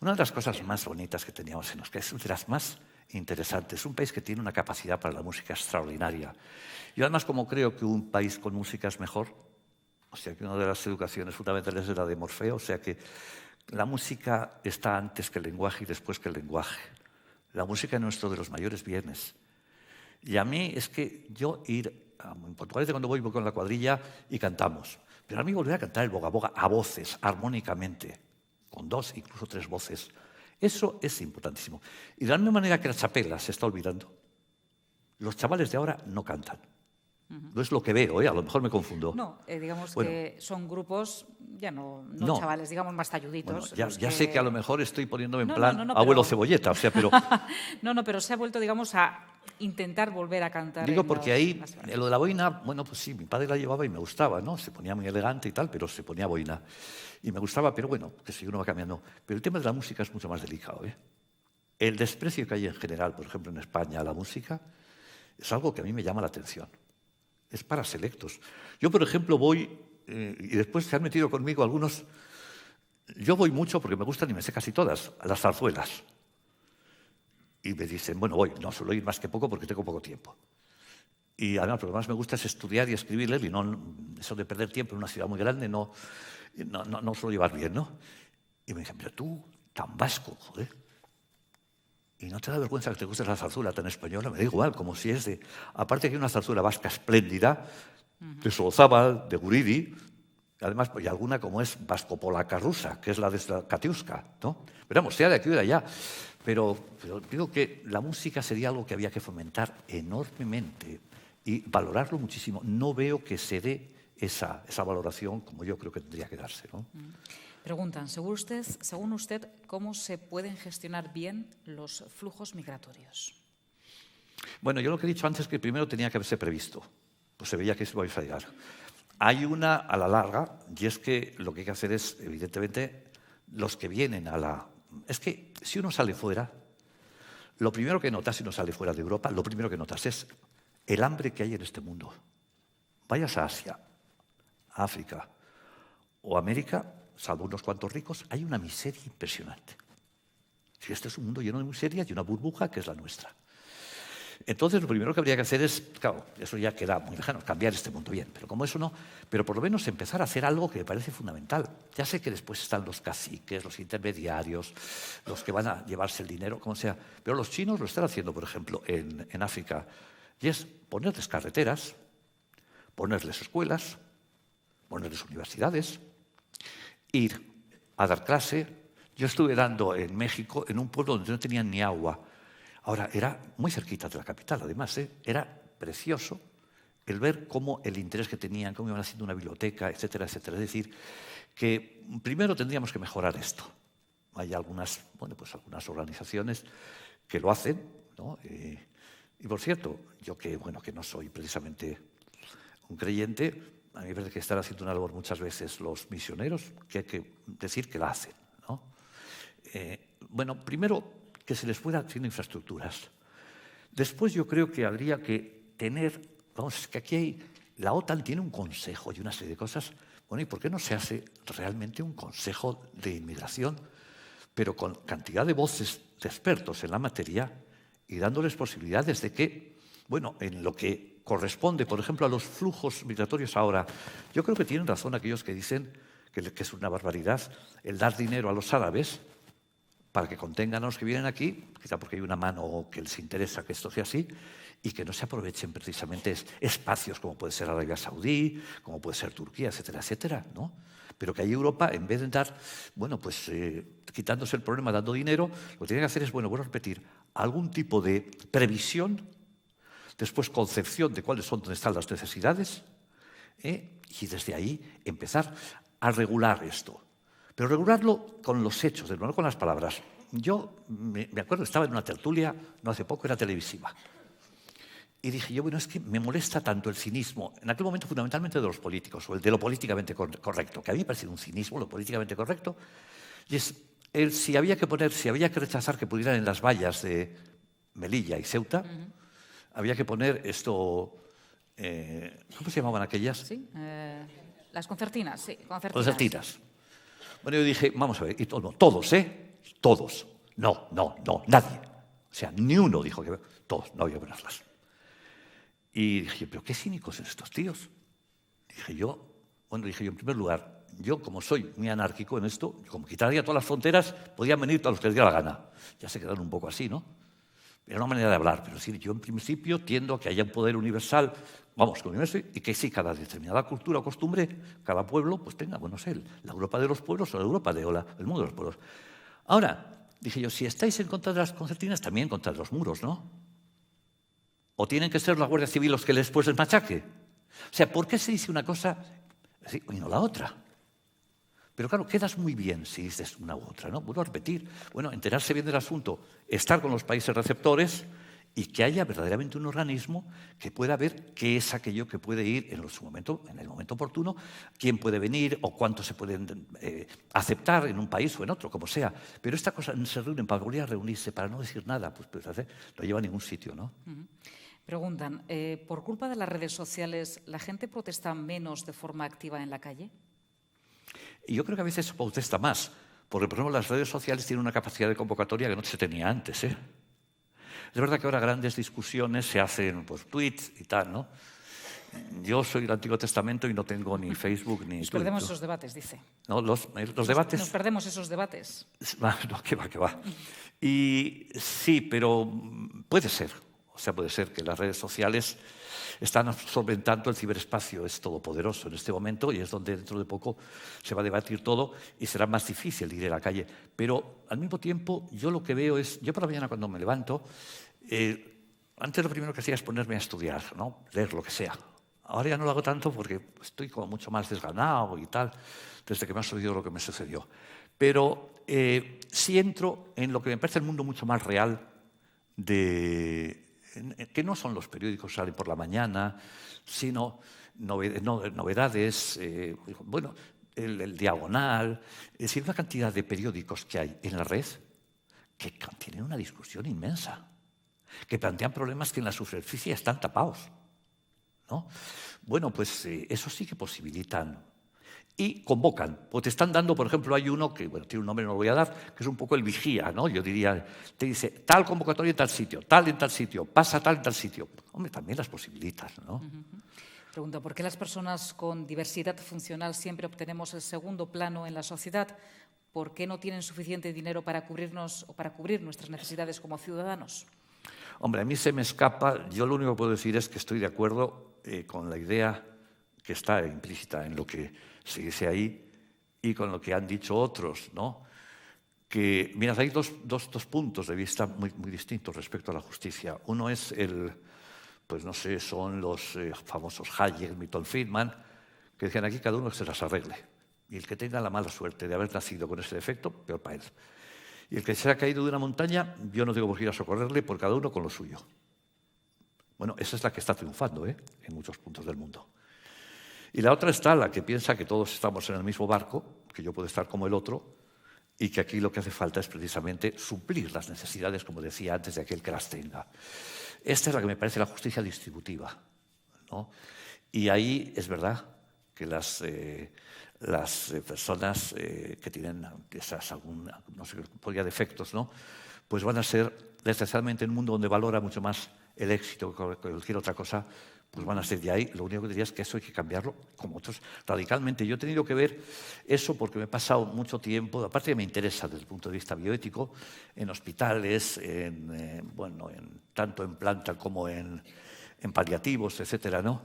S2: Una de las cosas más bonitas que teníamos en Euskadi, es de las más interesantes. Un país que tiene una capacidad para la música extraordinaria. Y además, como creo que un país con música es mejor, o sea que una de las educaciones fundamentales es la de Morfeo, o sea que la música está antes que el lenguaje y después que el lenguaje. La música es nuestro de los mayores bienes. Y a mí es que yo en Portugal cuando voy con la cuadrilla y cantamos. Pero a mí volver a cantar el boga boga a voces, armónicamente, con 2, incluso 3 voces. Eso es importantísimo. Y de la misma manera que la chapela se está olvidando, los chavales de ahora no cantan. No es lo que veo, a lo mejor me confundo.
S1: No, digamos que son grupos, ya no chavales, digamos más talluditos.
S2: Bueno, ya sé que a lo mejor estoy poniéndome en plan abuelo cebolleta, o sea, pero...
S1: No, pero se ha vuelto, digamos, a intentar volver a cantar.
S2: Digo porque ahí, lo de la boina, bueno, pues sí, mi padre la llevaba y me gustaba, ¿no? Se ponía muy elegante y tal, pero se ponía boina. Y me gustaba, pero bueno, que si uno va cambiando. Pero el tema de la música es mucho más delicado, El desprecio que hay en general, por ejemplo, en España a la música, es algo que a mí me llama la atención. Es para selectos. Yo, por ejemplo, voy, y después se han metido conmigo algunos, yo voy mucho porque me gustan y me sé casi todas, a las zarzuelas. Y me dicen, bueno, voy, no suelo ir más que poco porque tengo poco tiempo. Y además lo que más me gusta es estudiar y escribirles, y no eso de perder tiempo en una ciudad muy grande no suelo llevar bien, ¿no? Y me dicen, pero tú, tan vasco, joder. ¿Y no te da vergüenza que te guste la zarzuela tan española? Me da igual, como si es de... Aparte que hay una zarzuela vasca espléndida, de Solozábal, de Guridi, Además, y alguna como es vasco-polaca rusa, que es la de Katiuska, ¿no? Pero vamos, sea de aquí o de allá. Pero digo que la música sería algo que había que fomentar enormemente y valorarlo muchísimo. No veo que se dé esa valoración como yo creo que tendría que darse, ¿no?
S1: Preguntan, según usted, ¿cómo se pueden gestionar bien los flujos migratorios?
S2: Bueno, yo lo que he dicho antes es que primero tenía que haberse previsto. Pues se veía que eso iba a llegar. Hay una a la larga, y es que lo que hay que hacer es, evidentemente, los que vienen a la... Es que si uno sale fuera, lo primero que notas si uno sale fuera de Europa, lo primero que notas es el hambre que hay en este mundo. Vayas a Asia, a África o América, salvo unos cuantos ricos, hay una miseria impresionante. Si este es un mundo lleno de miseria y una burbuja que es la nuestra. Entonces, lo primero que habría que hacer es, claro, eso ya queda muy lejano, cambiar este mundo bien, pero como eso no, pero por lo menos empezar a hacer algo que me parece fundamental. Ya sé que después están los caciques, los intermediarios, los que van a llevarse el dinero, como sea, pero los chinos lo están haciendo, por ejemplo, en África, y es ponerles carreteras, ponerles escuelas, ponerles universidades, ir a dar clase. Yo estuve dando en México, en un pueblo donde no tenían ni agua. Ahora, era muy cerquita de la capital, además, era precioso el ver cómo el interés que tenían, cómo iban haciendo una biblioteca, etcétera, etcétera. Es decir, que primero tendríamos que mejorar esto. Hay algunas organizaciones que lo hacen, ¿no? Y por cierto, yo que no soy precisamente un creyente, a mí me parece que están haciendo una labor muchas veces los misioneros, que hay que decir que la hacen, ¿no? Primero, que se les pueda haciendo infraestructuras. Después yo creo que habría que tener, es que aquí la OTAN tiene un consejo y una serie de cosas. Bueno, ¿y por qué no se hace realmente un consejo de inmigración, pero con cantidad de voces de expertos en la materia y dándoles posibilidades de que, en lo que corresponde, por ejemplo, a los flujos migratorios ahora, yo creo que tienen razón aquellos que dicen que es una barbaridad el dar dinero a los árabes para que contengan a los que vienen aquí, quizá porque hay una mano que les interesa que esto sea así, y que no se aprovechen precisamente espacios como puede ser Arabia Saudí, como puede ser Turquía, etcétera, etcétera, ¿no? Pero que ahí Europa, en vez de dar, quitándose el problema, dando dinero, lo que tiene que hacer es, vuelvo a repetir, algún tipo de previsión, después concepción de cuáles son, dónde están las necesidades, y desde ahí empezar a regular esto. Pero regularlo con los hechos, no con las palabras. Yo me acuerdo, estaba en una tertulia, no hace poco, era televisiva. Y dije yo, es que me molesta tanto el cinismo, en aquel momento fundamentalmente de los políticos, o el de lo políticamente correcto, que a mí me parece un cinismo, lo políticamente correcto, y es si había que rechazar que pudieran en las vallas de Melilla y Ceuta, había que poner esto, ¿cómo se llamaban aquellas?
S1: Sí, las concertinas, sí,
S2: concertinas. Bueno, yo dije, vamos a ver, y todos, todos. No, nadie. O sea, ni uno dijo que todos, no había que ponerlas. Y dije, pero qué cínicos son estos tíos. Dije yo, en primer lugar, yo como soy muy anárquico en esto, como quitaría todas las fronteras, podían venir todos los que les diera la gana. Ya se quedaron un poco así, ¿no? Era una manera de hablar, pero sí, yo en principio tiendo a que haya un poder universal, y que sí, cada determinada cultura o costumbre, cada pueblo, pues tenga, la Europa de los pueblos o la Europa del mundo de los pueblos. Ahora, dije yo, si estáis en contra de las concertinas, también en contra de los muros, ¿no? ¿O tienen que ser la Guardia Civil los que después les machaque? O sea, ¿por qué se dice una cosa y no la otra? Pero claro, quedas muy bien si dices una u otra, ¿no? Vuelvo a repetir, enterarse bien del asunto, estar con los países receptores y que haya verdaderamente un organismo que pueda ver qué es aquello que puede ir en el momento oportuno, quién puede venir o cuánto se pueden aceptar en un país o en otro, como sea. Pero esta cosa se reúnen para volver a reunirse, para no decir nada, pues no lleva a ningún sitio, ¿no?
S1: Preguntan, ¿por culpa de las redes sociales la gente protesta menos de forma activa en la calle?
S2: Y yo creo que a veces protesta más, porque, por ejemplo, las redes sociales tienen una capacidad de convocatoria que no se tenía antes, Es verdad que ahora grandes discusiones se hacen, tweets y tal, ¿no? Yo soy del Antiguo Testamento y no tengo ni Facebook ni
S1: Nos perdemos esos debates, dice.
S2: No, los debates...
S1: Nos perdemos esos debates.
S2: No, que va. Y sí, pero puede ser. O sea, puede ser que las redes sociales están solventando el ciberespacio, es todopoderoso en este momento y es donde dentro de poco se va a debatir todo y será más difícil ir a la calle. Pero al mismo tiempo yo lo que veo es, yo por la mañana cuando me levanto, antes lo primero que hacía es ponerme a estudiar, ¿no? Leer lo que sea. Ahora ya no lo hago tanto porque estoy como mucho más desganado y tal, desde que me ha sucedido lo que me sucedió. Pero sí entro en lo que me parece el mundo mucho más real que no son los periódicos que salen por la mañana, sino novedades, bueno, el Diagonal, es decir, una cantidad de periódicos que hay en la red que tienen una discusión inmensa, que plantean problemas que en la superficie están tapados, ¿no? Bueno, pues eso sí que posibilitan y convocan. Pues te están dando, por ejemplo, hay uno que, bueno, tiene un nombre, no lo voy a dar, que es un poco el vigía, ¿no? Yo diría, te dice, tal convocatoria en tal sitio, tal en tal sitio, pasa tal en tal sitio. Hombre, también las posibilitas, ¿no?
S1: Pregunto, ¿por qué las personas con diversidad funcional siempre obtenemos el segundo plano en la sociedad? ¿Por qué no tienen suficiente dinero para cubrirnos o para cubrir nuestras necesidades como ciudadanos?
S2: Hombre, a mí se me escapa, yo lo único que puedo decir es que estoy de acuerdo con la idea que está implícita en lo que se dice ahí y con lo que han dicho otros, ¿no? Que, mira, hay dos puntos de vista muy distintos respecto a la justicia. Uno es pues no sé, son los famosos Hayek, Milton Friedman, que decían aquí cada uno que se las arregle. Y el que tenga la mala suerte de haber nacido con ese defecto, peor para él. Y el que se ha caído de una montaña, yo no tengo por qué ir a socorrerle, por cada uno con lo suyo. Bueno, esa es la que está triunfando, en muchos puntos del mundo. Y la otra está la que piensa que todos estamos en el mismo barco, que yo puedo estar como el otro, y que aquí lo que hace falta es precisamente suplir las necesidades, como decía antes, de aquel que las tenga. Esta es la que me parece la justicia distributiva, ¿no? Y ahí es verdad que las personas que tienen quizás algún, no sé, podría defectos, ¿no? Pues van a ser, desgraciadamente, en un mundo donde valora mucho más el éxito que cualquier otra cosa, pues van a ser de ahí. Lo único que diría es que eso hay que cambiarlo, como otros, radicalmente. Yo he tenido que ver eso porque me he pasado mucho tiempo, aparte que me interesa desde el punto de vista bioético, en hospitales, tanto en planta como en paliativos, etcétera, ¿no?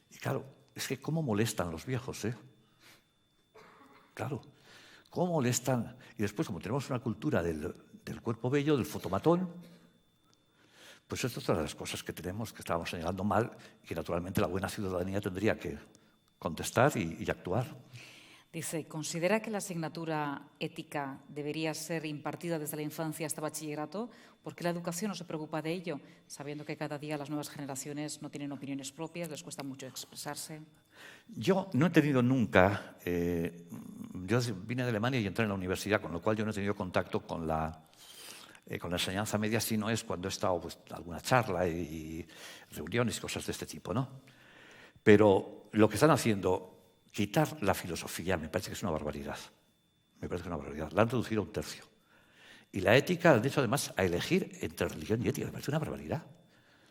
S2: Y claro, es que cómo molestan los viejos, ¿eh? Claro, cómo molestan. Y después, como tenemos una cultura del cuerpo bello, del fotomatón, pues esto es otra de las cosas que tenemos, que estábamos señalando mal y que naturalmente la buena ciudadanía tendría que contestar y actuar.
S1: Dice, ¿considera que la asignatura ética debería ser impartida desde la infancia hasta bachillerato? ¿Por qué la educación no se preocupa de ello, sabiendo que cada día las nuevas generaciones no tienen opiniones propias, les cuesta mucho expresarse?
S2: Yo no he tenido nunca, yo vine de Alemania y entré en la universidad, con lo cual yo no he tenido contacto con la enseñanza media, sino es cuando he estado pues, en alguna charla y reuniones y cosas de este tipo, ¿no? Pero lo que están haciendo, quitar la filosofía, me parece que es una barbaridad. Me parece que es una barbaridad. La han reducido a 1/3. Y la ética, han hecho además a elegir entre religión y ética. Me parece una barbaridad.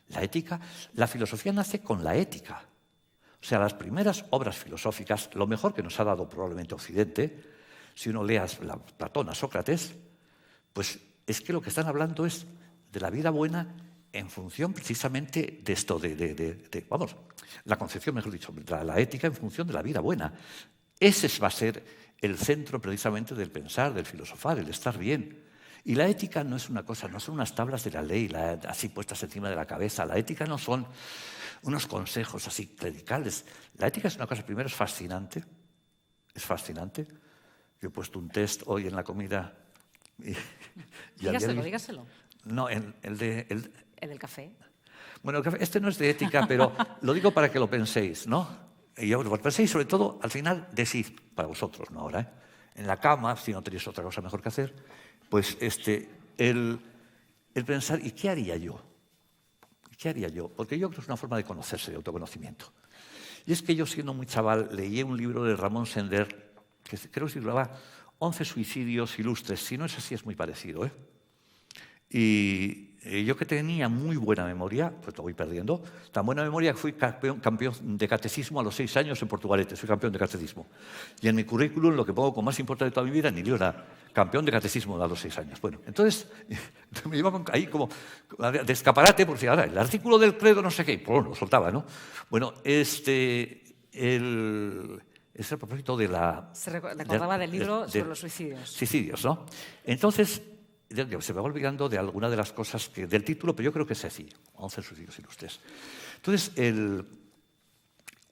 S2: La ética, la filosofía nace con la ética. O sea, las primeras obras filosóficas, lo mejor que nos ha dado probablemente Occidente, si uno lee a Platón, a Sócrates, pues es que lo que están hablando es de la vida buena en función precisamente de esto, vamos, la concepción, mejor dicho, la ética en función de la vida buena. Ese va a ser el centro precisamente del pensar, del filosofar, el estar bien. Y la ética no es una cosa, no son unas tablas de la ley así puestas encima de la cabeza. La ética no son unos consejos así clericales. La ética es una cosa, primero es fascinante. Es fascinante. Yo he puesto un test hoy en la comida.
S1: Dígaselo.
S2: No, el
S1: del café.
S2: Bueno, el café, este no es de ética, pero lo digo para que lo penséis, ¿no? Y lo penséis, sobre todo, al final, decid, para vosotros, no ahora, en la cama, si no tenéis otra cosa mejor que hacer, pues el pensar, ¿y qué haría yo? ¿Qué haría yo? Porque yo creo que es una forma de conocerse, de autoconocimiento. Y es que yo, siendo muy chaval, leí un libro de Ramón Sender, que creo que se titulaba 11 suicidios ilustres. Si no es así, es muy parecido, ¿eh? Y yo que tenía muy buena memoria, pues lo voy perdiendo. Tan buena memoria que fui campeón de catecismo a los 6 años en Portugalete. Soy campeón de catecismo. Y en mi currículum, lo que pongo como más importante de toda mi vida, ni yo era campeón de catecismo a los 6 años. Bueno, entonces me llevaban ahí como de escaparate, porque ahora el artículo del credo no sé qué, pues lo soltaba, ¿no? Bueno, es el propósito de la...
S1: Se recordaba del libro sobre los suicidios.
S2: Suicidios, ¿no? Entonces, se me va olvidando de alguna de las cosas del título, pero yo creo que es así, 11 suicidios ilustres. Entonces,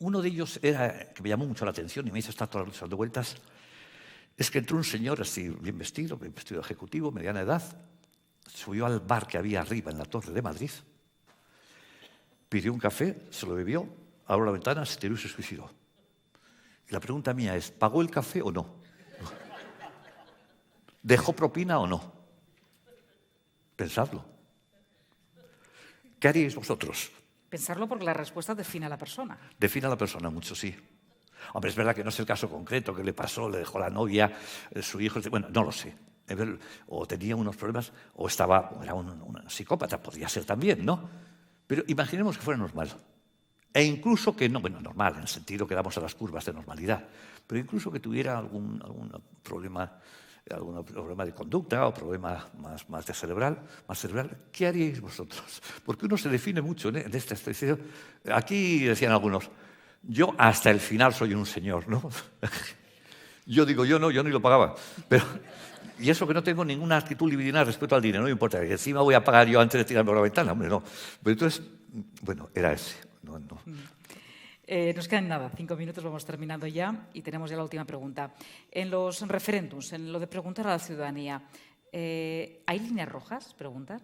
S2: uno de ellos era, que me llamó mucho la atención y me hizo estar todas las luces dando vueltas, es que entró un señor así, bien vestido ejecutivo, mediana edad, subió al bar que había arriba en la Torre de Madrid, pidió un café, se lo bebió, abrió la ventana, se tiró y se suicidó. Y la pregunta mía es, ¿pagó el café o no? ¿Dejó propina o no? Pensadlo. ¿Qué haríais vosotros?
S1: Pensarlo porque la respuesta define a la persona.
S2: Define a la persona mucho, sí. Hombre, es verdad que no es el caso concreto, que le pasó, le dejó la novia, su hijo, bueno, no lo sé. O tenía unos problemas, o era un psicópata, podría ser también, ¿no? Pero imaginemos que fuera normal. E incluso que no, bueno, normal, en el sentido que damos a las curvas de normalidad, pero incluso que tuviera algún problema de conducta o problema más cerebral, ¿qué haríais vosotros? Porque uno se define mucho en esta especie. Aquí decían algunos, yo hasta el final soy un señor, ¿no? Yo digo, yo ni lo pagaba. Y eso que no tengo ninguna actitud libidinal respecto al dinero, no me importa, que encima voy a pagar yo antes de tirarme por la ventana, hombre, no. Pero entonces, bueno, era ese. No.
S1: Nos quedan nada, 5 minutos, vamos terminando ya y tenemos ya la última pregunta. En los referéndums, en lo de preguntar a la ciudadanía, ¿hay líneas rojas? Preguntar.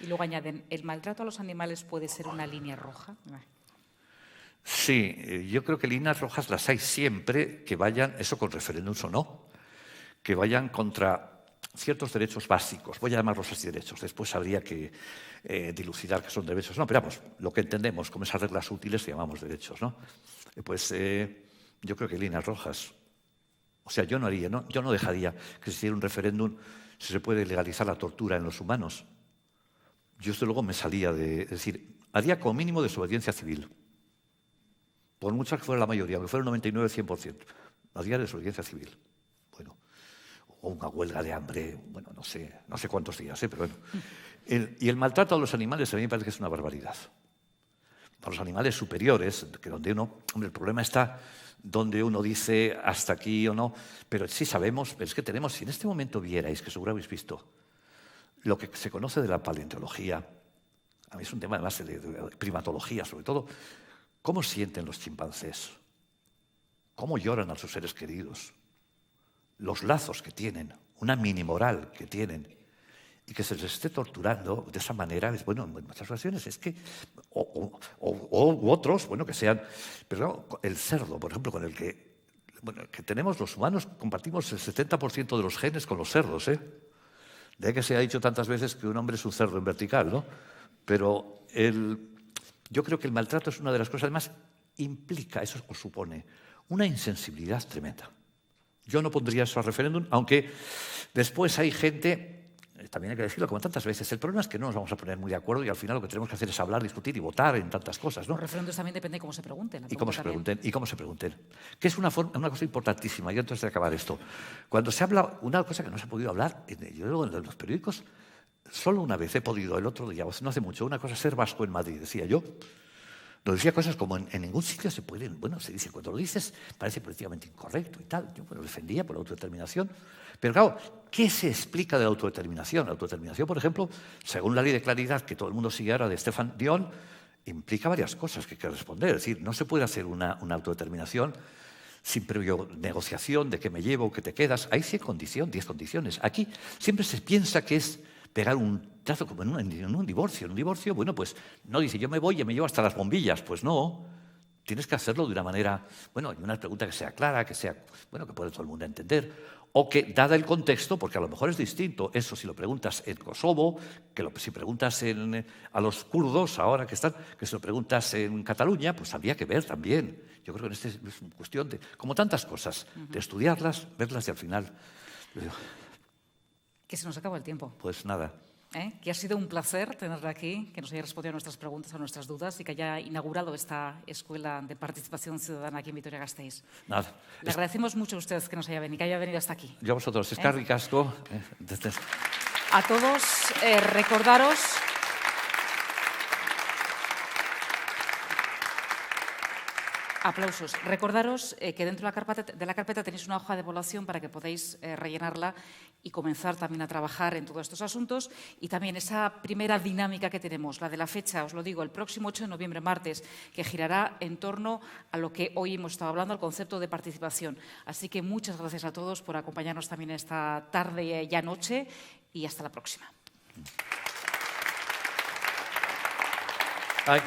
S1: Y luego añaden, ¿el maltrato a los animales puede ser una línea roja?
S2: Sí, yo creo que líneas rojas las hay siempre que vayan, eso con referéndums o no, que vayan contra ciertos derechos básicos, voy a llamarlos así derechos, después habría que dilucidar qué son derechos. No, pero vamos, lo que entendemos como esas reglas útiles que llamamos derechos, ¿no? Pues yo creo que líneas rojas. O sea, yo no dejaría que se hiciera un referéndum si se puede legalizar la tortura en los humanos. Yo desde luego me salía es decir, haría como mínimo desobediencia civil. Por mucho que fuera la mayoría, aunque fuera un 99-100%, haría desobediencia civil. Bueno, o una huelga de hambre, bueno, no sé cuántos días, pero bueno. Y el maltrato a los animales a mí me parece que es una barbaridad. Para los animales superiores, que donde el problema está donde uno dice hasta aquí o no, pero sí sabemos, pero es que tenemos, si en este momento vierais, que seguro habéis visto, lo que se conoce de la paleontología, a mí es un tema además de primatología sobre todo, cómo sienten los chimpancés, cómo lloran a sus seres queridos, los lazos que tienen, una mini moral que tienen, y que se les esté torturando de esa manera, bueno, en muchas ocasiones es que, o otros, bueno, que sean, pero el cerdo, por ejemplo, con el que tenemos los humanos, compartimos el 70% de los genes con los cerdos, De que se ha dicho tantas veces que un hombre es un cerdo en vertical, ¿no? Pero yo creo que el maltrato es una de las cosas, además, implica, eso os supone, una insensibilidad tremenda. Yo no pondría eso a referéndum, aunque después hay gente, también hay que decirlo como tantas veces, el problema es que no nos vamos a poner muy de acuerdo y al final lo que tenemos que hacer es hablar, discutir y votar en tantas cosas, ¿no?
S1: Los referéndums también depende de cómo se pregunten.
S2: Y cómo se pregunten. Que es una cosa importantísima, y antes de acabar esto. Cuando se habla, una cosa que no se ha podido hablar, yo en los periódicos, solo una vez he podido, el otro día, no hace mucho, una cosa es ser vasco en Madrid, decía yo. Lo decía cosas como en ningún sitio se pueden, bueno, se dice, cuando lo dices parece políticamente incorrecto y tal. Yo lo defendía por la autodeterminación. Pero claro, ¿qué se explica de la autodeterminación? La autodeterminación, por ejemplo, según la ley de claridad que todo el mundo sigue ahora de Stéphane Dion, implica varias cosas que hay que responder. Es decir, no se puede hacer una autodeterminación sin previo negociación de qué me llevo, qué te quedas. Hay 10 condiciones. Aquí siempre se piensa que es pegar un trazo como en un divorcio. En un divorcio, bueno, pues no dice yo me voy y me llevo hasta las bombillas. Pues no, tienes que hacerlo de una manera, bueno, y una pregunta que sea clara, que sea, bueno, que pueda todo el mundo entender, o que, dada el contexto, porque a lo mejor es distinto, eso si lo preguntas en Kosovo, si preguntas a los kurdos ahora que están, que si lo preguntas en Cataluña, pues habría que ver también. Yo creo que en es una cuestión de, como tantas cosas, de estudiarlas, verlas y al final...
S1: Que se nos acaba el tiempo.
S2: Pues nada.
S1: Que ha sido un placer tenerla aquí, que nos haya respondido a nuestras preguntas, a nuestras dudas y que haya inaugurado esta escuela de participación ciudadana aquí en Vitoria-Gasteiz.
S2: Nada.
S1: Le agradecemos mucho a usted que nos haya venido, hasta aquí.
S2: Yo a vosotros. Eskerrik asko.
S1: a todos. Recordaros... Aplausos. Recordaros que dentro de la carpeta tenéis una hoja de evaluación para que podáis rellenarla y comenzar también a trabajar en todos estos asuntos. Y también esa primera dinámica que tenemos, la de la fecha, os lo digo, el próximo 8 de noviembre, martes, que girará en torno a lo que hoy hemos estado hablando, al concepto de participación. Así que muchas gracias a todos por acompañarnos también esta tarde y noche y hasta la próxima.
S2: Ay,